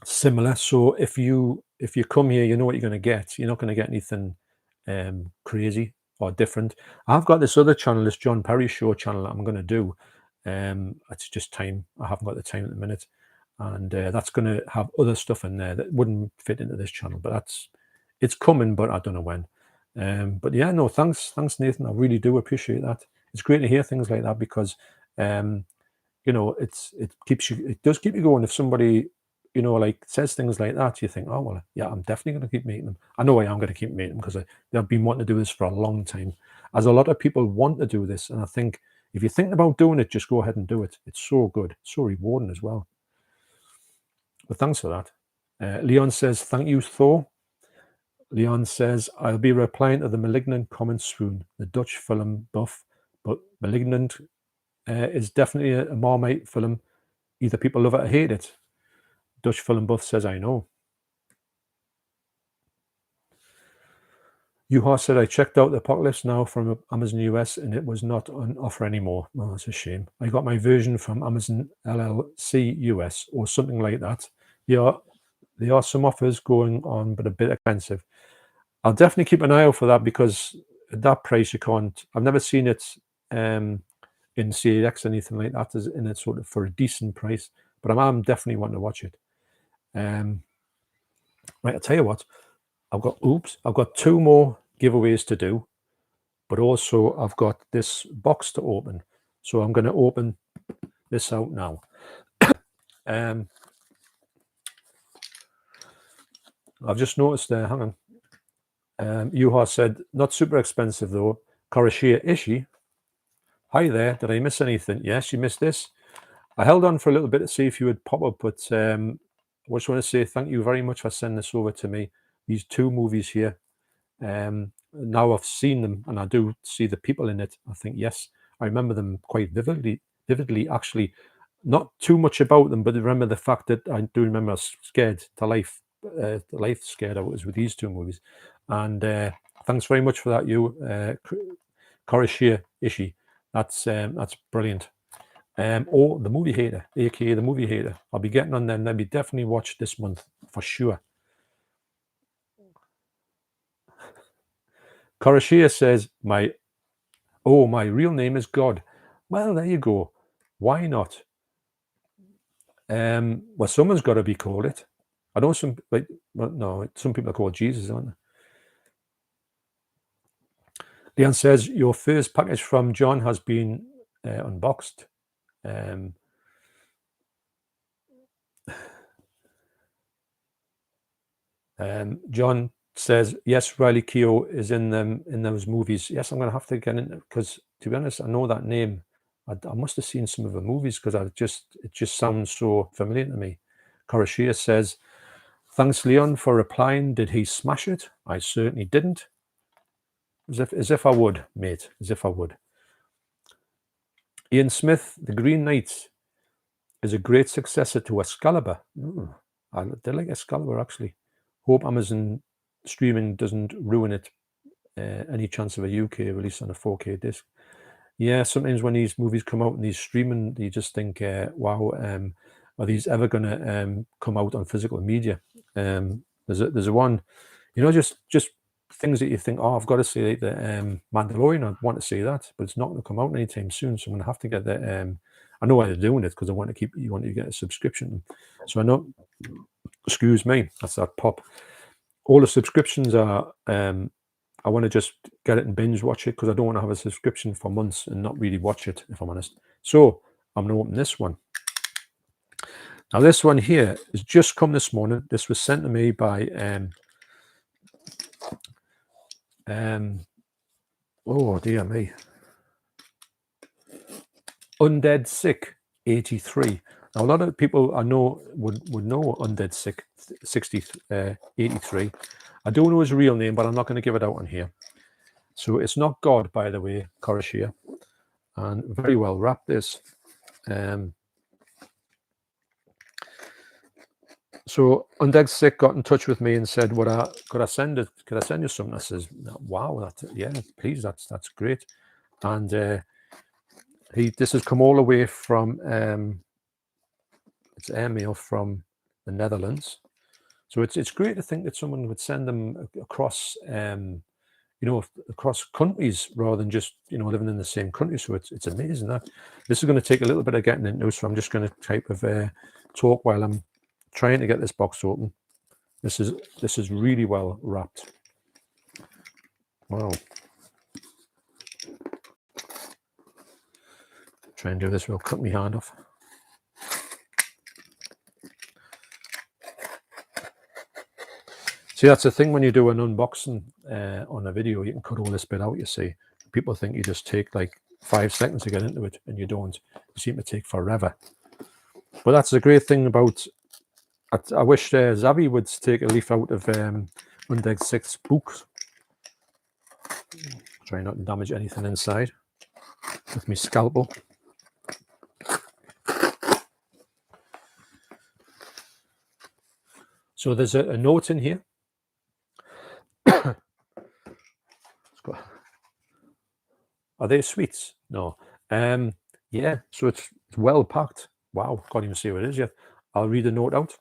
Speaker 1: similar. So if you come here, you know what you're going to get. You're not going to get anything crazy or different. I've got this other channel, this John Perry Show channel that I'm going to do. It's just time. I haven't got the time at the minute, and that's going to have other stuff in there that wouldn't fit into this channel. But it's coming, but I don't know when. But yeah, no, thanks Nathan. I really do appreciate that. It's great to hear things like that, because it does keep you going. If somebody like says things like that, you think, oh well, yeah, I'm definitely going to keep making them. I know I am going to keep making them, because they've been wanting to do this for a long time, as a lot of people want to do this. And I think if you're thinking about doing it, just go ahead and do it. It's so good, so rewarding as well. But thanks for that. Leon says, thank you, Thor. Leon says, I'll be replying to the Malignant comment soon. The Dutch film buff, but Malignant is definitely a Marmite film. Either people love it or hate it. Dutch film buff says, I know. Yuha said, I checked out the Apocalypse Now from Amazon US and it was not on offer anymore. Oh, that's a shame. I got my version from Amazon LLC US or something like that. There are some offers going on, but a bit expensive. I'll definitely keep an eye out for that because at that price you can't. I've never seen it in CAX or anything like that, as in it sort of for a decent price. But I'm definitely wanting to watch it. Right, I'll tell you what. I've got 2 more giveaways to do, but also I've got this box to open. So I'm going to open this out now. I've just noticed there, hang on. Yuha said, not super expensive though. Korashia Ishi. Hi there, did I miss anything? Yes, you missed this. I held on for a little bit to see if you would pop up, but I just want to say thank you very much for sending this over to me. These 2 movies here. Now I've seen them and I do see the people in it. I think, yes, I remember them quite vividly actually. Not too much about them, but I remember the fact that I do remember I was scared to life. The life scared I was with these 2 movies. And thanks very much for that, you, Korashia Ishi. That's brilliant. Or the Movie Hater, aka the Movie Hater. I'll be getting on them. They'll be definitely watched this month for sure. Korashia says, my real name is God. Well, there you go. Why not? Well, someone's got to be called it. I know some people are called Jesus, aren't they? Leanne says, your first package from John has been unboxed. John says, yes, Riley Keough is in those movies. Yes, I'm going to have to get in because, to be honest, I know that name. I must have seen some of the movies because it just sounds so familiar to me. Korashia says, thanks, Leon, for replying. Did he smash it? I certainly didn't. As if I would, mate. As if I would. Ian Smith, The Green Knight, is a great successor to Excalibur. I did like Excalibur, actually. Hope Amazon streaming doesn't ruin it. Any chance of a UK release on a 4K disc? Yeah, sometimes when these movies come out and these streaming, you just think, wow, are these ever going to come out on physical media? There's a one, just things that you think, oh, I've got to see like the Mandalorian. I want to see that, but it's not going to come out anytime soon. So I'm going to have to get the. I know why they're doing it because I want to you want to get a subscription. So I know. Excuse me, that's that pop. All the subscriptions are. I want to just get it and binge watch it because I don't want to have a subscription for months and not really watch it, if I'm honest. So I'm going to open this one. Now this one here has just come this morning. This was sent to me by oh dear me, Undead Sick 83. Now a lot of people I know would know Undead Sick 83. I don't know his real name, but I'm not going to give it out on here. So it's not God, by the way, Korashia, and very well wrapped this. So Undead Sick got in touch with me and said, could I send you something? I says, wow, yeah, please, that's great. And this has come all the way from it's airmail from the Netherlands. So it's great to think that someone would send them across across countries rather than just living in the same country. So it's amazing that this is going to take a little bit of getting into. So I'm just going to type of talk while I'm trying to get this box open. This is really well wrapped. Wow. Try and do this. We'll cut my hand off. See, that's the thing when you do an unboxing on a video, you can cut all this bit out, you see. People think you just take like 5 seconds to get into it, and you don't. You seem to take forever. But that's the great thing about... I wish Zavi would take a leaf out of Undead Sick's books. Try not to damage anything inside with my scalpel. So there's a note in here. Are they sweets? No. Yeah, so it's well packed. Wow, can't even see what it is yet. I'll read the note out.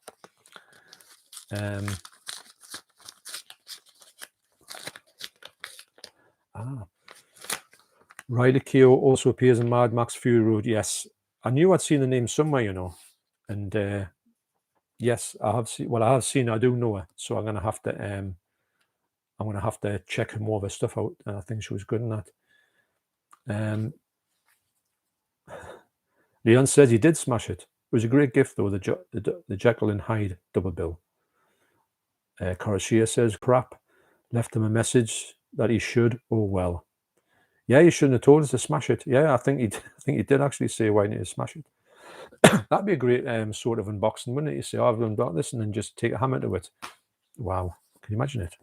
Speaker 1: Ryder Keough also appears in Mad Max Fury Road. Yes, I knew I'd seen the name somewhere, you know, and yes, I have seen. Well, I have seen. I do know her, so I'm gonna have to. I'm gonna have to check more of her stuff out, and I think she was good in that. Leon says he did smash it. It was a great gift, though. The Jekyll and Hyde double bill. Karashia says crap. Left him a message that he should. Oh well. Yeah, he shouldn't have told us to smash it. Yeah, I think he did actually say why need to smash it. That'd be a great sort of unboxing, wouldn't it? You say, oh, I've unboxed this, and then just take a hammer to it. Wow, can you imagine it?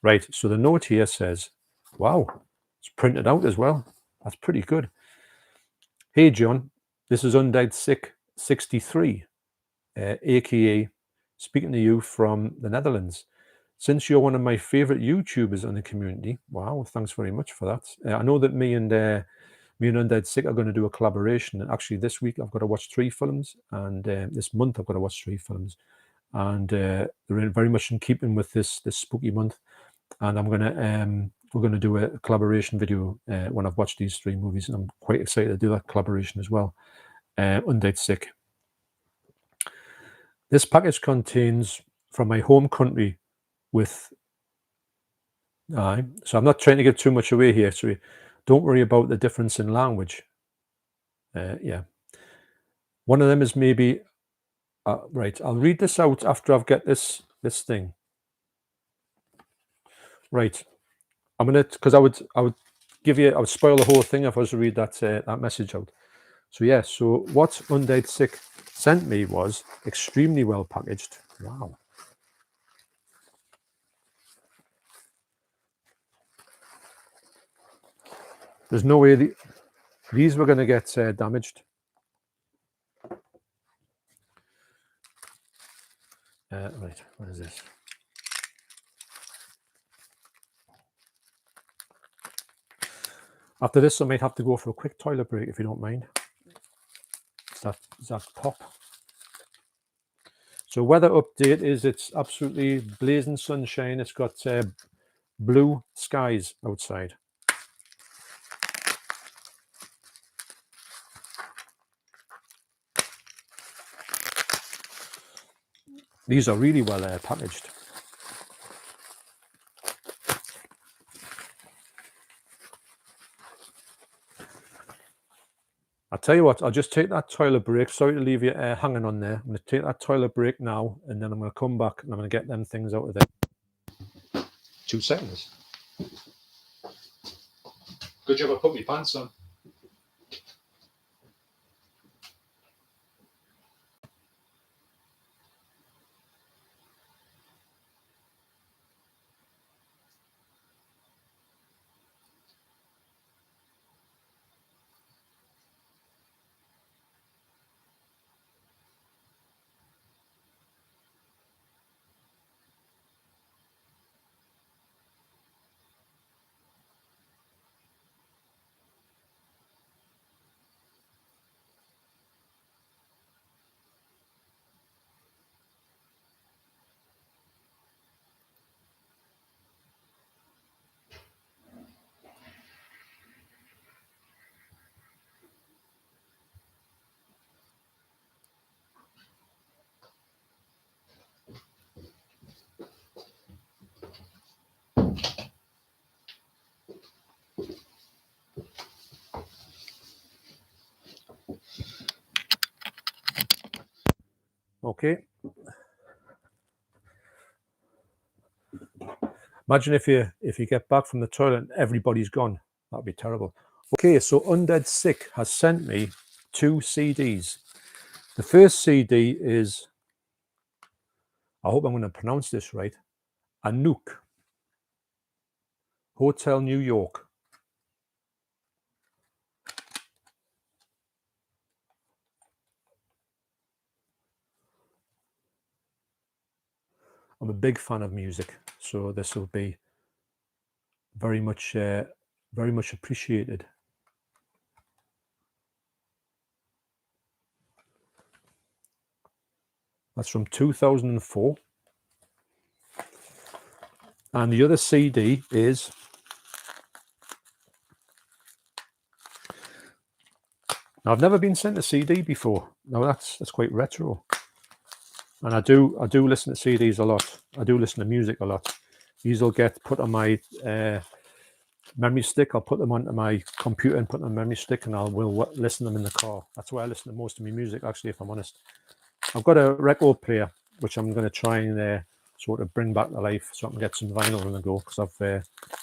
Speaker 1: Right, so the note here says, wow, it's printed out as well. That's pretty good. Hey, John, this is Undead Sick 63, aka speaking to you from the Netherlands. Since you're one of my favorite YouTubers in the community, wow, thanks very much for that. I know that me and Undead Sick are going to do a collaboration. And actually, this week I've got to watch 3 films, and this month I've got to watch 3 films, and they're very much in keeping with this spooky month. And we're gonna do a collaboration video when I've watched these 3 movies, and I'm quite excited to do that collaboration as well. Undead Sick. This package contains from my home country with. So I'm not trying to give too much away here, so don't worry about the difference in language. Yeah. One of them is maybe right. I'll read this out after I've got this thing. Right. I'm gonna, because I would spoil the whole thing if I was to read that message out. So yeah. So what Undead Sick sent me was extremely well packaged. Wow. There's no way these were going to get damaged. Right, what is this? After this, I might have to go for a quick toilet break, if you don't mind. Is that pop? So weather update is it's absolutely blazing sunshine. It's got blue skies outside. These are really well packaged. I'll tell you what, I'll just take that toilet break. Sorry to leave you hanging on there. I'm going to take that toilet break now, and then I'm going to come back and I'm going to get them things out of there. 2 seconds. Good job I put my pants on. Okay. Imagine if you get back from the toilet and everybody's gone. That'd be terrible. Okay, so Undead Sick has sent me 2 CDs. The first CD is, I hope I'm going to pronounce this right, Anouk, Hotel New York. I'm a big fan of music, so this will be very much appreciated. That's from 2004. And the other CD is now, I've never been sent a CD before. Now that's quite retro. And I do listen to CDs a lot. I do listen to music a lot. These will get put on my memory stick. I'll put them onto my computer and put them on memory stick, and will listen to them in the car. That's where I listen to most of my music, actually, if I'm honest. I've got a record player which I'm going to try and sort of bring back to life so I can get some vinyl on the go, because I've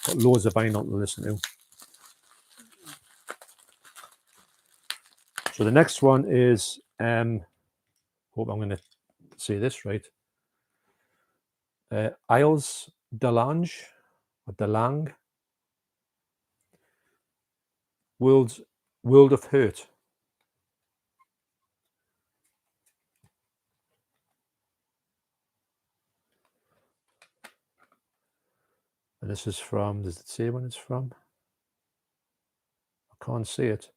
Speaker 1: got loads of vinyl to listen to. So the next one is, hope I'm going to say this right, Isles Delange, or Delang, World of Hurt. And this is from, does it say when it's from? I can't see it.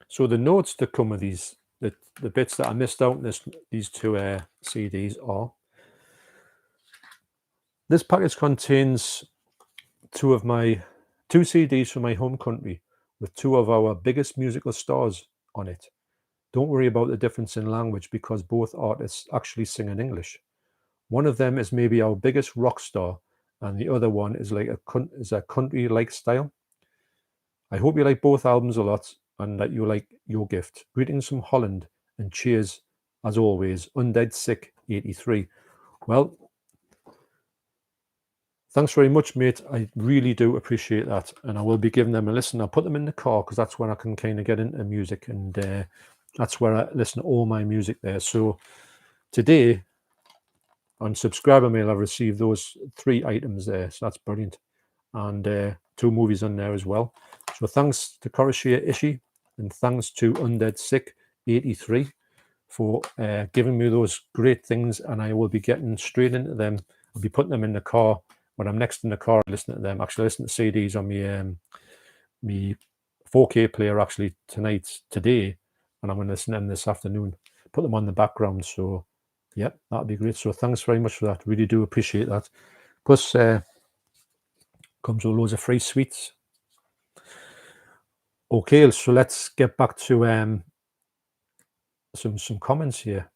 Speaker 1: So the notes that come with these, the bits that I missed out in these two CDs are, this package contains two CDs from my home country with two of our biggest musical stars on it. Don't worry about the difference in language, because both artists actually sing in English. One of them is maybe our biggest rock star, and the other one is like a country-like style. I hope you like both albums a lot, and that you like your gift. Greetings from Holland, and cheers, as always, Undead Sick 83. Well, thanks very much, mate. I really do appreciate that, and I will be giving them a listen. I'll put them in the car, because that's where I can kind of get into music, and that's where I listen to all my music there. So today, on subscriber mail, I've received those 3 items there, so that's brilliant, and 2 movies on there as well. So thanks to Korishia Ishii, and thanks to Undead Sick 83 for giving me those great things, and I will be getting straight into them. I'll be putting them in the car when I'm next in the car, listening to them. Actually, listen to CDs on me 4K player actually today, and I'm going to listen to them this afternoon. Put them on the background. So yeah, that'd be great. So thanks very much for that. Really do appreciate that. Plus, comes with loads of free sweets. Okay, so let's get back to some comments here.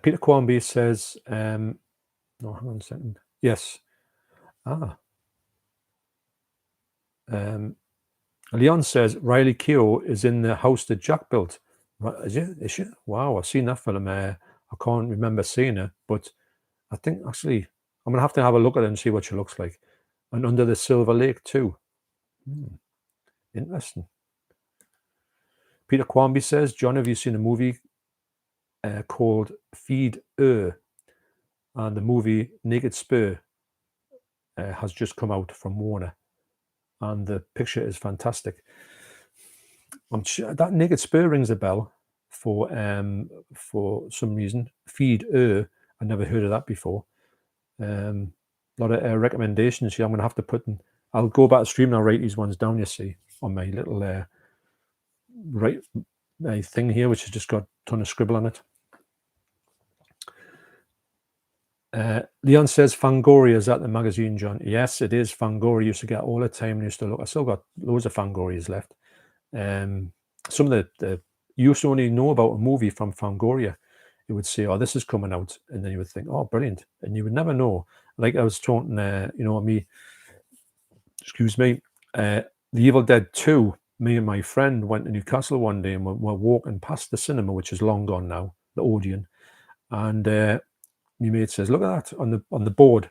Speaker 1: Peter Quamby says, no, hang on a second. Yes. Leon says Riley Keough is in the house that Jack built. Is she? Wow, I've seen that film. I can't remember seeing it, but I think actually I'm gonna have to have a look at it and see what she looks like. And Under the Silver Lake too. Interesting. Peter Quamby says, John, have you seen a movie called Feed And the movie Naked Spur has just come out from Warner, and the picture is fantastic. I'm sure that Naked Spur rings a bell for some reason. Feed I never heard of that before. A lot of recommendations here. I'm going to have to put in. I'll go back to stream and I'll write these ones down, you see, on my little my thing here, which has just got a ton of scribble on it. Leon says Fangoria, is that the magazine, John? Yes, it is. Fangoria used to get all the time. Used to look. I still got loads of Fangorias left. Some of the you used to only know about a movie from Fangoria. You would say, "Oh, this is coming out," and then you would think, "Oh, brilliant," and you would never know. Like I was talking, me. Excuse me. The Evil Dead 2. Me and my friend went to Newcastle one day, and we're walking past the cinema, which is long gone now, the Odeon, and my mate says, "Look at that on the board,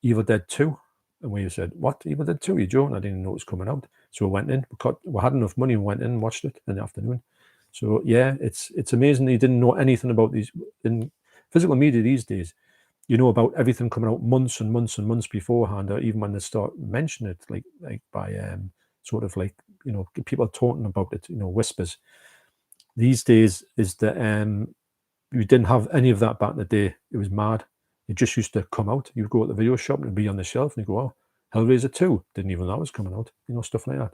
Speaker 1: Evil Dead 2." And we said, "What, Evil Dead 2? You joking? I didn't know it was coming out." So we went in. We had enough money and went in and watched it in the afternoon. So yeah, it's amazing. You didn't know anything about these in physical media these days. You know about everything coming out months and months and months beforehand, or even when they start mentioning it, like by sort of like people talking about it, whispers. These days is that you didn't have any of that back in the day. It was mad. It just used to come out. You'd go to the video shop and it'd be on the shelf, and you go, "Oh, Hellraiser 2, didn't even know that was coming out. You know, stuff like that.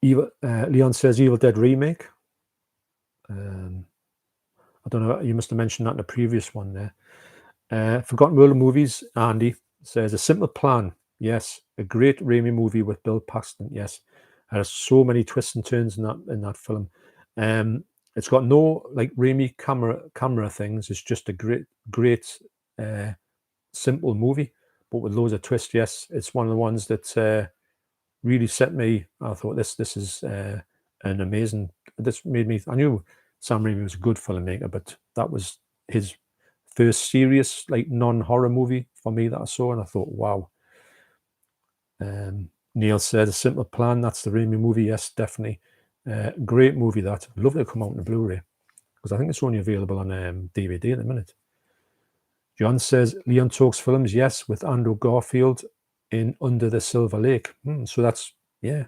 Speaker 1: Leon says Evil Dead remake. I don't know, you must have mentioned that in the previous one there. Forgotten World of Movies, Andy says A Simple Plan. Yes, a great Raimi movie with Bill Paxton. Yes, has so many twists and turns in that film. It's got no like Raimi camera things. It's just a great simple movie, but with loads of twists. Yes, it's one of the ones that really set me. I thought this is an amazing. This made me. I knew Sam Raimi was a good filmmaker, but that was his first serious like non-horror movie for me that I saw, and I thought, wow. Neil said A Simple Plan. That's the Raimi movie. Yes, definitely. Great movie. That love to come out on the Blu-ray because I think it's only available on DVD at the minute. John says Leon Talks Films. Yes, with Andrew Garfield in Under the Silver Lake. So that's, yeah.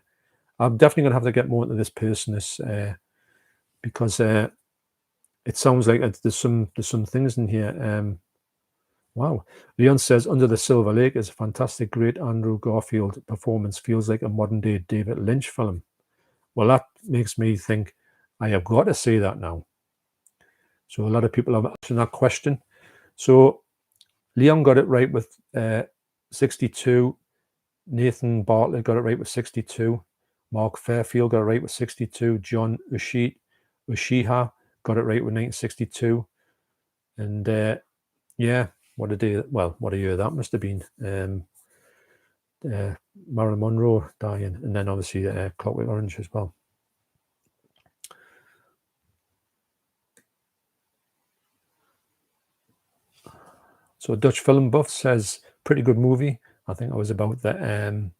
Speaker 1: I'm definitely gonna have to get more into this person because it sounds like there's some things in here. Wow. Leon says Under the Silver Lake is a fantastic, great Andrew Garfield performance. Feels like a modern day David Lynch film. Well, that makes me think I have got to say that now. So a lot of people have asked that question. So Leon got it right with 62. Nathan Bartlett got it right with 62. Mark Fairfield got it right with 62. John Ushiha got it right with 1962. And yeah, what a year that must have been. Marilyn Monroe dying, and then obviously Clockwork Orange as well. So Dutch Film Buff says pretty good movie. I think it was about the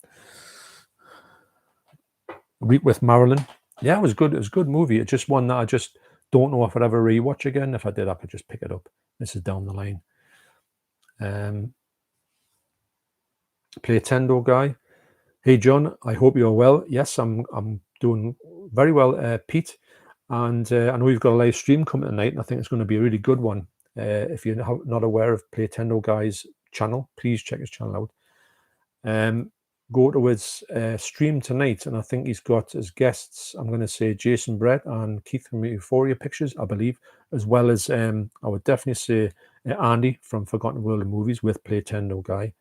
Speaker 1: Week with Marilyn. Yeah, it was good. It was a good movie. It's just one that I just don't know if I'd ever rewatch again. If I did, I could just pick it up. This is down the line. Play Tendo guy. Hey John, I hope you're well. Yes, I'm doing very well, Pete. And I know you've got a live stream coming tonight, and I think it's going to be a really good one. If you're not aware of Play Tendo guy's channel, please check his channel out. Go to his stream tonight, and I think he's got as guests, I'm going to say Jason Brett and Keith from Euphoria Pictures, I believe, as well as I would definitely say Andy from Forgotten World of Movies with Play Tendo guy.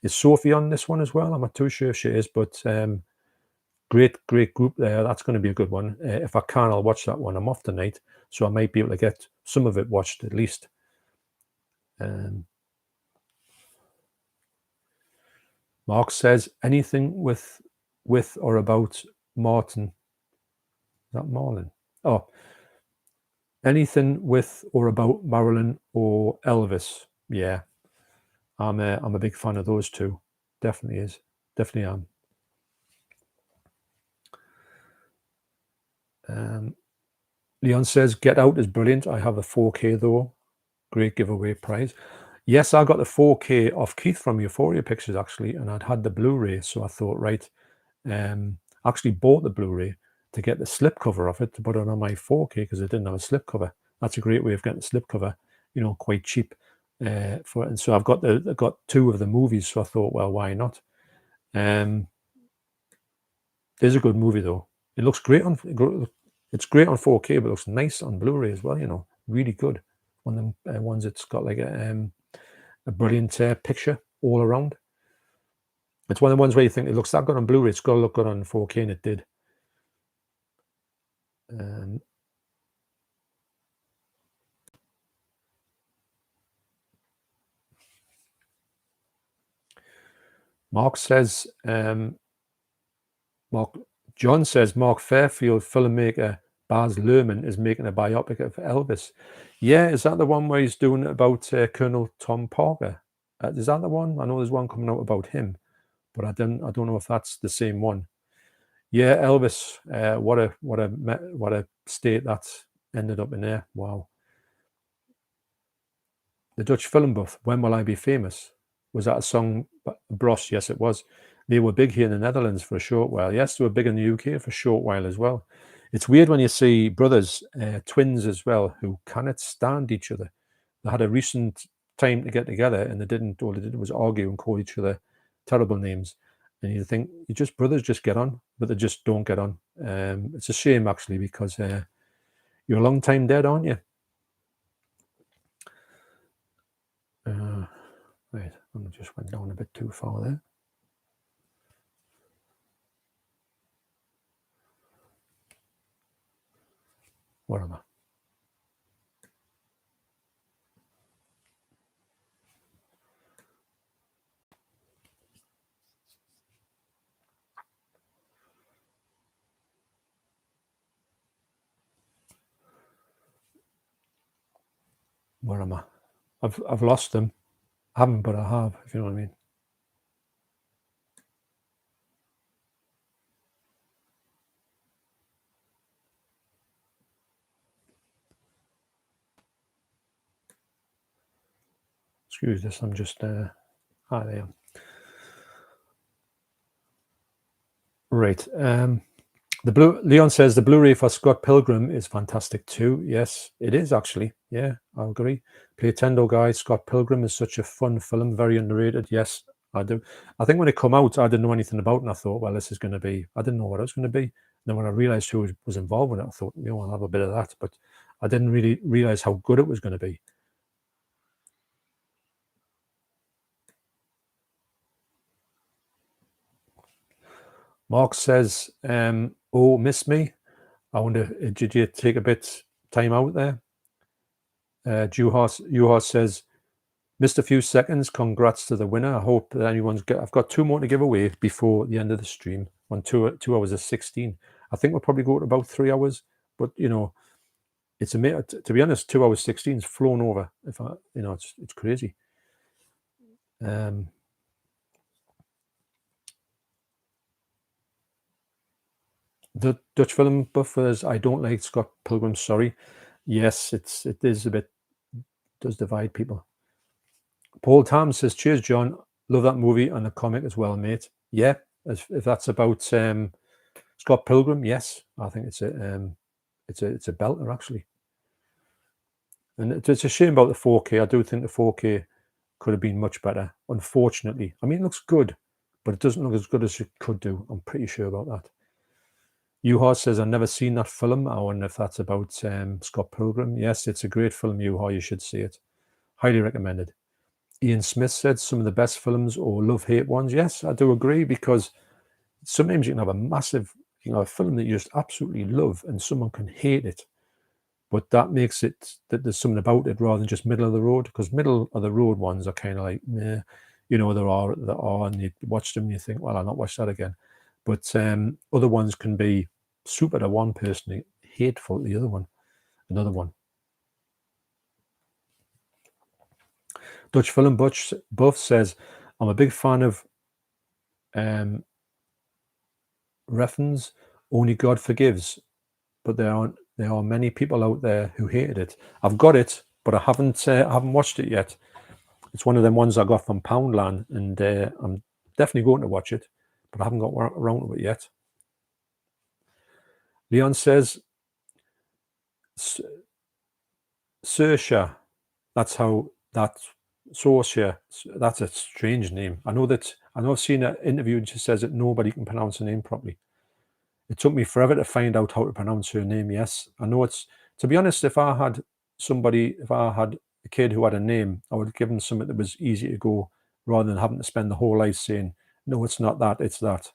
Speaker 1: Is Sophie on this one as well? I'm not too sure if she is, but great group there. That's going to be a good one. If I can, I'll watch that one. I'm off tonight, so I might be able to get some of it watched at least. Mark says anything with or about Martin. Is that Marlin? Oh, anything with or about Marilyn or Elvis. Yeah, I'm a big fan of those two. Definitely is. Definitely am. Leon says Get Out is brilliant. I have a 4K though. Great giveaway prize. Yes, I got the 4K off Keith from Euphoria Pictures actually, and I'd had the Blu-ray, so I thought, right, actually bought the Blu-ray to get the slipcover of it to put it on my 4K because it didn't have a slipcover. That's a great way of getting the slipcover, you know, quite cheap. For it. And so I've got two of the movies, so I thought, well, why not? It's a good movie though. It looks great it's great on 4K, but it looks nice on Blu-ray as well. You know, really good. One of them ones that's got like a brilliant picture all around. It's one of the ones where you think it looks that good on Blu-ray. It's got to look good on 4K, and it did. Mark says, John says Mark Fairfield filmmaker Baz Luhrmann is making a biopic of Elvis. Yeah, is that the one where he's doing it about Colonel Tom Parker? Is that the one? I know there's one coming out about him, but I don't know if that's the same one. Yeah, Elvis. What a state that ended up in there. Wow. The Dutch Film Buff. When Will I Be Famous? Was that a song? Bros. Yes, it was. They were big here in the Netherlands for a short while. Yes, they were big in the UK for a short while as well. It's weird when you see brothers, twins as well, who cannot stand each other. had a recent time to get together, and they didn't. All they did was argue and call each other terrible names. And you think brothers just get on, but they just don't get on. It's a shame actually, because you're a long time dead, aren't you? Right, I just went down a bit too far there. Where am I? Where am I? I've lost them. I haven't, but I have, if you know what I mean. Excuse this, I'm just there. Right. Leon says the Blu-ray for Scott Pilgrim is fantastic too. Yes, it is actually. Yeah, I agree. Playtendo guy, Scott Pilgrim is such a fun film, very underrated. Yes, I do. I think when it come out, I didn't know anything about it, and I thought, well, this is going to be. I didn't know what it was going to be. And then when I realized who was involved with it, I thought, I'll have a bit of that. But I didn't really realize how good it was going to be. Mark says, "Oh, miss me. I wonder, did you take a bit time out there?" Juhas says, "Missed a few seconds. Congrats to the winner. I hope that I've got 2 more to give away before the end of the stream. On 2 hours of 16. I think we'll probably go to about 3 hours. But it's to be honest, 2 hours 16's flown over. It's crazy." The Dutch film buffers, I don't like Scott Pilgrim. Sorry. Yes, it is a bit, does divide people. Paul Tam says, "Cheers, John. Love that movie and the comic as well, mate." Yeah, if that's about Scott Pilgrim, yes, I think it's a belter actually. And it's a shame about the 4K. I do think the 4K could have been much better. Unfortunately, I mean, it looks good, but it doesn't look as good as it could do. I'm pretty sure about that. Yuha says, "I've never seen that film. I wonder if that's about Scott Pilgrim." Yes, it's a great film, Yuha. You should see it. Highly recommended. Ian Smith said, "Some of the best films or love-hate ones." Yes, I do agree, because sometimes you can have a massive, a film that you just absolutely love and someone can hate it. But that makes it that there's something about it rather than just middle of the road, because middle of the road ones are kind of like, meh, there are, and you watch them and you think, well, I'll not watch that again. But other ones can be super to one person, hateful to the other one, another one. Dutch Film Buff says, "I'm a big fan of Refn's Only God Forgives, but there are many people out there who hated it." I've got it, but I haven't watched it yet. It's one of them ones I got from Poundland, and I'm definitely going to watch it, but I haven't got around to it yet. Leon says, "Saoirse, that's a strange name. I know I've seen an interview and she says that nobody can pronounce her name properly. It took me forever to find out how to pronounce her name. Yes, I know to be honest, if I had a kid who had a name, I would give him something that was easy to go, rather than having to spend the whole life saying, no, it's not that, it's that."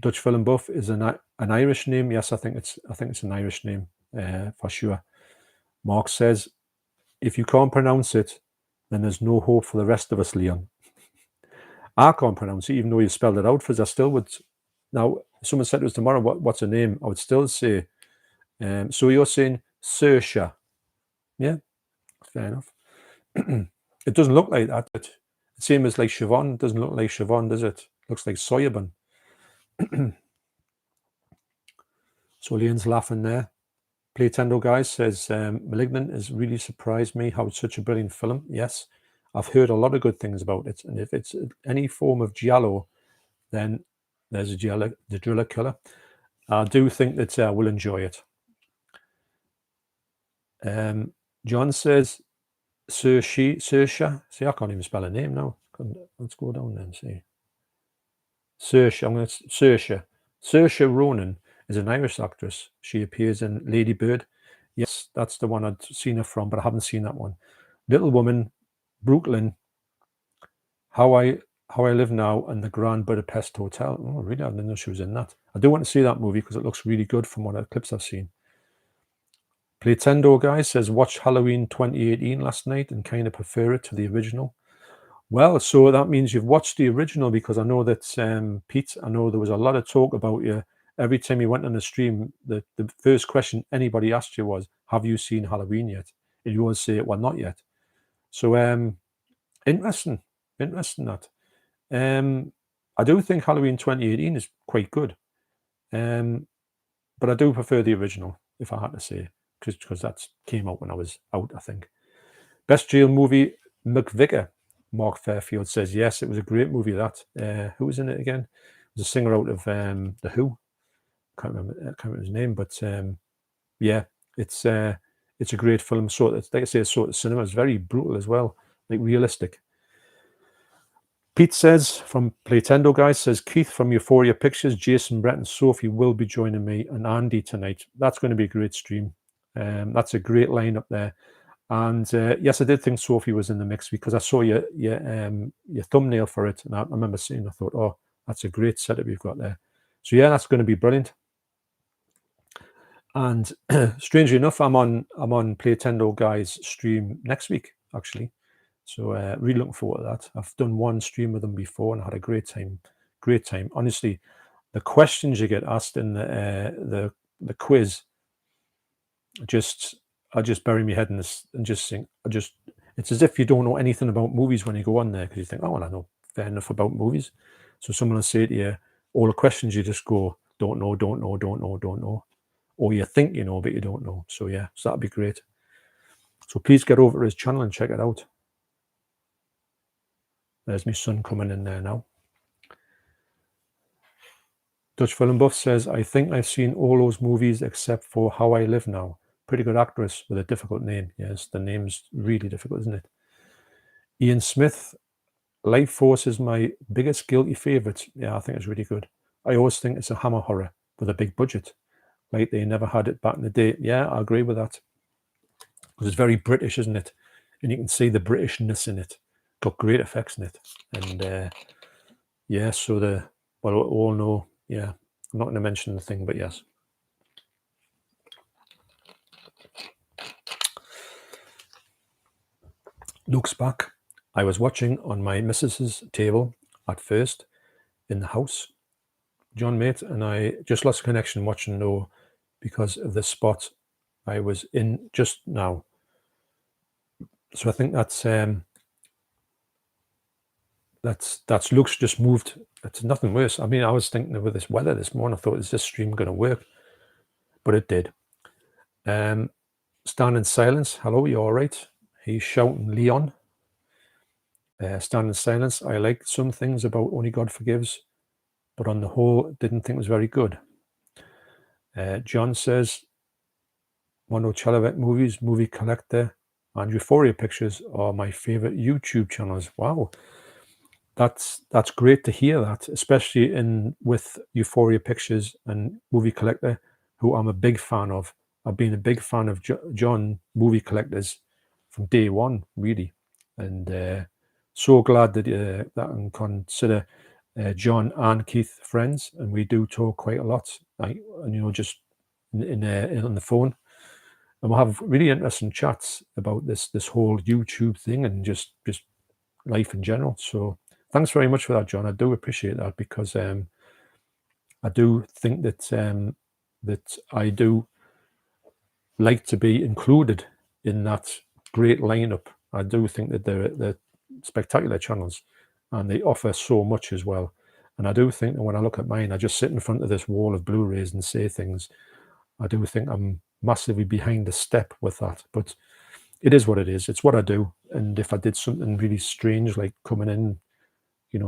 Speaker 1: Dutch Film Buff is an Irish name. Yes, I think it's an Irish name for sure. Mark says, "If you can't pronounce it, then there's no hope for the rest of us, Leon." I can't pronounce it, even though you spelled it out for us. I still would. Now, if someone said to us tomorrow, what's her name? I would still say, so you're saying Saoirse. Yeah, fair enough. It doesn't look like that. Same as like Siobhan. It doesn't look like Siobhan, does it? Looks like Soyabun. So Leon's laughing there. Playtendo guys says, "Malignant has really surprised me how it's such a brilliant film." Yes, I've heard a lot of good things about it. And if it's any form of giallo, then there's the driller killer. I do think that I will enjoy it. John says, Saoirse. See, I can't even spell her name now. Let's go down there and see. Saoirse. I'm going to Saoirse. Saoirse Ronan is an Irish actress. She appears in Lady Bird. Yes, that's the one I'd seen her from, but I haven't seen that one. Little Woman, Brooklyn, How I Live Now, and the Grand Budapest Hotel. Oh, really? I didn't know she was in that. I do want to see that movie because it looks really good from what clips I've seen. Playtendo guy says, watched Halloween 2018 last night and kind of prefer it to the original. Well, so that means you've watched the original, because I know that, Pete, I know there was a lot of talk about you. Every time you went on the stream, the first question anybody asked you was, have you seen Halloween yet? And you always say, well, not yet. So interesting that. I do think Halloween 2018 is quite good. But I do prefer the original, if I had to say, because that came out when I was out, I think. Best jail movie, McVicker. Mark Fairfield says, yes, it was a great movie, that. Who was in it again? It was a singer out of The Who. Can't remember his name, but yeah, it's a great film. So it's, like I say, it's sort of cinema. It's very brutal as well, like realistic. Pete says, from Playtendo guys, says, Keith from Euphoria Pictures, Jason, Brett, and Sophie will be joining me and Andy tonight. That's going to be a great stream. That's a great lineup there. And yes, I did think Sophie was in the mix, because I saw your thumbnail for it, and I remember seeing. I thought, oh, that's a great setup you've got there. So yeah, that's going to be brilliant. And strangely enough, I'm on Playtendo guys stream next week, actually. So really looking forward to that. I've done one stream with them before and I had a great time. Great time. Honestly, the questions you get asked in the quiz, I just bury my head in this and just think, it's as if you don't know anything about movies when you go on there, because you think, oh, well, I know fair enough about movies. So someone will say to you, all the questions, you just go, don't know, don't know, don't know, don't know. Or you think you know, but you don't know. So yeah, so that'd be great. So please get over to his channel and check it out. There's my son coming in there now. Dutch Film Buff says, I think I've seen all those movies except for How I Live Now. Pretty good actress with a difficult name. Yes, the name's really difficult, isn't it? Ian Smith, Life Force is my biggest guilty favourite. Yeah, I think it's really good. I always think it's a hammer horror with a big budget, like they never had it back in the day. Yeah, I agree with that. Because it's very British, isn't it? And you can see the Britishness in it. Got great effects in it. And yeah, so well, all know, yeah, I'm not going to mention the thing, but yes. Looks back. I was watching on my missus's table at first in the house. John, mate, and I just lost connection watching though, because of the spot I was in just now. So I think that's Luke's just moved. It's nothing worse. I mean, I was thinking with this weather this morning, I thought, is this stream going to work? But it did. Stand in Silence. Hello, you all right? He's shouting Leon. Stand in Silence. I like some things about Only God Forgives, but on the whole, didn't think it was very good. John says, Monroe Chalavec movies, Movie Collector, and Euphoria Pictures are my favorite YouTube channels. Wow. That's great to hear that, especially with Euphoria Pictures and Movie Collector, who I'm a big fan of. I've been a big fan of John Movie Collectors from day one, really, and so glad that I can consider John and Keith friends, and we do talk quite a lot, just on the phone, and we'll have really interesting chats about this whole YouTube thing and just life in general. So thanks very much for that, John. I do appreciate that, because I do think that that I do like to be included in that great lineup. I do think that they're spectacular channels, and they offer so much as well. And I do think that when I look at mine, I just sit in front of this wall of Blu-rays and say things. I do think I'm massively behind the step with that, but it is what it is. It's what I do. And if I did something really strange, like coming in,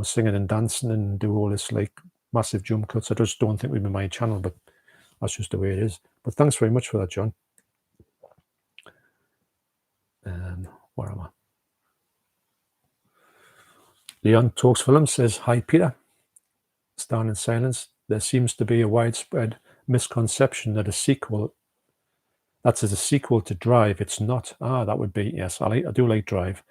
Speaker 1: singing and dancing and do all this like massive jump cuts, I just don't think we'd be my channel, but that's just the way it is. But thanks very much for that, John. Where am I? Leon Talks Film says, "Hi Peter, stand in silence. There seems to be a widespread misconception that that's a sequel to Drive. It's not." That would be, yes, I do like Drive.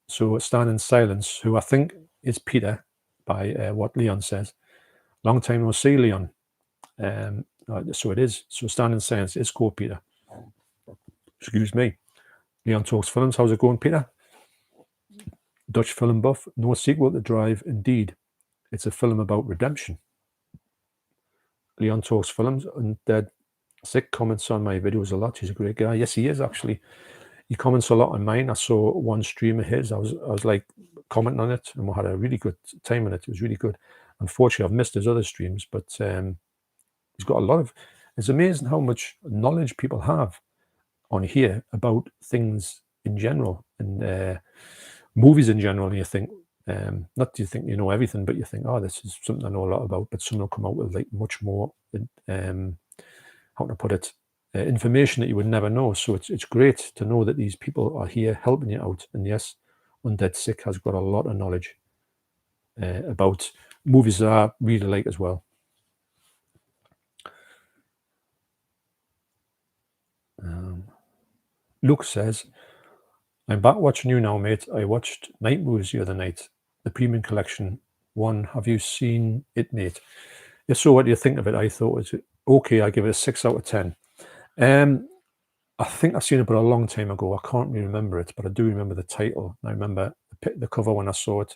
Speaker 1: So Stand in Silence, who I think is Peter by what Leon says. Long time no see, Leon. So it is. So Stand in Silence is called Peter. Excuse me. Leon Talks Films. How's it going, Peter? Dutch film buff. No sequel to Drive. Indeed, it's a film about redemption. Leon Talks Films. And Sick comments on my videos a lot. He's a great guy. Yes, he is actually. He comments a lot on mine. I saw one stream of his. I was like commenting on it, and we had a really good time on it. It was really good. Unfortunately, I've missed his other streams, but he's got a lot of. It's amazing how much knowledge people have on here about things in general and movies in general. And you think, not do you think you know everything, but you think, oh, this is something I know a lot about. But someone will come out with like much more. How to put it? Information that you would never know. So it's great to know that these people are here helping you out. And yes, Undead Sick has got a lot of knowledge about movies that I really like as well. Luke says, "I'm back watching you now, mate. I watched Night Moves the other night, the Premium Collection one. Have you seen it, mate?" If so, what do you think of it? I thought it was okay. I give it a 6 out of 10. I think I've seen it, but a long time ago. I can't really remember it, but I do remember the title. I remember the cover when I saw it,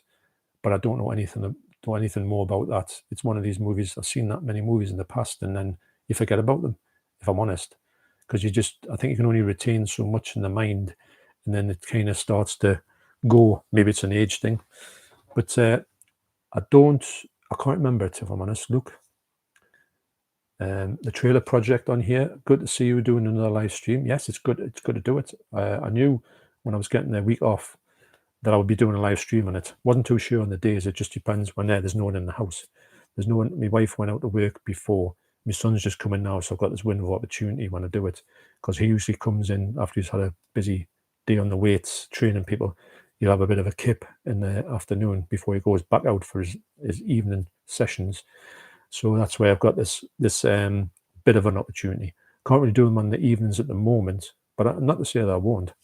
Speaker 1: but I don't know anything more about that. It's one of these movies. I've seen that many movies in the past, and then you forget about them, if I'm honest, because I think you can only retain so much in the mind, and then it kind of starts to go. Maybe it's an age thing, but I can't remember it, if I'm honest. Look. The trailer project on here. Good to see you doing another live stream. Yes, it's good. It's good to do it. I knew when I was getting a week off that I would be doing a live stream on it. Wasn't too sure on the days. It just depends when there's no one in the house. There's no one. My wife went out to work before. My son's just coming now, so I've got this window of opportunity when I do it, because he usually comes in after he's had a busy day on the weights training people. He'll have a bit of a kip in the afternoon before he goes back out for his evening sessions. So that's where I've got this bit of an opportunity. Can't really do them on the evenings at the moment, but not to say that I won't.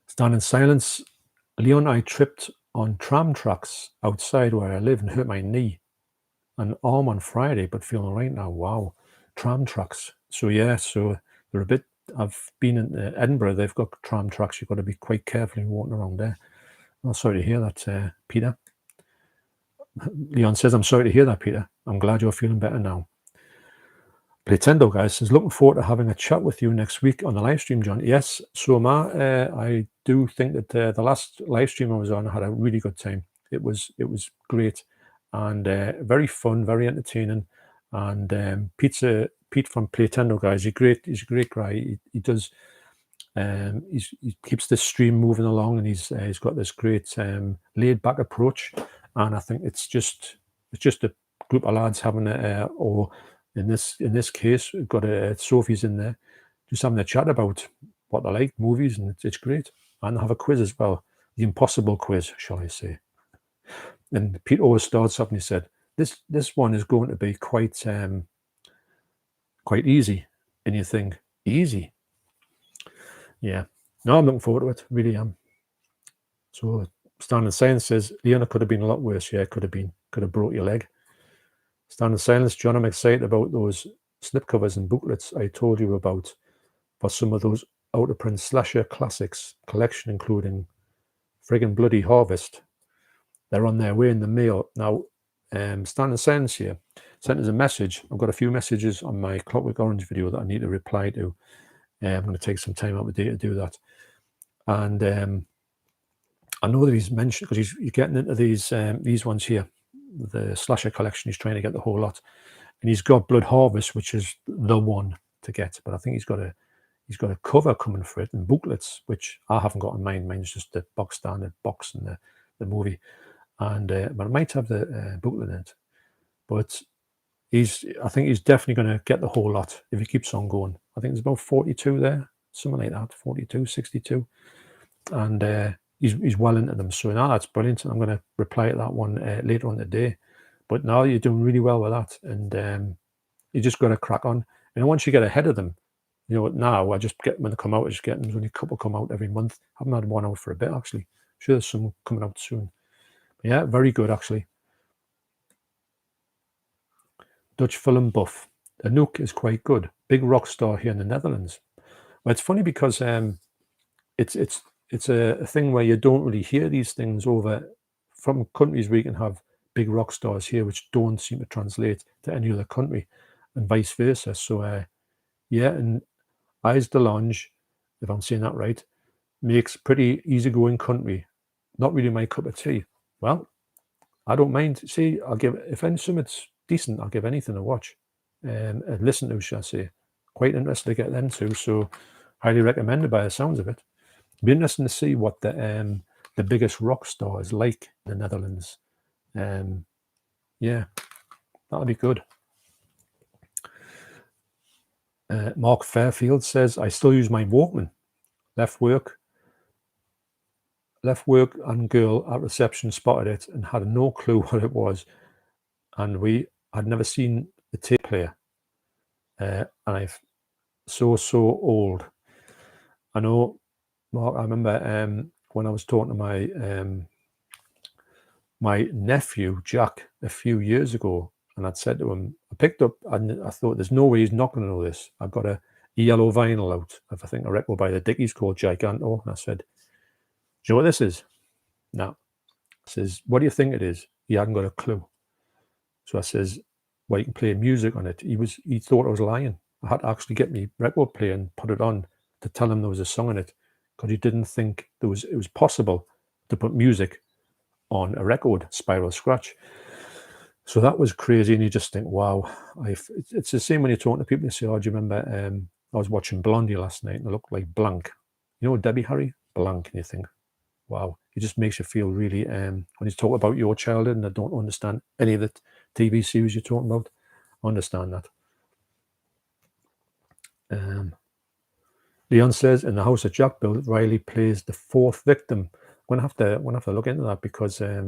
Speaker 1: Stand in Silence. Leon, I tripped on tram tracks outside where I live and hurt my knee and arm on Friday, but feeling right now. Wow, tram tracks. So yeah, so they're a bit. I've been in Edinburgh. They've got tram tracks. You've got to be quite careful walking around there. I'm sorry to hear that, Peter. Leon says, "I'm sorry to hear that, Peter. I'm glad you're feeling better now." Pretendo, guys, says, "Looking forward to having a chat with you next week on the live stream, John." Yes, so am I. I do think that the last live stream I was on, I had a really good time. It was great and very fun, very entertaining. And Pete from Pretendo, guys, he's a great guy. He does. He keeps the stream moving along, and he's got this great laid back approach. And I think it's just a group of lads having or in this case, we've got Sophie's in there, just having a chat about what they like, movies, and it's great. And they have a quiz as well, the impossible quiz, shall I say? And Pete always starts up and he said, "This one is going to be quite easy," and you think, easy? Yeah. No, I'm looking forward to it. Really am. So Stand in Silence says, "Leona, could have been a lot worse." Yeah, could have been. Could have broke your leg. Stand in Silence, John, I'm excited about those slipcovers and booklets I told you about for some of those out-of-print slasher classics collection, including friggin' Bloody Harvest. They're on their way in the mail. Now, Stand in Silence here sent us a message. I've got a few messages on my Clockwork Orange video that I need to reply to. I'm going to take some time out of the day to do that. And I know that he's mentioned, because he's getting into these ones here, the slasher collection. He's trying to get the whole lot, and he's got Blood Harvest, which is the one to get. But I think he's got a cover coming for it and booklets, which I haven't got in mind. Mine's just the box standard box and the movie, and but I might have the booklet in it. But I think he's definitely going to get the whole lot if he keeps on going. I think there's about 42 there, something like that, 42, 62. And he's well into them. So now that's brilliant. I'm going to reply to that one later on today. But now you're doing really well with that. And you just got to crack on. And once you get ahead of them, now I just get when they come out, I just get them. There's only a couple come out every month. I haven't had one out for a bit, actually. I'm sure there's some coming out soon. But yeah, very good, actually. Dutch film buff. Anouk is quite good. Big rock star here in the Netherlands. Well, it's funny because it's a thing where you don't really hear these things over from countries where you can have big rock stars here, which don't seem to translate to any other country, and vice versa. So yeah, and Ais de Lange, if I'm saying that right, makes pretty easygoing country. Not really my cup of tea. Well, I don't mind. See, I'll give if any something's decent, I'll give anything a watch. And listen to, shall I say. Quite interested to get them too. So highly recommended by the sounds of it. Be interesting to see what the biggest rock star is like in the Netherlands. Yeah, that'll be good. Mark Fairfield says, I still use my Walkman. Left work and girl at reception spotted it and had no clue what it was. And we had never seen the tape player. And I've so old. I know, Mark, I remember when I was talking to my nephew, Jack, a few years ago, and I'd said to him, I picked up, and I thought, there's no way he's not going to know this. I've got a yellow vinyl out of, I think, a record by the Dickies called Giganto. And I said, do you know what this is? No. I says, what do you think it is? He hadn't got a clue. So I says, well, you can play music on it. He thought I was lying. I had to actually get me record player and put it on to tell him there was a song in it, because he didn't think it was possible to put music on a record, Spiral Scratch. So that was crazy, and you just think, wow. It's the same when you're talking to people. They say, oh, do you remember I was watching Blondie last night and I looked like blank. You know Debbie Harry? Blank. And you think, wow. It just makes you feel really, when you talk about your childhood and I don't understand any of the TV series you're talking about, I understand that. Leon says, in the house that Jack built, Riley plays the fourth victim. I'm gonna have to look into that, because I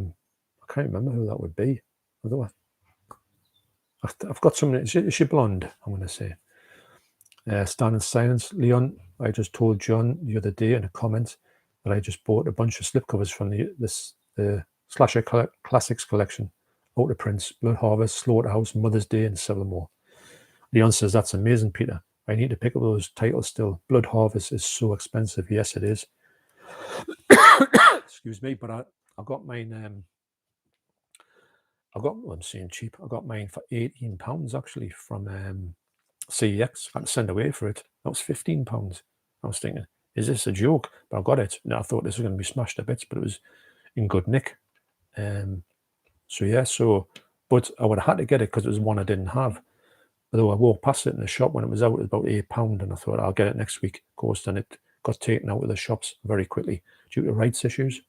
Speaker 1: can't remember who that would be. Although I've got someone. Is she blonde? I'm gonna say. Stand in silence, Leon. I just told John the other day in a comment that I just bought a bunch of slipcovers from the Slasher Classics collection. Out of Prince, Blood Harvest, Slaughterhouse, Mother's Day, and several more. Leon says, that's amazing, Peter. I need to pick up those titles still. Blood Harvest is so expensive. Yes, it is. Excuse me, but I got mine. I'm saying cheap. I got mine for £18 actually from CEX. I had to send away for it. That was £15. I was thinking, is this a joke? But I got it. And I thought this was going to be smashed to bits, but it was in good nick. So yeah, but I would have had to get it because it was one I didn't have. Although I walked past it in the shop when it was out, it was about £8, and I thought I'll get it next week. Of course, then it got taken out of the shops very quickly due to rights issues.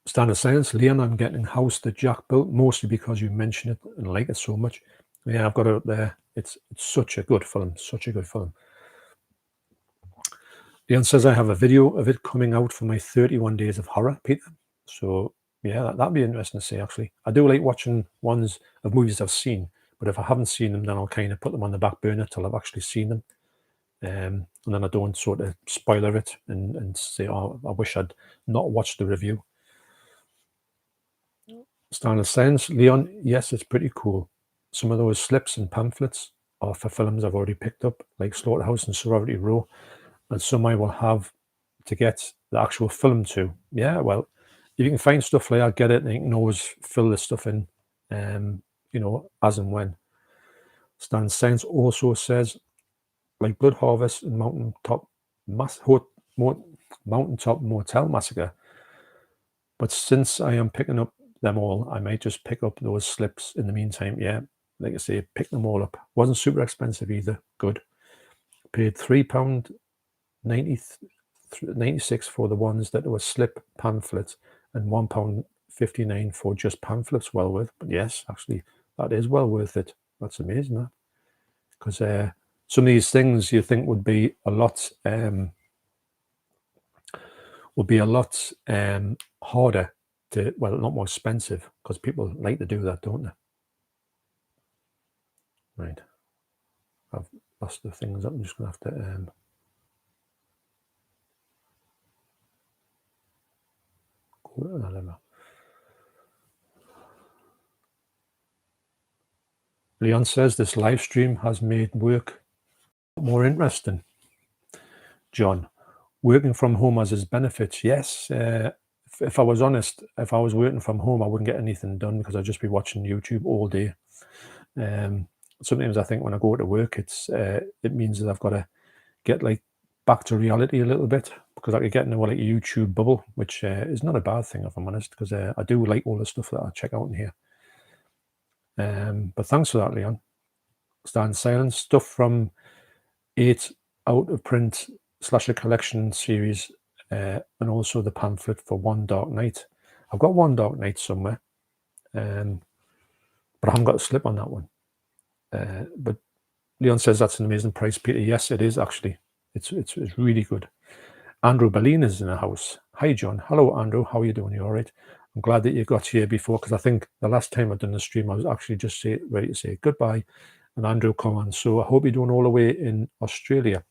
Speaker 1: Standard Science, Leon, I'm getting House that Jack built, mostly because you mention it and like it so much. Yeah, I've got it up there. It's such a good film, such a good film. Leon says, I have a video of it coming out for my 31 Days of Horror, Peter. So yeah, that'd be interesting to see, actually. I do like watching ones of movies I've seen, but if I haven't seen them, then I'll kind of put them on the back burner till I've actually seen them. And then I don't sort of spoiler it and say, oh, I wish I'd not watched the review. Standard Sense, Leon, yes, it's pretty cool. Some of those slips and pamphlets are for films I've already picked up, like Slaughterhouse and Sorority Row, and some I will have to get the actual film to. Yeah, well, if you can find stuff like that, get it, and you can always fill the stuff in, as and when. Stan Sense also says, like Blood Harvest and Mountaintop Motel Massacre, but since I am picking up them all, I might just pick up those slips in the meantime. Yeah, like I say, pick them all up. Wasn't super expensive either. Good. Paid £3.93 £96 for the ones that were slip pamphlets, and £1.59 for just pamphlets. Well worth. But yes, actually, that is well worth it. That's amazing, that, because some of these things you think would be a lot harder to, well, a lot more expensive, because people like to do that, don't they? Right, I've lost the things up. I'm just gonna have to go to that. Leon says this live stream has made work more interesting. John, working from home has its benefits. Yes, if I was honest, if I was working from home, I wouldn't get anything done, because I'd just be watching YouTube all day. Sometimes I think when I go to work, it means that I've got to get like back to reality a little bit, because I could get into like a YouTube bubble, which is not a bad thing, if I'm honest, because I do like all the stuff that I check out in here. But thanks for that, Leon. Stand Silence, stuff from 8 out of print slasher collection series, and also the pamphlet for One Dark Night. I've got One Dark Night somewhere, but I haven't got a slip on that one. But Leon says that's an amazing price, Peter. Yes, it is actually. It's really good. Andrew Berlin is in the house. Hi, John. Hello, Andrew. How are you doing? You all right? I'm glad that you got here before, because I think the last time I'd done the stream, I was actually just ready to say goodbye, and Andrew come on. So I hope you're doing all the way in Australia.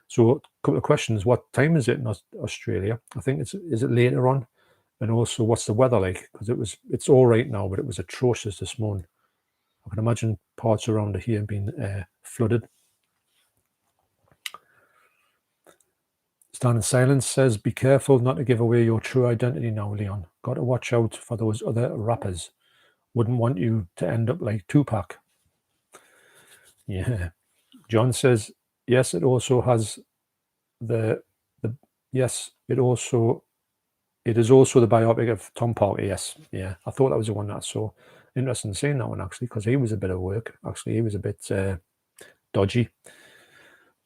Speaker 1: So a couple of questions. What time is it in Australia? I think is it later on? And also, what's the weather like? Because it's all right now, but it was atrocious this morning. I can imagine parts around here being flooded. Stand in Silence says, be careful not to give away your true identity now, Leon. Got to watch out for those other rappers. Wouldn't want you to end up like Tupac. Yeah. John says, yes, it also has it is also the biopic of Tom Parker. Yes, yeah. I thought that was the one that I saw. Interesting seeing that one, actually, because he was a bit of work. Actually, he was a bit dodgy.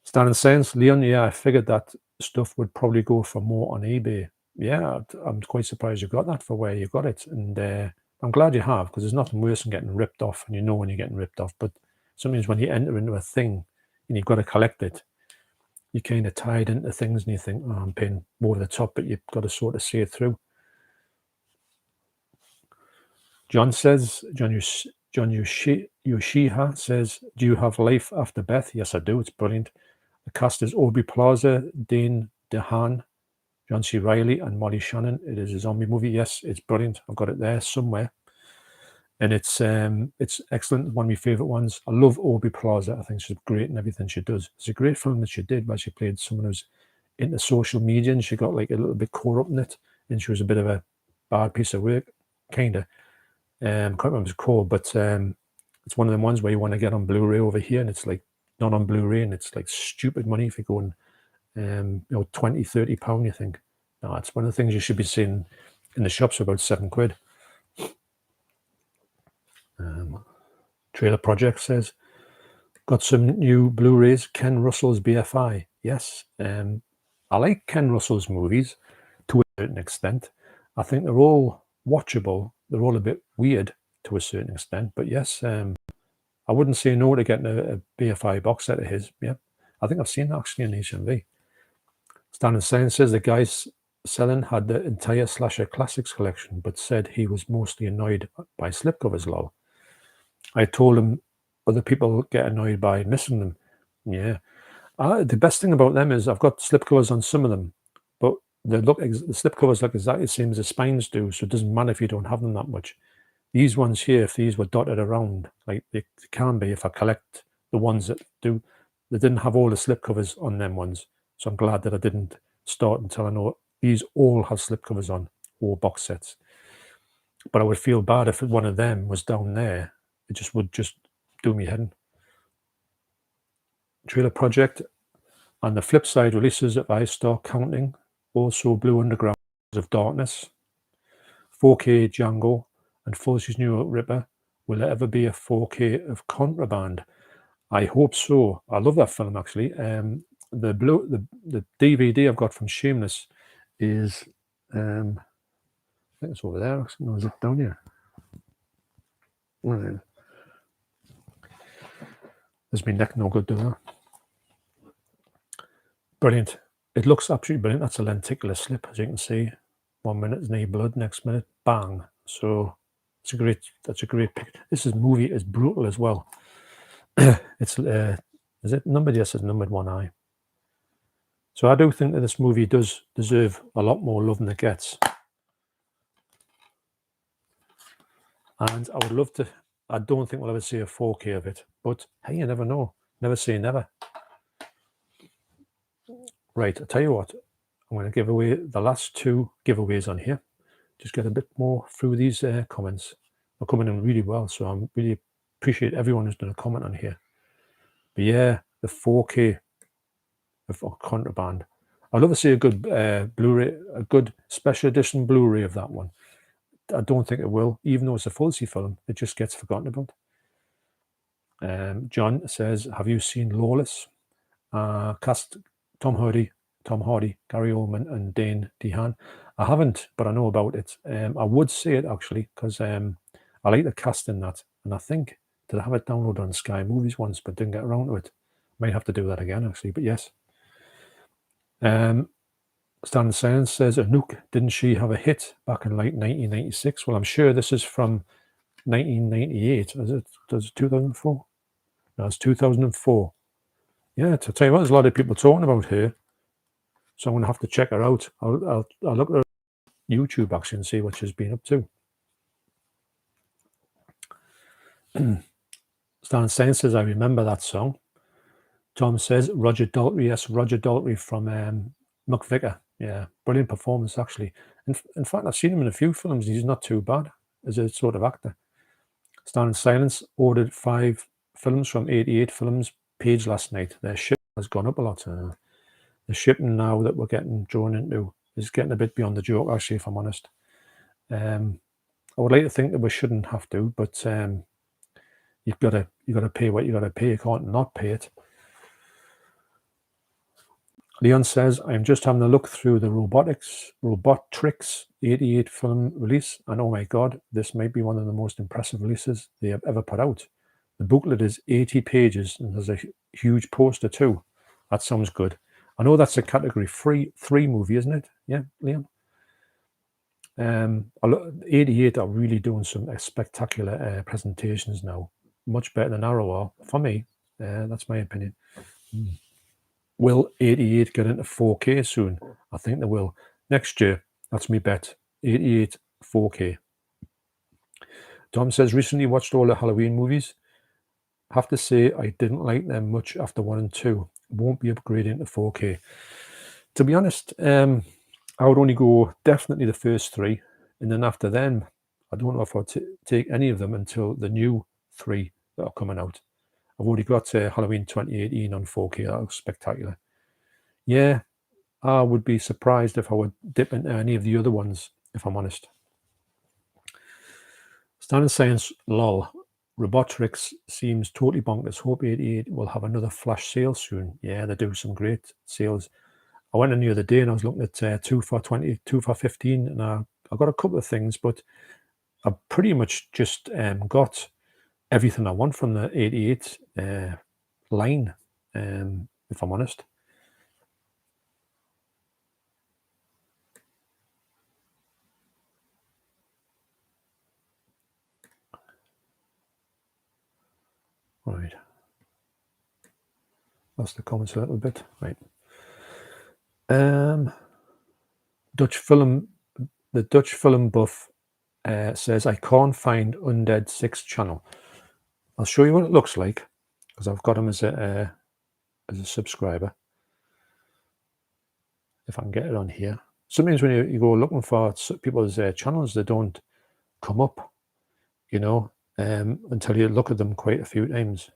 Speaker 1: Stand in Silence, Leon, yeah, I figured that stuff would probably go for more on eBay. Yeah, I'm quite surprised you got that for where you got it. And I'm glad you have, because there's nothing worse than getting ripped off, and you know when you're getting ripped off. But sometimes when you enter into a thing and you've got to collect it, you're kind of tied into things and you think, oh, I'm paying more the top, but you've got to sort of see it through. John Yoshiha says, do you have Life After Beth? Yes, I do. It's brilliant. The cast is Aubrey Plaza, Dane DeHaan, John C. Reilly, and Molly Shannon. It is a zombie movie. Yes, it's brilliant. I've got it there somewhere. And it's excellent. One of my favourite ones. I love Aubrey Plaza. I think she's great in everything she does. It's a great film that she did where she played someone who's into social media, and she got like a little bit caught up in it, and she was a bit of a bad piece of work, kind of. I can't remember what it's called, but it's one of them ones where you want to get on Blu-ray over here, and it's like not on Blu-ray, and it's like stupid money if you're going, £20-30. You think, no, it's one of the things you should be seeing in the shops for about £7. Trailer Project says, got some new Blu-rays, Ken Russell's BFI. Yes, I like Ken Russell's movies to a certain extent. I think they're all watchable. They're all a bit weird to a certain extent, but yes, I wouldn't say no to getting a BFI box set of his. Yeah, I think I've seen that actually in HMV. Stan Science says the guys selling had the entire Slasher Classics collection, but said he was mostly annoyed by slipcovers. Lol. I told him other people get annoyed by missing them. Yeah. The best thing about them is I've got slipcovers on some of them, but the slipcovers look exactly the same as the spines do, so it doesn't matter if you don't have them that much. These ones here, if these were dotted around, like they can be if I collect the ones that do, they didn't have all the slipcovers on them ones. So I'm glad that I didn't start until I know these all have slipcovers on, or box sets. But I would feel bad if one of them was down there. It would just do me head in. Trailer Project. On the flip side, releases of I Start Counting, also Blue Underground of Darkness, 4K Django, and Fulci's New Ripper. Will there ever be a 4K of Contraband? I hope so. I love that film, actually. the DVD I've got from Shameless is I think it's over there. No, is it down here? There's my neck no good, do that. Brilliant. It looks absolutely brilliant. That's a lenticular slip, as you can see. 1 minute is knee blood, next minute bang. So that's a great pick. This movie is brutal as well. It's is it numbered? Yes, it's numbered 1i. So I do think that this movie does deserve a lot more love than it gets. And I would love to. I don't think we'll ever see a 4K of it, but hey, you never know. Never say never. Right, I'll tell you what. I'm going to give away the last 2 giveaways on here. Just get a bit more through these comments. They're coming in really well, so I really appreciate everyone who's done a comment on here. But yeah, the 4K of Contraband. I'd love to see a good Blu-ray, a good special edition Blu-ray of that one. I don't think it will, even though it's a full-C film. It just gets forgotten about. John says, "Have you seen Lawless?" Cast Tom Hardy, Gary Oldman, and Dane DeHaan. I haven't, but I know about it. I would see it actually because I like the cast in that, and I think did I have it downloaded on Sky Movies once, but didn't get around to it. Might have to do that again actually, but yes. Stan Science says, Anouk, didn't she have a hit back in like 1996? Well, I'm sure this is from 1998. Is it 2004? No, it's 2004. Yeah, to tell you what, there's a lot of people talking about her. So I'm going to have to check her out. I'll look at her YouTube actually and see what she's been up to. Stan Science says, I remember that song. Tom says, Roger Daltrey. Yes, Roger Daltrey from McVicker. Yeah, brilliant performance, actually. In fact, I've seen him in a few films. He's not too bad as a sort of actor. Stand in Silence ordered 5 films from 88 Films page last night. Their shipping has gone up a lot. The shipping now that we're getting drawn into is getting a bit beyond the joke, actually, if I'm honest. I would like to think that we shouldn't have to, but you've got to pay what you got to pay. You can't not pay it. Leon says, I'm just having a look through the Robotrix 88 film release, and oh my God, this might be one of the most impressive releases they have ever put out. The booklet is 80 pages, and there's a huge poster too. That sounds good. I know that's a category 3 movie, isn't it? Yeah, Leon? 88 are really doing some spectacular presentations now. Much better than Arrow, for me. That's my opinion. Will 88 get into 4K soon? I think they will. Next year, that's me bet. 88 4K. Tom says, recently watched all the Halloween movies. Have to say, I didn't like them much after 1 and 2. Won't be upgrading to 4K. To be honest, I would only go definitely the first 3. And then after them, I don't know if I'll take any of them until the new 3 that are coming out. I've already got Halloween 2018 on 4K. That looks spectacular. Yeah, I would be surprised if I would dip into any of the other ones, if I'm honest. Standard Science, lol. Robotrix seems totally bonkers. Hope 88 will have another flash sale soon. Yeah, they do some great sales. I went in the other day and I was looking at 2 for 20, 2 for 15, and I got a couple of things, but I pretty much just got everything I want from the 88 line, if I'm honest. All right. Lost the comments a little bit. Right. Dutch film, the Dutch film buff says, I can't find Undead 6 channel. I'll show you what it looks like because I've got him as a subscriber. If I can get it on here. Sometimes when you go looking for people's channels, they don't come up, you know, until you look at them quite a few times.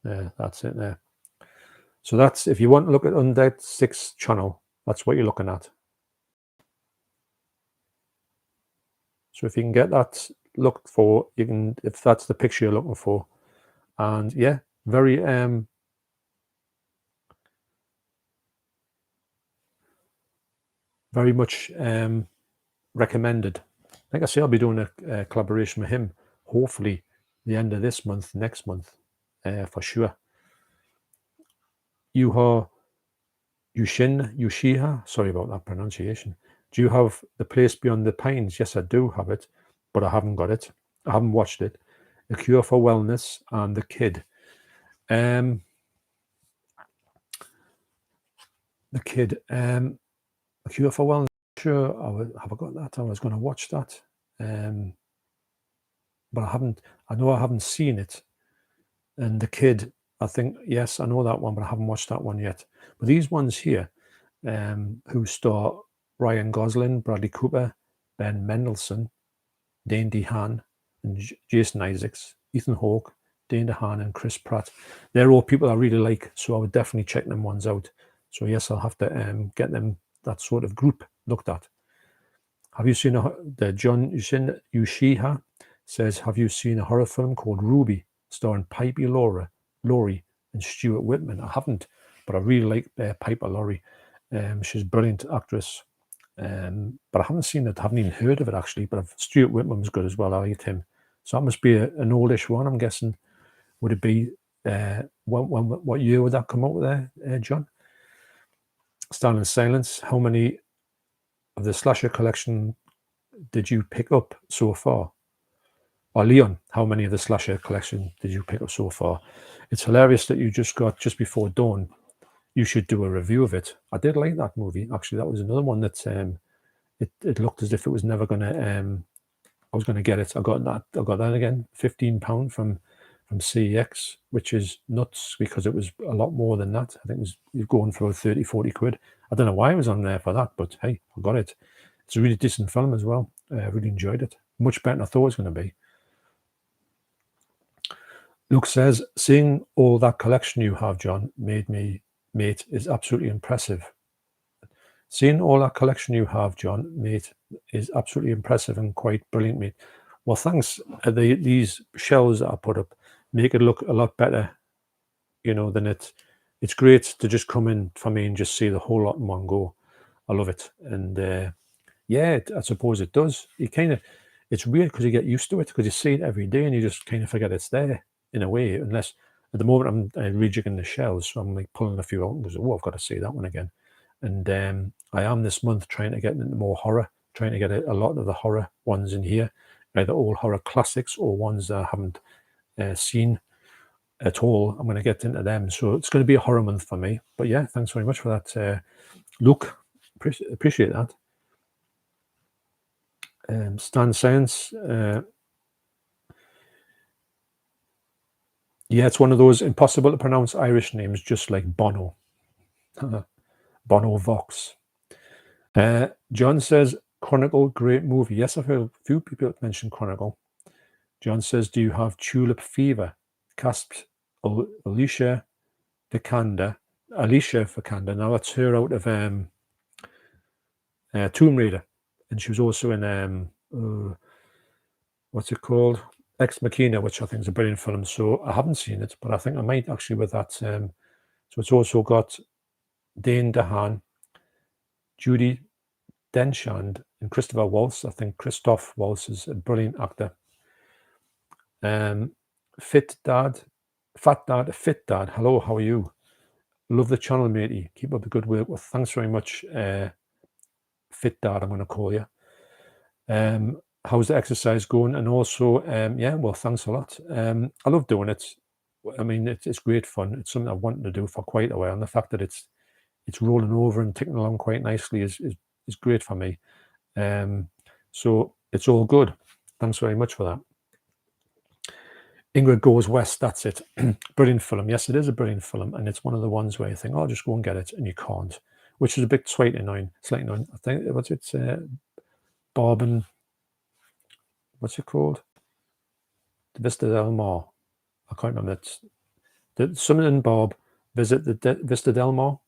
Speaker 1: That's it there. So that's, if you want to look at Undead 6 channel, that's what you're looking at. So if you can get that looked for, you can, if that's the picture you're looking for. And yeah, very very much recommended. Like I say, I'll be doing a collaboration with him, hopefully the end of this month, next month, for sure. Yushiha, sorry about that pronunciation. Do you have The Place Beyond the Pines? Yes, I do have it, but I haven't got it. I haven't watched it. A Cure for Wellness and The Kid. The Kid. A Cure for Wellness. Sure, have I got that? I was going to watch that, but I haven't. I know I haven't seen it. And The Kid, I think, yes, I know that one, but I haven't watched that one yet. But these ones here, who star Ryan Gosling, Bradley Cooper, Ben Mendelsohn, Dane DeHaan, and Jason Isaacs, Ethan Hawke, Dane DeHaan, and Chris Pratt. They're all people I really like, so I would definitely check them ones out. So yes, I'll have to get them, that sort of group, looked at. Have you seen the John Yushiha says, have you seen a horror film called Ruby, starring Piper Laurie and Stuart Whitman? I haven't, but I really like Piper Laurie. She's a brilliant actress. But I haven't seen it. I haven't even heard of it, actually. But Stuart Whitman was good as well. I liked him. So that must be an oldish one, I'm guessing. Would it be, what year would that come out with there, John? Stand in Silence. How many of the slasher collection did you pick up so far? Or Leon, how many of the slasher collection did you pick up so far? It's hilarious that you just got Just Before Dawn. You should do a review of it. I did like that movie. Actually, that was another one that it looked as if it was never going to, I was going to get it. I got that again, £15 from CEX, which is nuts because it was a lot more than that. I think it was going for 30, 40 quid. I don't know why it was on there for that, but hey, I got it. It's a really decent film as well. I really enjoyed it. Much better than I thought it was going to be. Luke says, seeing all that collection you have, John, mate, is absolutely impressive. Seeing all that collection you have, John, mate, is absolutely impressive and quite brilliant, mate. Well, thanks. These shelves that I put up make it look a lot better, than it's great to just come in for me and just see the whole lot in one go. I love it. And yeah, I suppose it does. It's weird because you get used to it because you see it every day and you just kind of forget it's there in a way, unless at the moment I'm rejigging the shelves. So I'm like pulling a few out and goes, oh, I've got to see that one again. And I am this month trying to get into more horror, trying to get a lot of the horror ones in here, either all horror classics or ones that I haven't seen at all. I'm going to get into them. So it's going to be a horror month for me. But yeah, thanks very much for that, Luke. Appreciate that. Stan Science. Yeah, it's one of those impossible to pronounce Irish names, just like Bono. Bono Vox. John says, Chronicle, great movie. Yes, I've heard a few people mention Chronicle. John says, do you have Tulip Fever? Cast Alicia Vikander. Now that's her out of Tomb Raider. And she was also in, what's it called? Ex Machina, which I think is a brilliant film. So I haven't seen it, but I think I might actually with that. So it's also got Dane DeHaan, Judy Denchand, and Christopher Waltz. I think Christoph Waltz is a brilliant actor. Fit Dad. Hello, how are you? Love the channel, matey. Keep up the good work. Well, thanks very much, Fit Dad, I'm going to call you. How's the exercise going? And also, yeah, well, thanks a lot. I love doing it. I mean, it's great fun. It's something I've wanted to do for quite a while. And the fact that it's rolling over and ticking along quite nicely is great for me. So it's all good. Thanks very much for that. Ingrid Goes West, that's it. Brilliant film. Yes, it is a brilliant film. And it's one of the ones where you think, oh, just go and get it. And you can't, which is a bit slightly annoying. I think, Bob and, what's it called? The Vista Del Mar. I can't remember. Something and Bob visit the Vista Del Mar.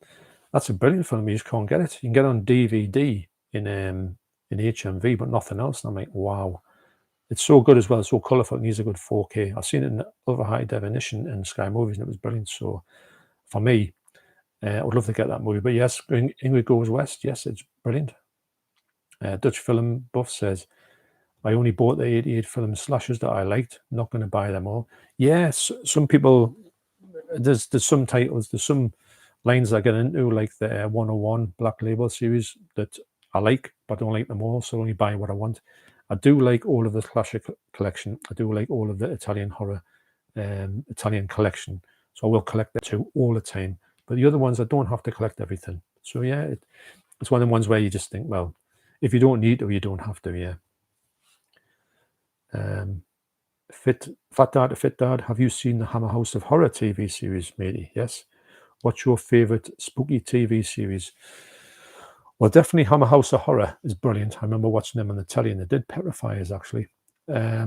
Speaker 1: That's a brilliant film. You just can't get it. You can get it on DVD in HMV, but nothing else. And I'm like, wow. It's so good as well. It's so colourful. It needs a good 4K. I've seen it in over high definition in Sky Movies, and it was brilliant. So for me, I would love to get that movie. But yes, Ingrid Goes West. Yes, it's brilliant. Dutch Film Buff says, I only bought the 88 film slashes that I liked. Not going to buy them all. Yes, some people, there's some titles, there's some lines I get into, like the 101 Black Label series that I like, but I don't like them all, so I only buy what I want. I do like all of the classic collection. I do like all of the Italian horror, Italian collection. So I will collect the two all the time. But the other ones, I don't have to collect everything. So yeah, it's one of the ones where you just think, well, if you don't need to, you don't have to, yeah. Fat Dad to Fit Dad, have you seen the Hammer House of Horror TV series, matey? Yes. What's your favourite spooky TV series? Well, definitely Hammer House of Horror is brilliant. I remember watching them on the telly, and they did petrify us, actually. I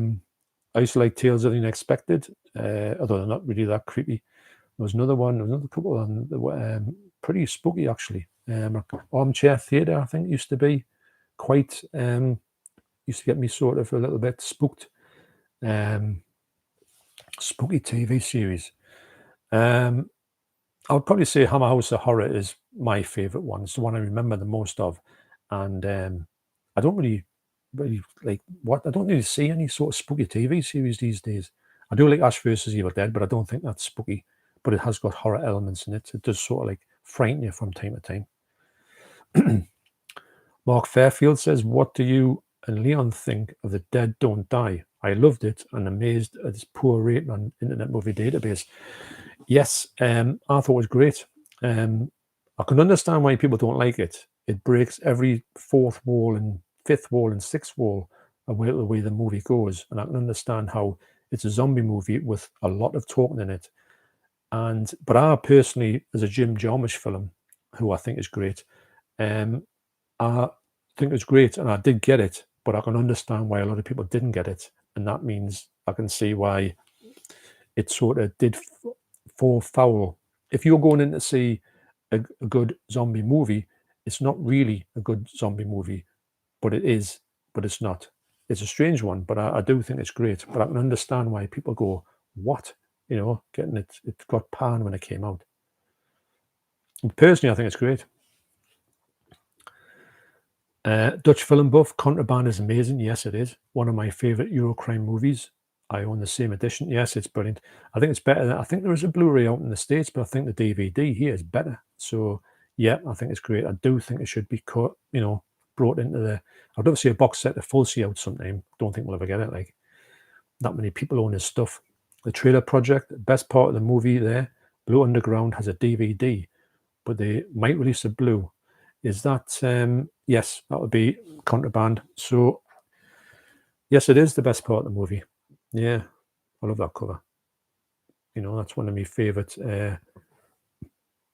Speaker 1: used to like Tales of the Unexpected, although they're not really that creepy. There was another one, another couple of them that were pretty spooky, actually. Armchair Theatre, I think, used to be quite, used to get me sort of a little bit spooked. Spooky TV series. I would probably say Hammer House of Horror is my favourite one. It's the one I remember the most of. And I don't really like I don't really see any sort of spooky TV series these days. I do like Ash vs. Evil Dead, but I don't think that's spooky. But it has got horror elements in it. It does sort of like frighten you from time to time. Mark Fairfield says, what do you and Leon think of The Dead Don't Die? I loved it and amazed at its poor rating on Internet Movie Database. Yes, I thought it was great. I can understand why people don't like it. It breaks every fourth wall and fifth wall and sixth wall away the way the movie goes. And I can understand how it's a zombie movie with a lot of talking in it. But I personally, as a Jim Jarmusch film, who I think is great, I think it's great, and I did get it, but I can understand why a lot of people didn't get it. And that means I can see why it sort of did fall foul. If you're going in to see a good zombie movie, it's not really a good zombie movie, but it is, but it's not. It's a strange one, but I do think it's great. But I can understand why people go, what? You know, getting it got panned when it came out. And personally, I think it's great. Dutch Film Buff, Contraband is amazing. Yes, it is. One of my favourite Eurocrime movies. I own the same edition. Yes, it's brilliant. I think it's better. I think there is a Blu-ray out in the States, but I think the DVD here is better. So, yeah, I think it's great. I do think it should be cut, you know, brought into the... I'd love to see a box set of Full See out sometime. Don't think we'll ever get it. Like, not many people own his stuff. The Trailer Project, best part of the movie there, Blue Underground has a DVD, but they might release a Blue. Is that... yes, that would be Contraband. So, yes, it is the best part of the movie. Yeah, I love that cover. You know, that's one of my favourite. I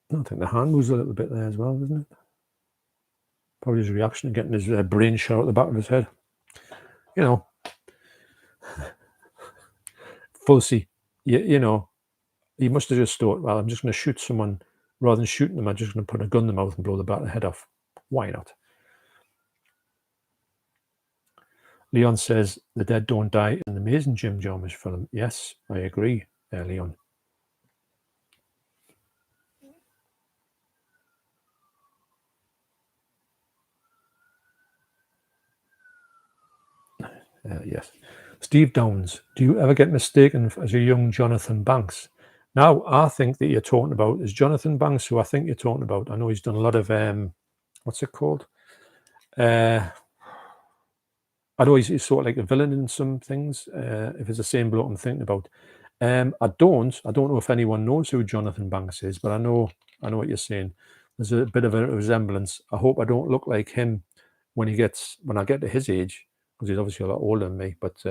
Speaker 1: think the hand moves a little bit there as well, isn't it? Probably his reaction to getting his brain shot at the back of his head. You know, Fussy. You know, he must have just thought, well, I'm just going to shoot someone. Rather than shooting them, I'm just going to put a gun in the mouth and blow the back of the head off. Why not? Leon says, The Dead Don't Die is an amazing Jim Jarmusch film. Yes, I agree, Leon. Yes. Steve Downs, do you ever get mistaken as a young Jonathan Banks? Now, I think that you're talking about is Jonathan Banks, who I think you're talking about. I know he's done a lot of, what's it called? I know he's sort of like a villain in some things, if it's the same bloke I'm thinking about. I don't know if anyone knows who Jonathan Banks is, but I know what you're saying. There's a bit of a resemblance. I hope I don't look like him when I get to his age, because he's obviously a lot older than me. But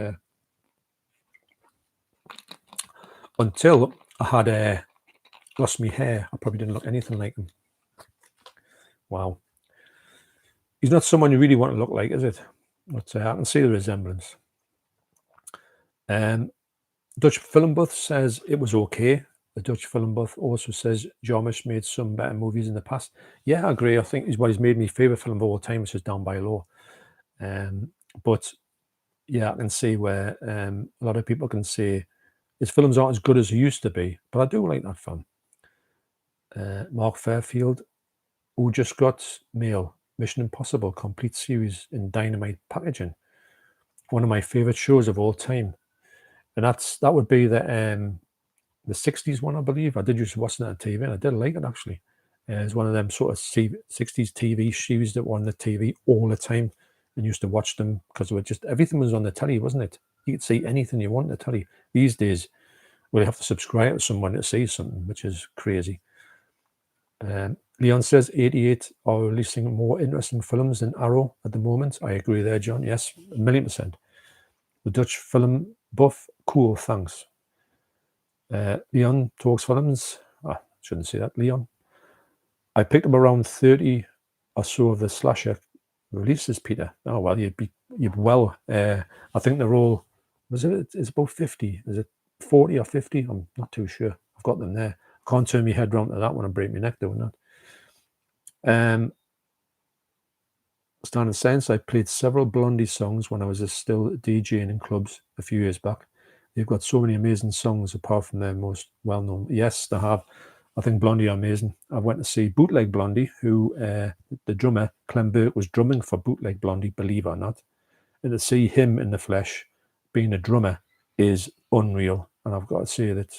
Speaker 1: until I had lost my hair, I probably didn't look anything like him. Wow. He's not someone you really want to look like, is it? But I can see the resemblance. Dutch Film Buff says it was okay. The Dutch Film Buff also says Jarmusch made some better movies in the past. Yeah, I agree. I think he's made me favourite film of all time, which is Down by Law. But yeah, I can see where a lot of people can say his films aren't as good as they used to be, but I do like that film. Mark Fairfield, who just got mail. Mission Impossible complete series in dynamite packaging. One of my favorite shows of all time, and that would be the 60s one, I believe. I did used to watch that on TV, and I did like it actually. It's one of them sort of 60s TV series that were on the TV all the time, and used to watch them because everything was on the telly, wasn't it? You could see anything you want on the telly. These days, we have to subscribe to someone to see something, which is crazy. Leon says 88 are releasing more interesting films than Arrow at the moment. I agree there, John. Yes, 1,000,000%. The Dutch film buff, cool, thanks. Leon talks films. I shouldn't say that, Leon. I picked up around 30 or so of the slasher releases, Peter. Oh well, you'd well. I think they're all. It's about 50. Is it 40 or 50? I'm not too sure. I've got them there. I can't turn my head round to that one and break my neck doing that. Standard Sense, I played several Blondie songs when I was still DJing in clubs a few years back. They've got so many amazing songs apart from their most well-known. Yes, they have. I think Blondie are amazing. I went to see Bootleg Blondie, who the drummer, Clem Burke, was drumming for Bootleg Blondie, believe it or not. And to see him in the flesh, being a drummer, is unreal. And I've got to say that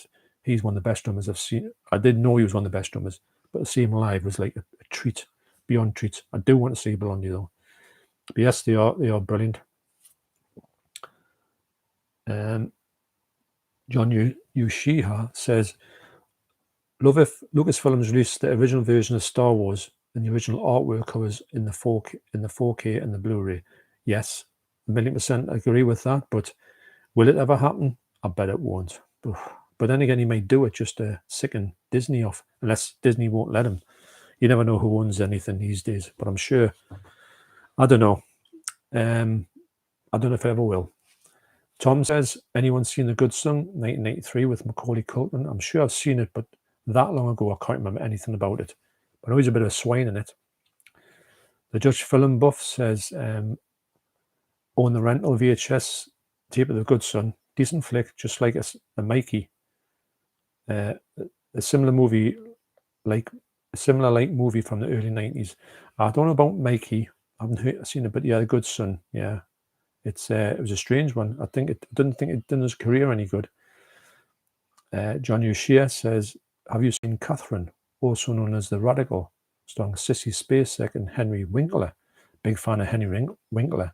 Speaker 1: he's one of the best drummers I've seen. I didn't know he was one of the best drummers, but to see him live was like a treat, beyond treat. I do want to see Blondie though. But yes, they are brilliant. John Yushiha says, love if Lucasfilms released the original version of Star Wars and the original artwork covers in the 4K and the Blu-ray. Yes, 1,000,000% agree with that. But will it ever happen? I bet it won't. But then again, he may do it just to sicken Disney off, unless Disney won't let him. You never know who owns anything these days. But I'm sure. I don't know. I don't know if I ever will. Tom says, anyone seen The Good Son, 1983 with Macaulay Culkin? I'm sure I've seen it, but that long ago, I can't remember anything about it. But I know he's a bit of a swine in it. The Dutch Film Buff says, own the rental VHS tape of The Good Son. Decent flick, just like a Mikey. A similar movie, like movie from the early 90s. I don't know about Mikey. I haven't seen it, but yeah, The Good Son, yeah. It was a strange one. I didn't think it did his career any good. John Ushia says, have you seen Catherine, also known as The Radical, starring Sissy Spacek and Henry Winkler? Big fan of Henry Winkler.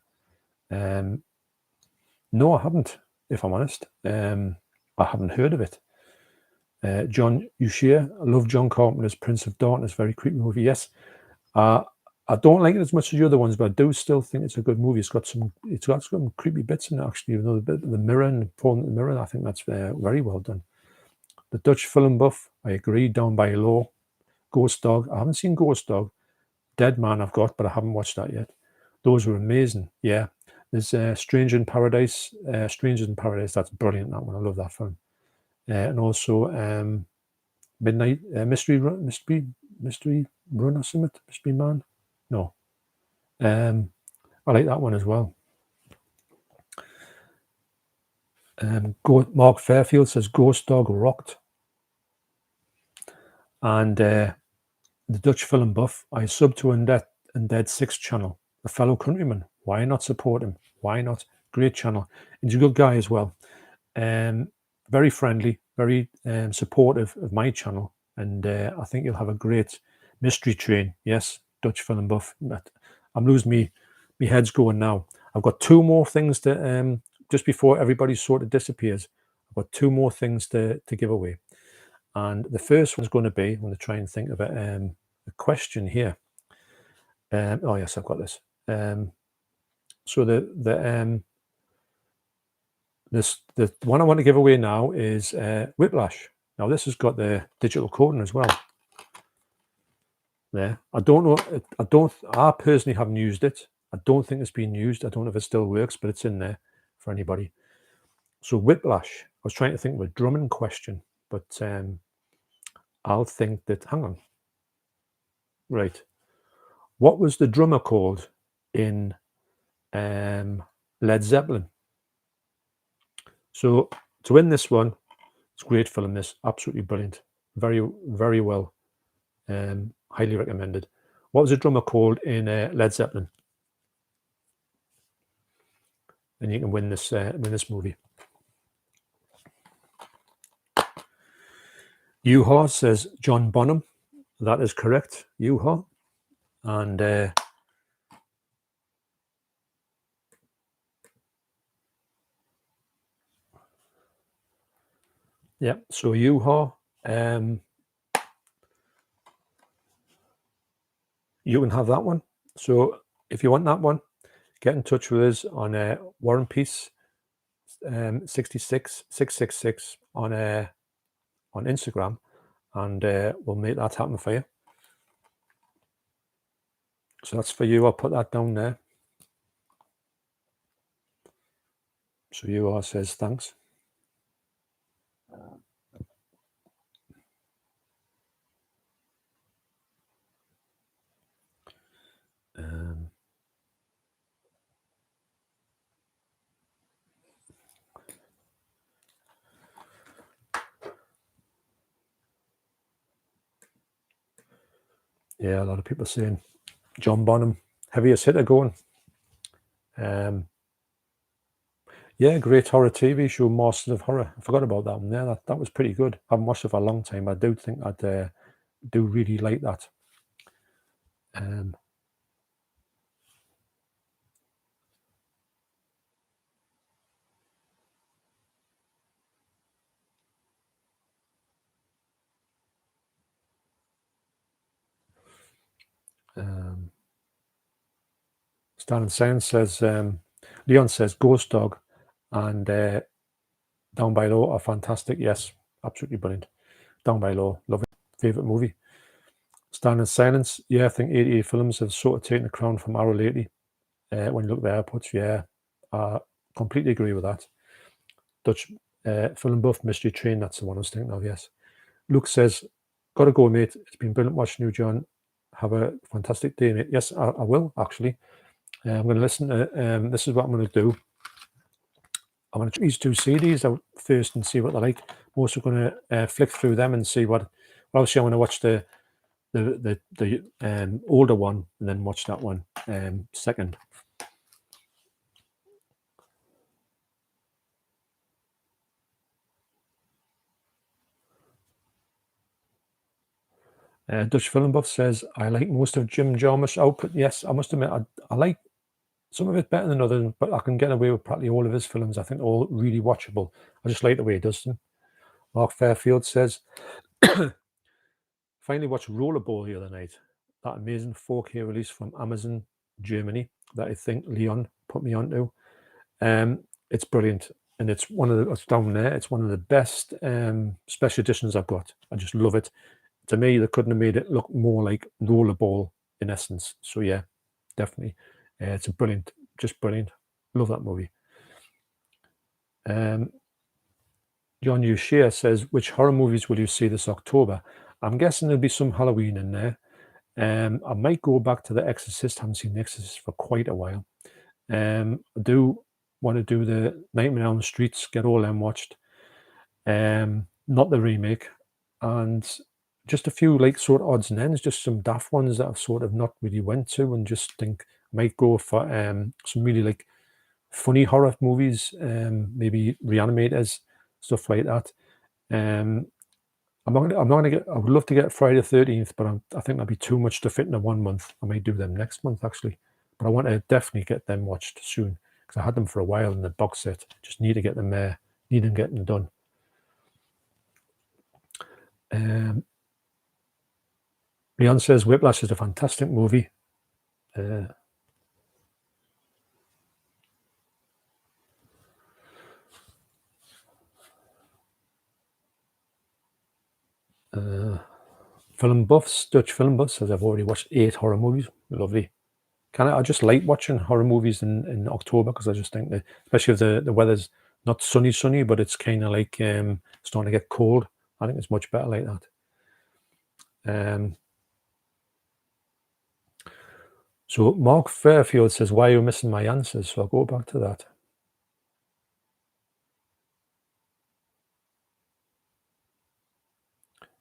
Speaker 1: No, I haven't, if I'm honest. I haven't heard of it. John Ushia, I love John Carpenter's Prince of Darkness, very creepy movie. Yes. I don't like it as much as the other ones, but I do still think it's a good movie. It's got some creepy bits in it, actually. You know, the bit of the mirror and falling the mirror. I think that's very well done. The Dutch Film Buff, I agree. Down by Law, Ghost Dog. I haven't seen Ghost Dog. Dead Man I've got, but I haven't watched that yet. Those were amazing. Yeah. There's Strangers in Paradise. That's brilliant. That one. I love that film. And also Midnight Mystery Run or something. Mystery Man. No. I like that one as well. Mark Fairfield says Ghost Dog rocked. And the Dutch Film Buff, I sub to Undead 6 channel, a fellow countryman. Why not support him? Why not? Great channel. He's a good guy as well. Very friendly, very supportive of my channel. And I think you'll have a great mystery train. Yes, Dutch Film Buff. I'm losing me head's going now. I've got two more things to just before everybody sort of disappears. I've got two more things to give away. And the first one's going to be, I'm going to try and think of it, a question here. Oh yes, I've got this. So the one I want to give away now is Whiplash. Now this has got the digital coding as well. There, I don't know. I personally haven't used it. I don't think it's been used. I don't know if it still works, but it's in there for anybody. So Whiplash. I was trying to think of a drumming question, but I'll think that. Hang on. Right. What was the drummer called in Led Zeppelin? So to win this one, it's a great film. This absolutely brilliant. Very, very well. Highly recommended. What was the drummer called in Led Zeppelin? And you can win this movie. Yuha says John Bonham. That is correct, Yuha. And yeah, so Yuha, you can have that one. So if you want that one, get in touch with us on War and Peace 66666 on Instagram, and we'll make that happen for you. So that's for you. I'll put that down there. So Yuha says thanks. Yeah, a lot of people saying John Bonham, heaviest hitter going. Yeah, great horror TV show, Masters of Horror. I forgot about that one there. That was pretty good. I haven't watched it for a long time. I do think I'd do really like that. Stan and Science says, Leon says Ghost Dog and Down by Law are fantastic. Yes, absolutely brilliant. Down by Law, love it. Favorite movie. Stand in Silence. Yeah, I think 88 films have sort of taken the crown from Arrow lately. When you look at the outputs, yeah, I completely agree with that. Dutch film buff Mystery Train. That's the one I was thinking of. Yes. Luke says, "Gotta go, mate. It's been brilliant watching you, John. Have a fantastic day, mate." Yes, I will actually. I'm going to listen to. This is what I'm going to do. I'm going to try these two CDs out first and see what they're like. I'm also going to flick through them and see what. Obviously, I'm going to watch the older one and then watch that one second. Dutch Film Buff says, I like most of Jim Jarmusch's output. Yes, I must admit, I like some of it better than others, but I can get away with practically all of his films. I think they're all really watchable. I just like the way he does them. Mark Fairfield says, finally watched Rollerball the other night. That amazing 4K release from Amazon Germany that I think Leon put me onto. It's brilliant. And it's it's down there. It's one of the best special editions I've got. I just love it. To me, they couldn't have made it look more like Rollerball in essence. So yeah, definitely. It's a brilliant, just brilliant. Love that movie. John Ushia says, which horror movies will you see this October? I'm guessing there'll be some Halloween in there. I might go back to The Exorcist. I haven't seen The Exorcist for quite a while. I do want to do the Nightmare on the Streets, get all them watched. Not the remake. And just a few like sort of odds and ends, just some daft ones that I've sort of not really went to and just think might go for some really like funny horror movies, maybe Reanimators, stuff like that. I'm not gonna get. I would love to get Friday the 13th, but I think that'd be too much to fit into 1 month. I might do them next month actually, but I want to definitely get them watched soon because I had them for a while in the box set. Just need to get them there. Need them getting done. Leon says Whiplash is a fantastic movie. Film buffs, Dutch film buffs, says I've already watched 8 horror movies. Lovely. I just like watching horror movies in October because I just think that, especially if the weather's not sunny, but it's kind of like starting to get cold. I think it's much better like that. So Mark Fairfield says, why are you missing my answers? So I'll go back to that.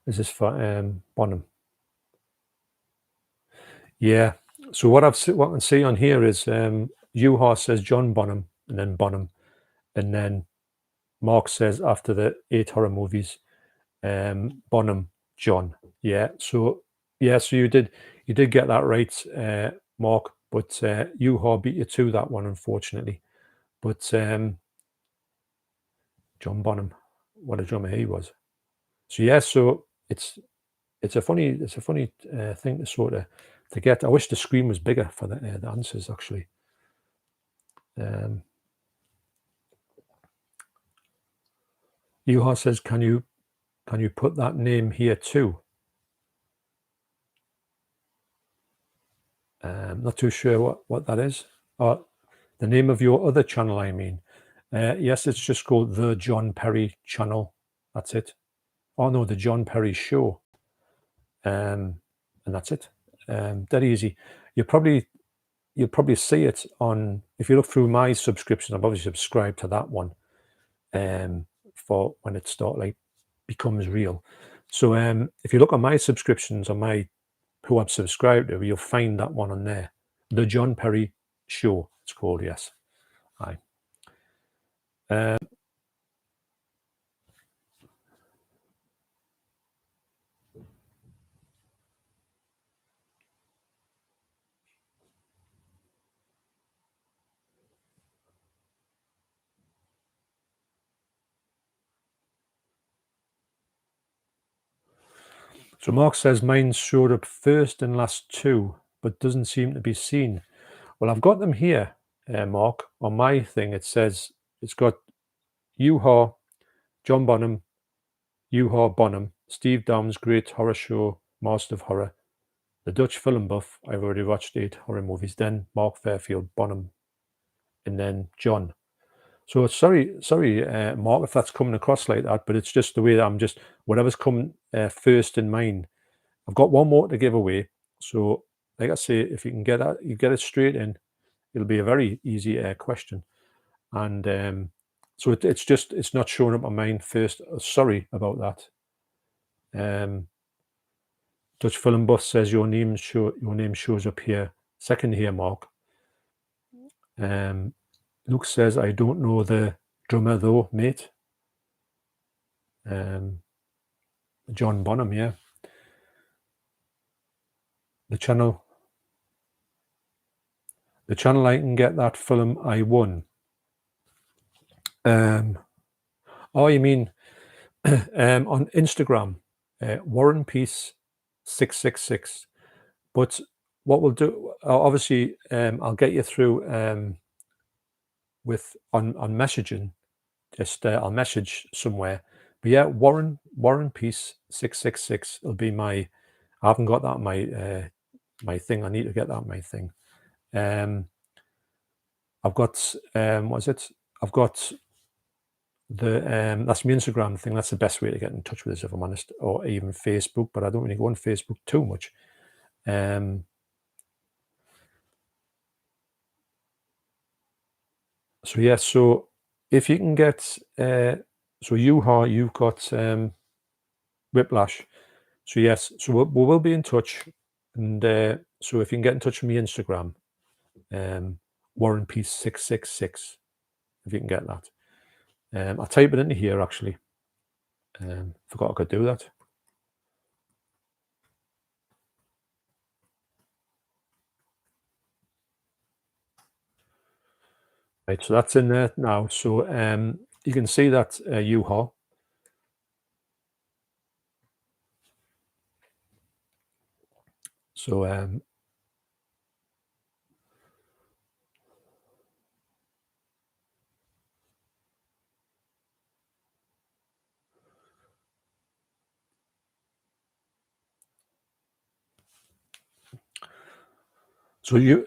Speaker 1: Is this for Bonham? Yeah. So what what I can see on here is U-Haw says John Bonham and then Bonham, and then Mark says after the 8 horror movies, Bonham John. Yeah. So you did get that right, Mark. But U-Haw beat you to that one, unfortunately. But John Bonham, what a drummer he was. So yeah. So it's a funny thing to sort of to get. I wish the screen was bigger for the answers actually. U-Haw says, can you put that name here too? Not too sure what that is. The name of your other channel, I mean. Yes, it's just called The John Perry Channel. That's it. Oh no, The John Perry Show. And that's it. Dead easy. You'll probably see it on, if you look through my subscription, I've obviously subscribed to that one for when it becomes real. So if you look on my subscriptions on my who I've subscribed to, you'll find that one on there. The John Perry Show, it's called, yes. Aye. So Mark says mine showed up first and last two, but doesn't seem to be seen. Well, I've got them here, Mark. On my thing, it says it's got U-Haw, John Bonham, U-Haw Bonham, Steve Downes' Great Horror Show, Master of Horror, The Dutch Film Buff. I've already watched 8 horror movies. Then Mark Fairfield, Bonham, and then John. So sorry, Mark, if that's coming across like that, but it's just the way that I'm just whatever's coming first in mind. I've got one more to give away. So, like I say, if you can get that, you get it straight in. It'll be a very easy question, and so it's not showing up on mine first. Sorry about that. Dutch Film Buff says your name shows up here second here, Mark. Luke says I don't know the drummer though, mate. John Bonham, yeah. The channel I can get that film I won. Oh, you mean on Instagram, Warren Peace 666. But what we'll do, obviously, I'll get you through with on messaging. Just I'll message somewhere. But yeah, Warren Peace 666 will be my. I haven't got that on my my thing. I need to get that on my thing. I've got what is it? I've got the that's my Instagram thing. That's the best way to get in touch with us, if I'm honest, or even Facebook. But I don't really go on Facebook too much. So yeah, so if you can get so you've got Whiplash. So yes, so we will be in touch, and so if you can get in touch with me Instagram, Warren Peace 666, if you can get that. I'll type it into here actually. Forgot I could do that. Right, so that's in there now. So you can see that U-Haw. So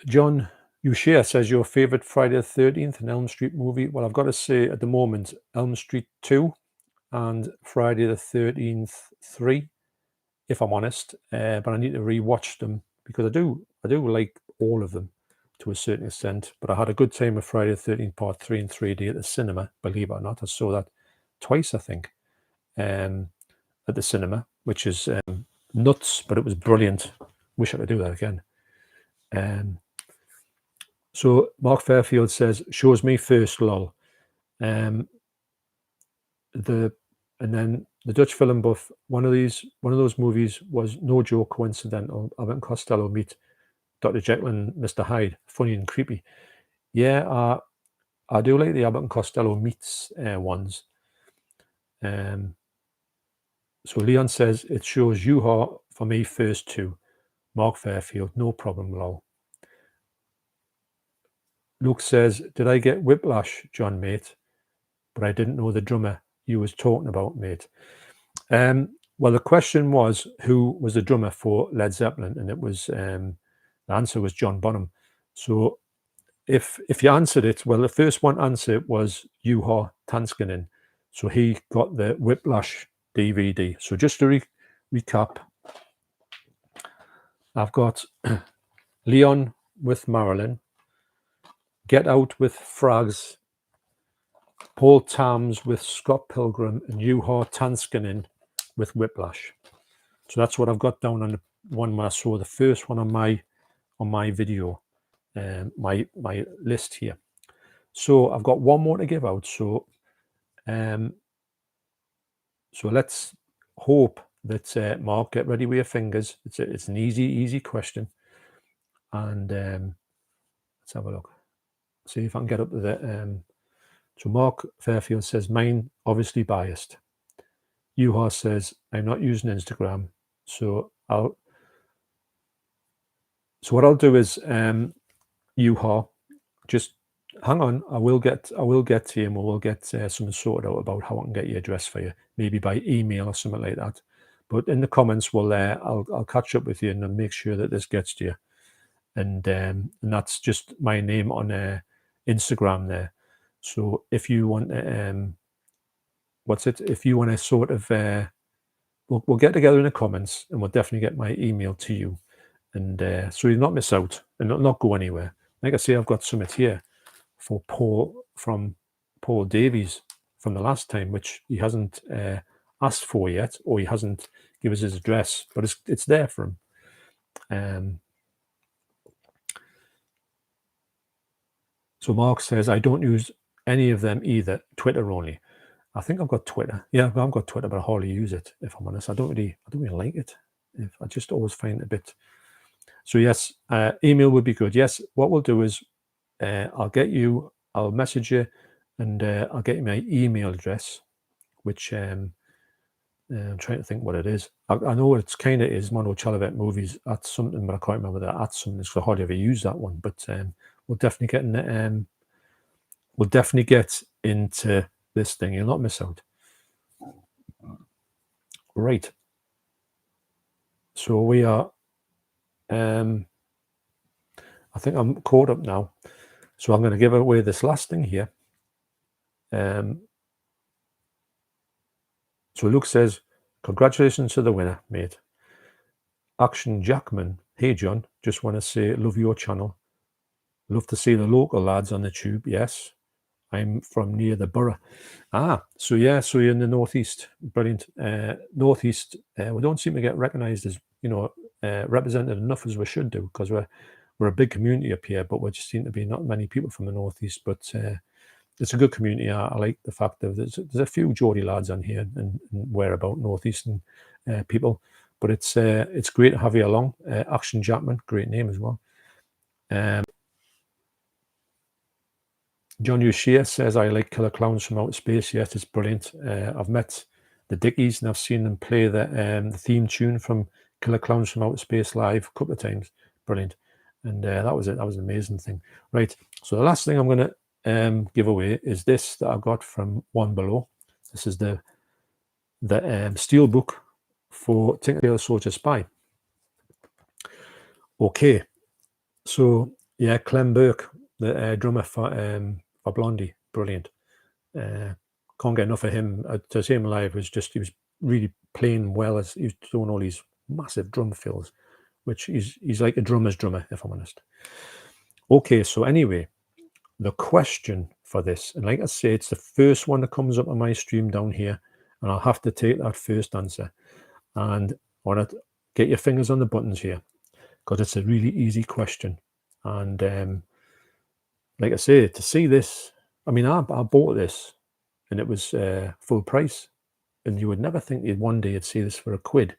Speaker 1: John Ushia says your favorite Friday the 13th and Elm Street movie. Well, I've got to say at the moment, Elm Street 2 and Friday the 13th 3, if I'm honest. But I need to rewatch them because I do like all of them to a certain extent. But I had a good time with Friday the 13th Part 3 and 3D at the cinema, believe it or not. I saw that twice, I think, at the cinema, which is nuts, but it was brilliant. Wish I could do that again. So Mark Fairfield says, shows me first, lol. And then the Dutch film buff, one of those movies was no joke coincidental. Abbott and Costello meet Dr. Jekyll and Mr. Hyde, funny and creepy. Yeah, I do like the Abbott and Costello meets ones. So Leon says, it shows you for me first too. Mark Fairfield, no problem, lol. Luke says, did I get whiplash, John, mate? But I didn't know the drummer you was talking about, mate. Well, the question was, who was the drummer for Led Zeppelin? And it was, the answer was John Bonham. So if you answered it, well, the first one answer was Juha Tanskanen. So he got the Whiplash DVD. So just to recap, I've got Leon with Marilyn, Get Out with Frags, Paul Tams with Scott Pilgrim, and Juha Tanskanen with Whiplash. So that's what I've got down on the one where I saw the first one on my video, my list here. So I've got one more to give out. So let's hope that Mark, get ready with your fingers. It's an easy question, and let's have a look. See if I can get up to the. So Mark Fairfield says, mine obviously biased. Juha says, I'm not using Instagram, so what I'll do is, Juha, just hang on. I will get to you, and we'll get something sorted out about how I can get your address for you, maybe by email or something like that. But in the comments, I'll catch up with you and make sure that this gets to you. And that's just my name on Instagram there. So if you want to, if you want to sort of, we'll get together in the comments, and we'll definitely get my email to you, and so you'll not miss out and not go anywhere. Like I say, I've got something here for Paul, from Paul Davies from the last time, which he hasn't asked for yet, or he hasn't given us his address, but it's there for him. So Mark says, I don't use any of them either, Twitter only. I think I've got Twitter. Yeah, I've got Twitter, but I hardly use it, if I'm honest. I don't really like it. I just always find it a bit. So yes, email would be good. Yes, what we'll do is I'll message you, and I'll get you my email address, which I'm trying to think what it is. I know it's kind of is Monroe Chalavet Movies at something, but I can't remember that at something, because I hardly ever use that one. But we'll definitely get in. We'll definitely get into this thing. You'll not miss out. Right. So we are. I think I'm caught up now. So I'm going to give away this last thing here. So Luke says, congratulations to the winner, mate. Action Jackman, hey John, just want to say love your channel. Love to see the local lads on the tube. Yes, I'm from near the borough. So yeah, so you're in the northeast. Brilliant. Northeast, we don't seem to get recognized as, represented enough as we should do, because we're a big community up here, but we just seem to be not many people from the northeast. But it's a good community. I like the fact that there's a few Geordie lads on here and whereabout northeastern people. But it's great to have you along. Action Jackman, great name as well. John Ushia says, I like Killer Clowns from Outer Space. Yes, it's brilliant. I've met the Dickies, and I've seen them play the theme tune from Killer Clowns from Outer Space live a couple of times. Brilliant. And that was it. That was an amazing thing. Right. So the last thing I'm going to give away is this that I got from One Below. This is the steel book for Tinker Tailor Soldier Spy. Okay. So yeah, Clem Burke, the drummer for Blondie, brilliant. Can't get enough of him. To see him live was just, he was really playing well, as he was doing all these massive drum fills, which he's like a drummer's drummer, if I'm honest. Okay, so anyway, the question for this, and like I say, it's the first one that comes up on my stream down here, and I'll have to take that first answer. And I want to get your fingers on the buttons here. because it's a really easy question. And like I say, to see this, I mean, I bought this and it was full price, and you would never think you'd one day you'd see this for £1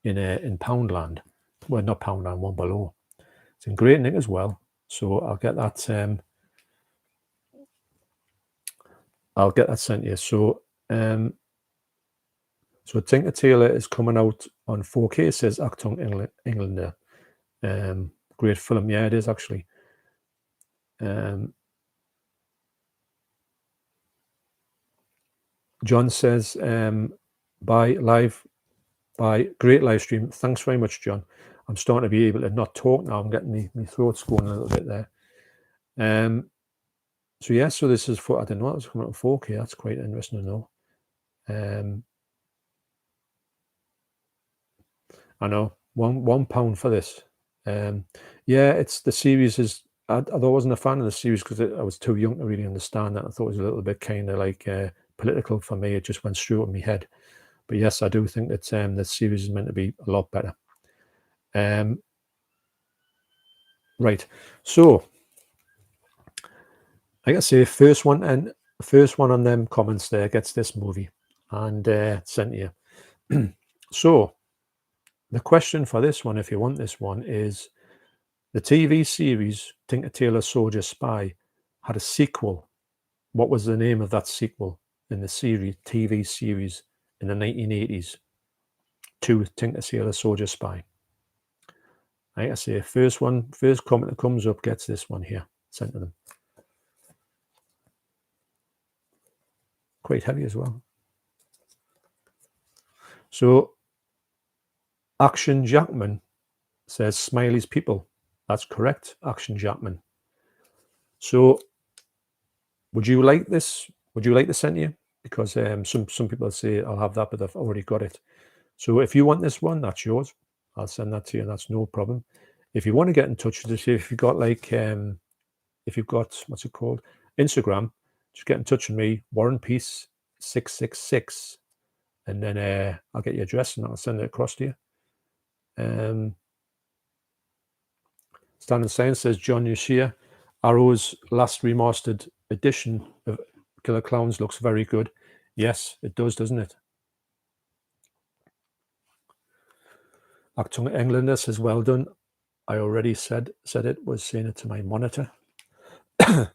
Speaker 1: in Poundland. Well, not Poundland, One Below. It's in great nick as well, so I'll get that. I'll get that sent to you. So, so Tinker Tailor is coming out on 4K. Says Acton Englander. Great film, yeah, it is actually. John says, by great live stream. Thanks very much, John. I'm starting to be able to not talk now. I'm getting my throat's going a little bit there. So yeah, so this is for, I didn't know it was coming out in 4K. That's quite interesting to know. I know, £1 for this. Yeah, it's the series is. I wasn't a fan of the series because I was too young to really understand that. I thought it was a little bit kind of like political for me. It just went straight in my head. But yes, I do think that the series is meant to be a lot better. Right, so like I say, first one on them comments there gets this movie and sent to you. So the question for this one, if you want this one, is the TV series Tinker Tailor Soldier Spy had a sequel. What was the name of that sequel in the TV series in the 1980s to Tinker Tailor Soldier Spy? Like I say, first comment that comes up gets this one here sent to them. Quite heavy as well. So Action Jackman says Smiley's People. That's correct, Action Jackman. So would you like this? Would you like to send you? Because some people say I'll have that, but I've already got it. So if you want this one, that's yours. I'll send that to you. That's no problem. If you want to get in touch with us, if you've got like, if you've got, what's it called? Instagram, just get in touch with me, Warren Peace 666, and then I'll get your address and I'll send it across to you. Standard Science says John Yushia, Arrow's last remastered edition of Killer Clowns looks very good. Yes, it does, doesn't it? Actung Englander says, well done. I already said it, was saying it to my monitor. I'm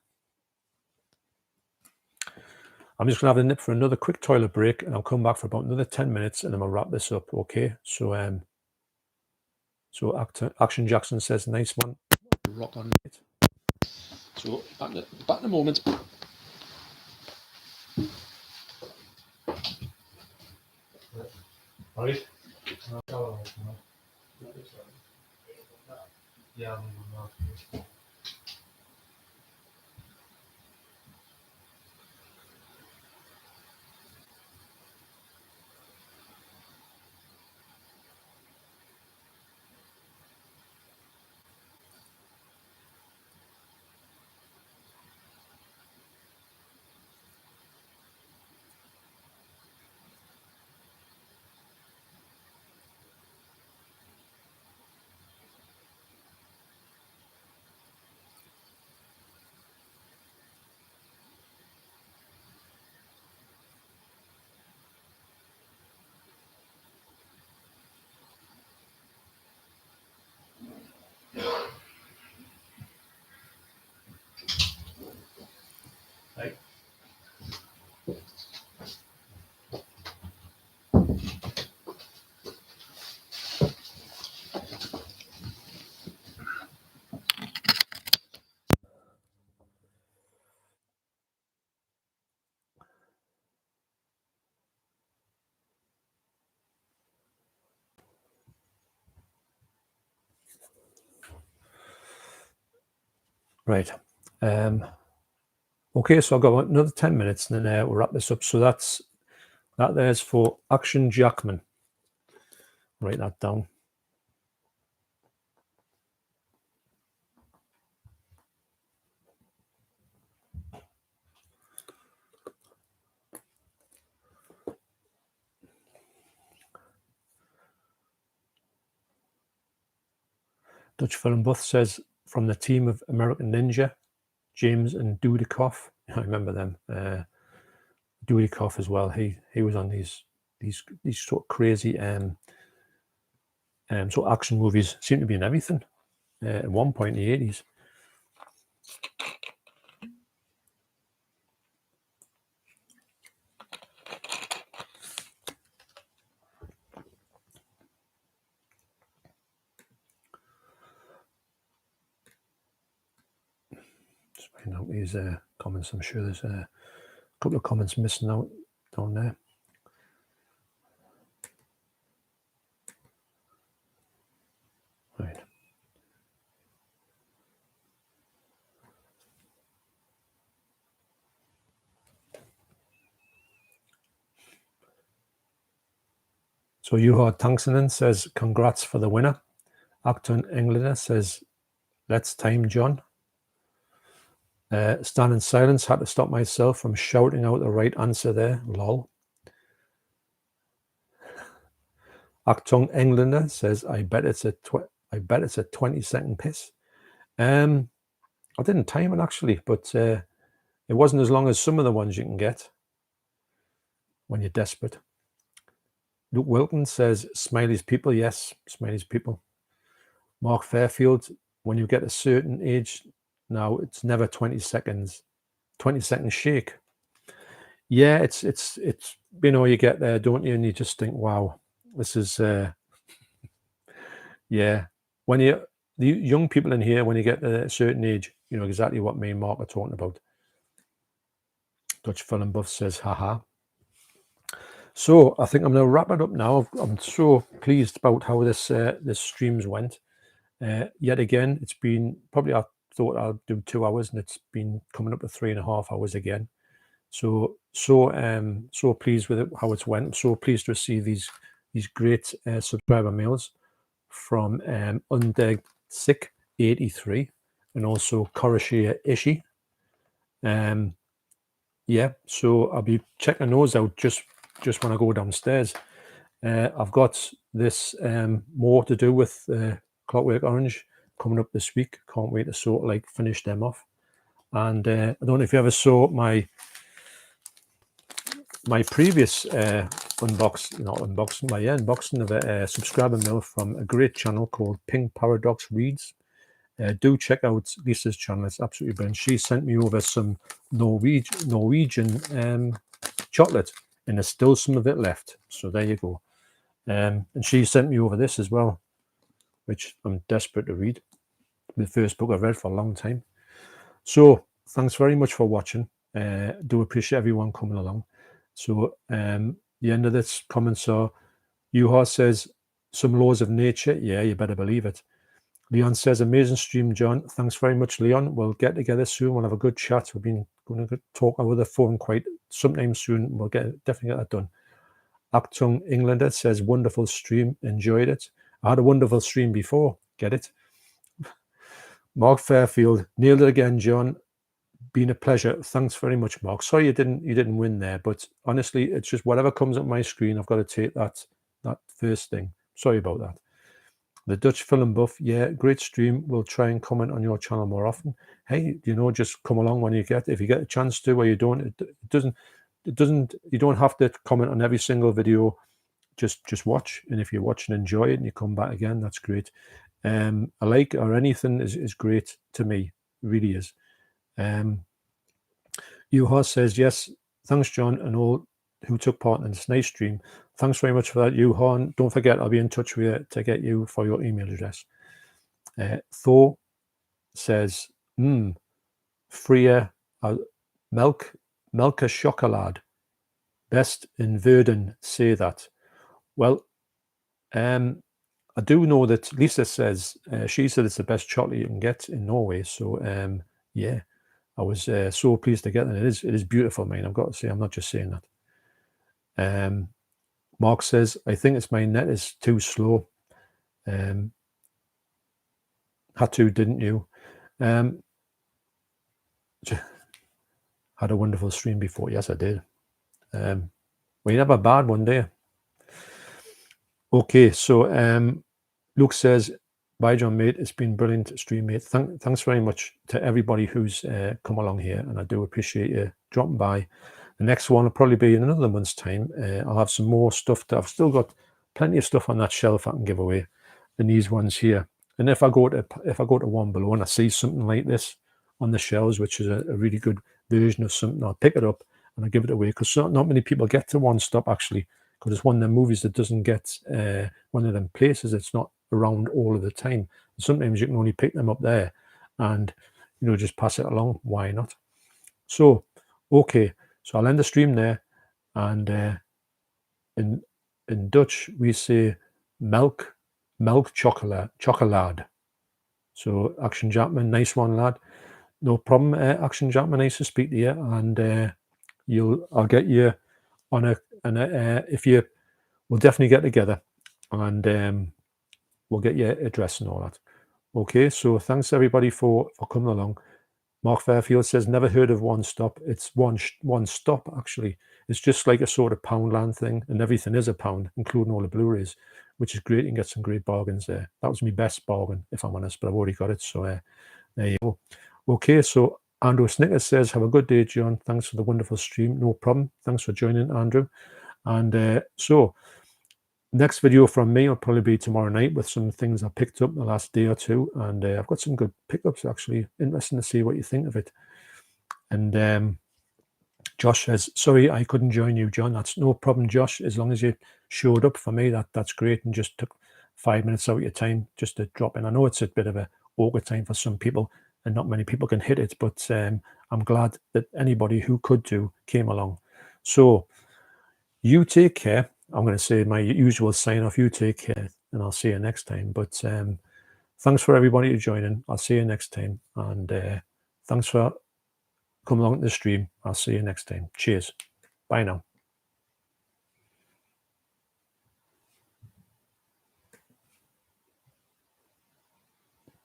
Speaker 1: just going to have a nip for another quick toilet break, and I'll come back for about another 10 minutes, and then I'll wrap this up, okay? So, Action Jackson says, nice one. Rock on it. So, back in a moment. All right. Yeah. Right. Right. Okay, so I've got another 10 minutes and then we'll wrap this up. So that there's for Action Jackman. Write that down. Dutch Film Buff says, from the team of American Ninja, James and Dudikoff. I remember them. Dudikoff as well. He was on these sort of crazy sort of action movies. Seemed to be in everything at one point in the 80s. Just find out these comments. I'm sure there's a couple of comments missing out down there. Right. So Juha Tanksonen says, congrats for the winner. Acton Englander says, let's time John. Stand in silence, had to stop myself from shouting out the right answer there. Lol. Acton Englander says, I bet it's a 20-second piss. I didn't time it actually, but it wasn't as long as some of the ones you can get when you're desperate. Luke Wilkins says, Smiley's people. Yes, Smiley's people. Mark Fairfield, when you get a certain age, now it's never 20 seconds. 20-second shake. Yeah, it's you know, you get there, don't you? And you just think, wow, this is yeah. When the young people in here, when you get to a certain age, you know exactly what me and Mark are talking about. Dutch Film Buff says, haha. So I think I'm going to wrap it up now. I'm so pleased about how this streams went. Yet again, it's been probably, I thought I'd do 2 hours, and it's been coming up to 3.5 hours again. So pleased with it, how it's went. I'm so pleased to receive these great subscriber mails from Undeg Sick 83 and also Korashia Ishi. Yeah, so I'll be checking those out just when I go downstairs. I've got this more to do with Clockwork Orange coming up this week. Can't wait to sort of like finish them off. And I don't know if you ever saw my previous unboxing of a subscriber mail from a great channel called Pink Paradox Reads. Do check out Lisa's channel. It's absolutely brilliant. She sent me over some Norwegian chocolate, and there's still some of it left. So there you go. And she sent me over this as well, which I'm desperate to read. The first book I've read for a long time. So thanks very much for watching. Do appreciate everyone coming along. So the end of this comments are, Juha says, some laws of nature. Yeah, you better believe it. Leon says, amazing stream, John. Thanks very much, Leon. We'll get together soon. We'll have a good chat. We've been going to talk over the phone quite sometime soon. We'll definitely get that done. Actung Englander says, wonderful stream. Enjoyed it. I had a wonderful stream before. Get it? Mark Fairfield, nailed it again, John. Been a pleasure. Thanks very much, Mark. Sorry you didn't win there, but honestly, it's just whatever comes up my screen, I've got to take that first thing. Sorry about that. The Dutch Film Buff, yeah, great stream. We'll try and comment on your channel more often. Hey, you know, just come along when if you get a chance to, where you don't, you don't have to comment on every single video. Just watch, and if you watch and enjoy it and you come back again, that's great. A like or anything is great to me. It really is. Juha says, yes, thanks, John, and all who took part in this nice stream. Thanks very much for that, Juha. And don't forget, I'll be in touch with you to get you for your email address. Thor says, Freya Melka Chocolade. Best in Verden say that. Well, I do know that Lisa says, she said it's the best chocolate you can get in Norway. So, yeah, I was so pleased to get it. It is beautiful, man. I've got to say, I'm not just saying that. Mark says, I think it's my net is too slow. Had to, didn't you? Had a wonderful stream before. Yes, I did. Well, you never bad one day. Okay, so Luke says, Bye, John, mate. It's been brilliant stream, mate. Thanks very much to everybody who's come along here, and I do appreciate you dropping by. The next one will probably be in another month's time. I'll have some more stuff. I've still got plenty of stuff on that shelf I can give away, and these ones here. And if I go to One Below and I see something like this on the shelves, which is a really good version of something, I'll pick it up and I'll give it away, because not many people get to One Stop actually, because it's one of them movies that doesn't get one of them places. It's not around all of the time. Sometimes you can only pick them up there and, you know, just pass it along. Why not? So, okay, so I'll end the stream there, and in Dutch we say melk chocolade. So Action Jackman, nice one, lad. No problem, Action Jackman. Nice to speak to you, and I'll get you on if you, we'll definitely get together, and we'll get your address and all that. Okay, so thanks everybody for coming along. Mark Fairfield says, never heard of One Stop. It's one stop, actually. It's just like a sort of Poundland thing, and everything is a pound, including all the Blu-rays, which is great. You can get some great bargains there. That was my best bargain, if I'm honest, but I've already got it, so there you go. Okay, so Andrew Snickers says, have a good day, John. Thanks for the wonderful stream. No problem. Thanks for joining, Andrew. And so next video from me will probably be tomorrow night with some things I picked up the last day or two, and I've got some good pickups, actually. Interesting to see what you think of it. And Josh says, sorry I couldn't join you, John. That's no problem, Josh. As long as you showed up for me, that's great, and just took 5 minutes out of your time just to drop in. I know it's a bit of a awkward time for some people, and not many people can hit it, but I'm glad that anybody who could do came along. So you take care. I'm going to say my usual sign off. You take care, and I'll see you next time. But thanks for everybody joining. I'll see you next time, and thanks for coming along to the stream. I'll see you next time. Cheers. Bye now.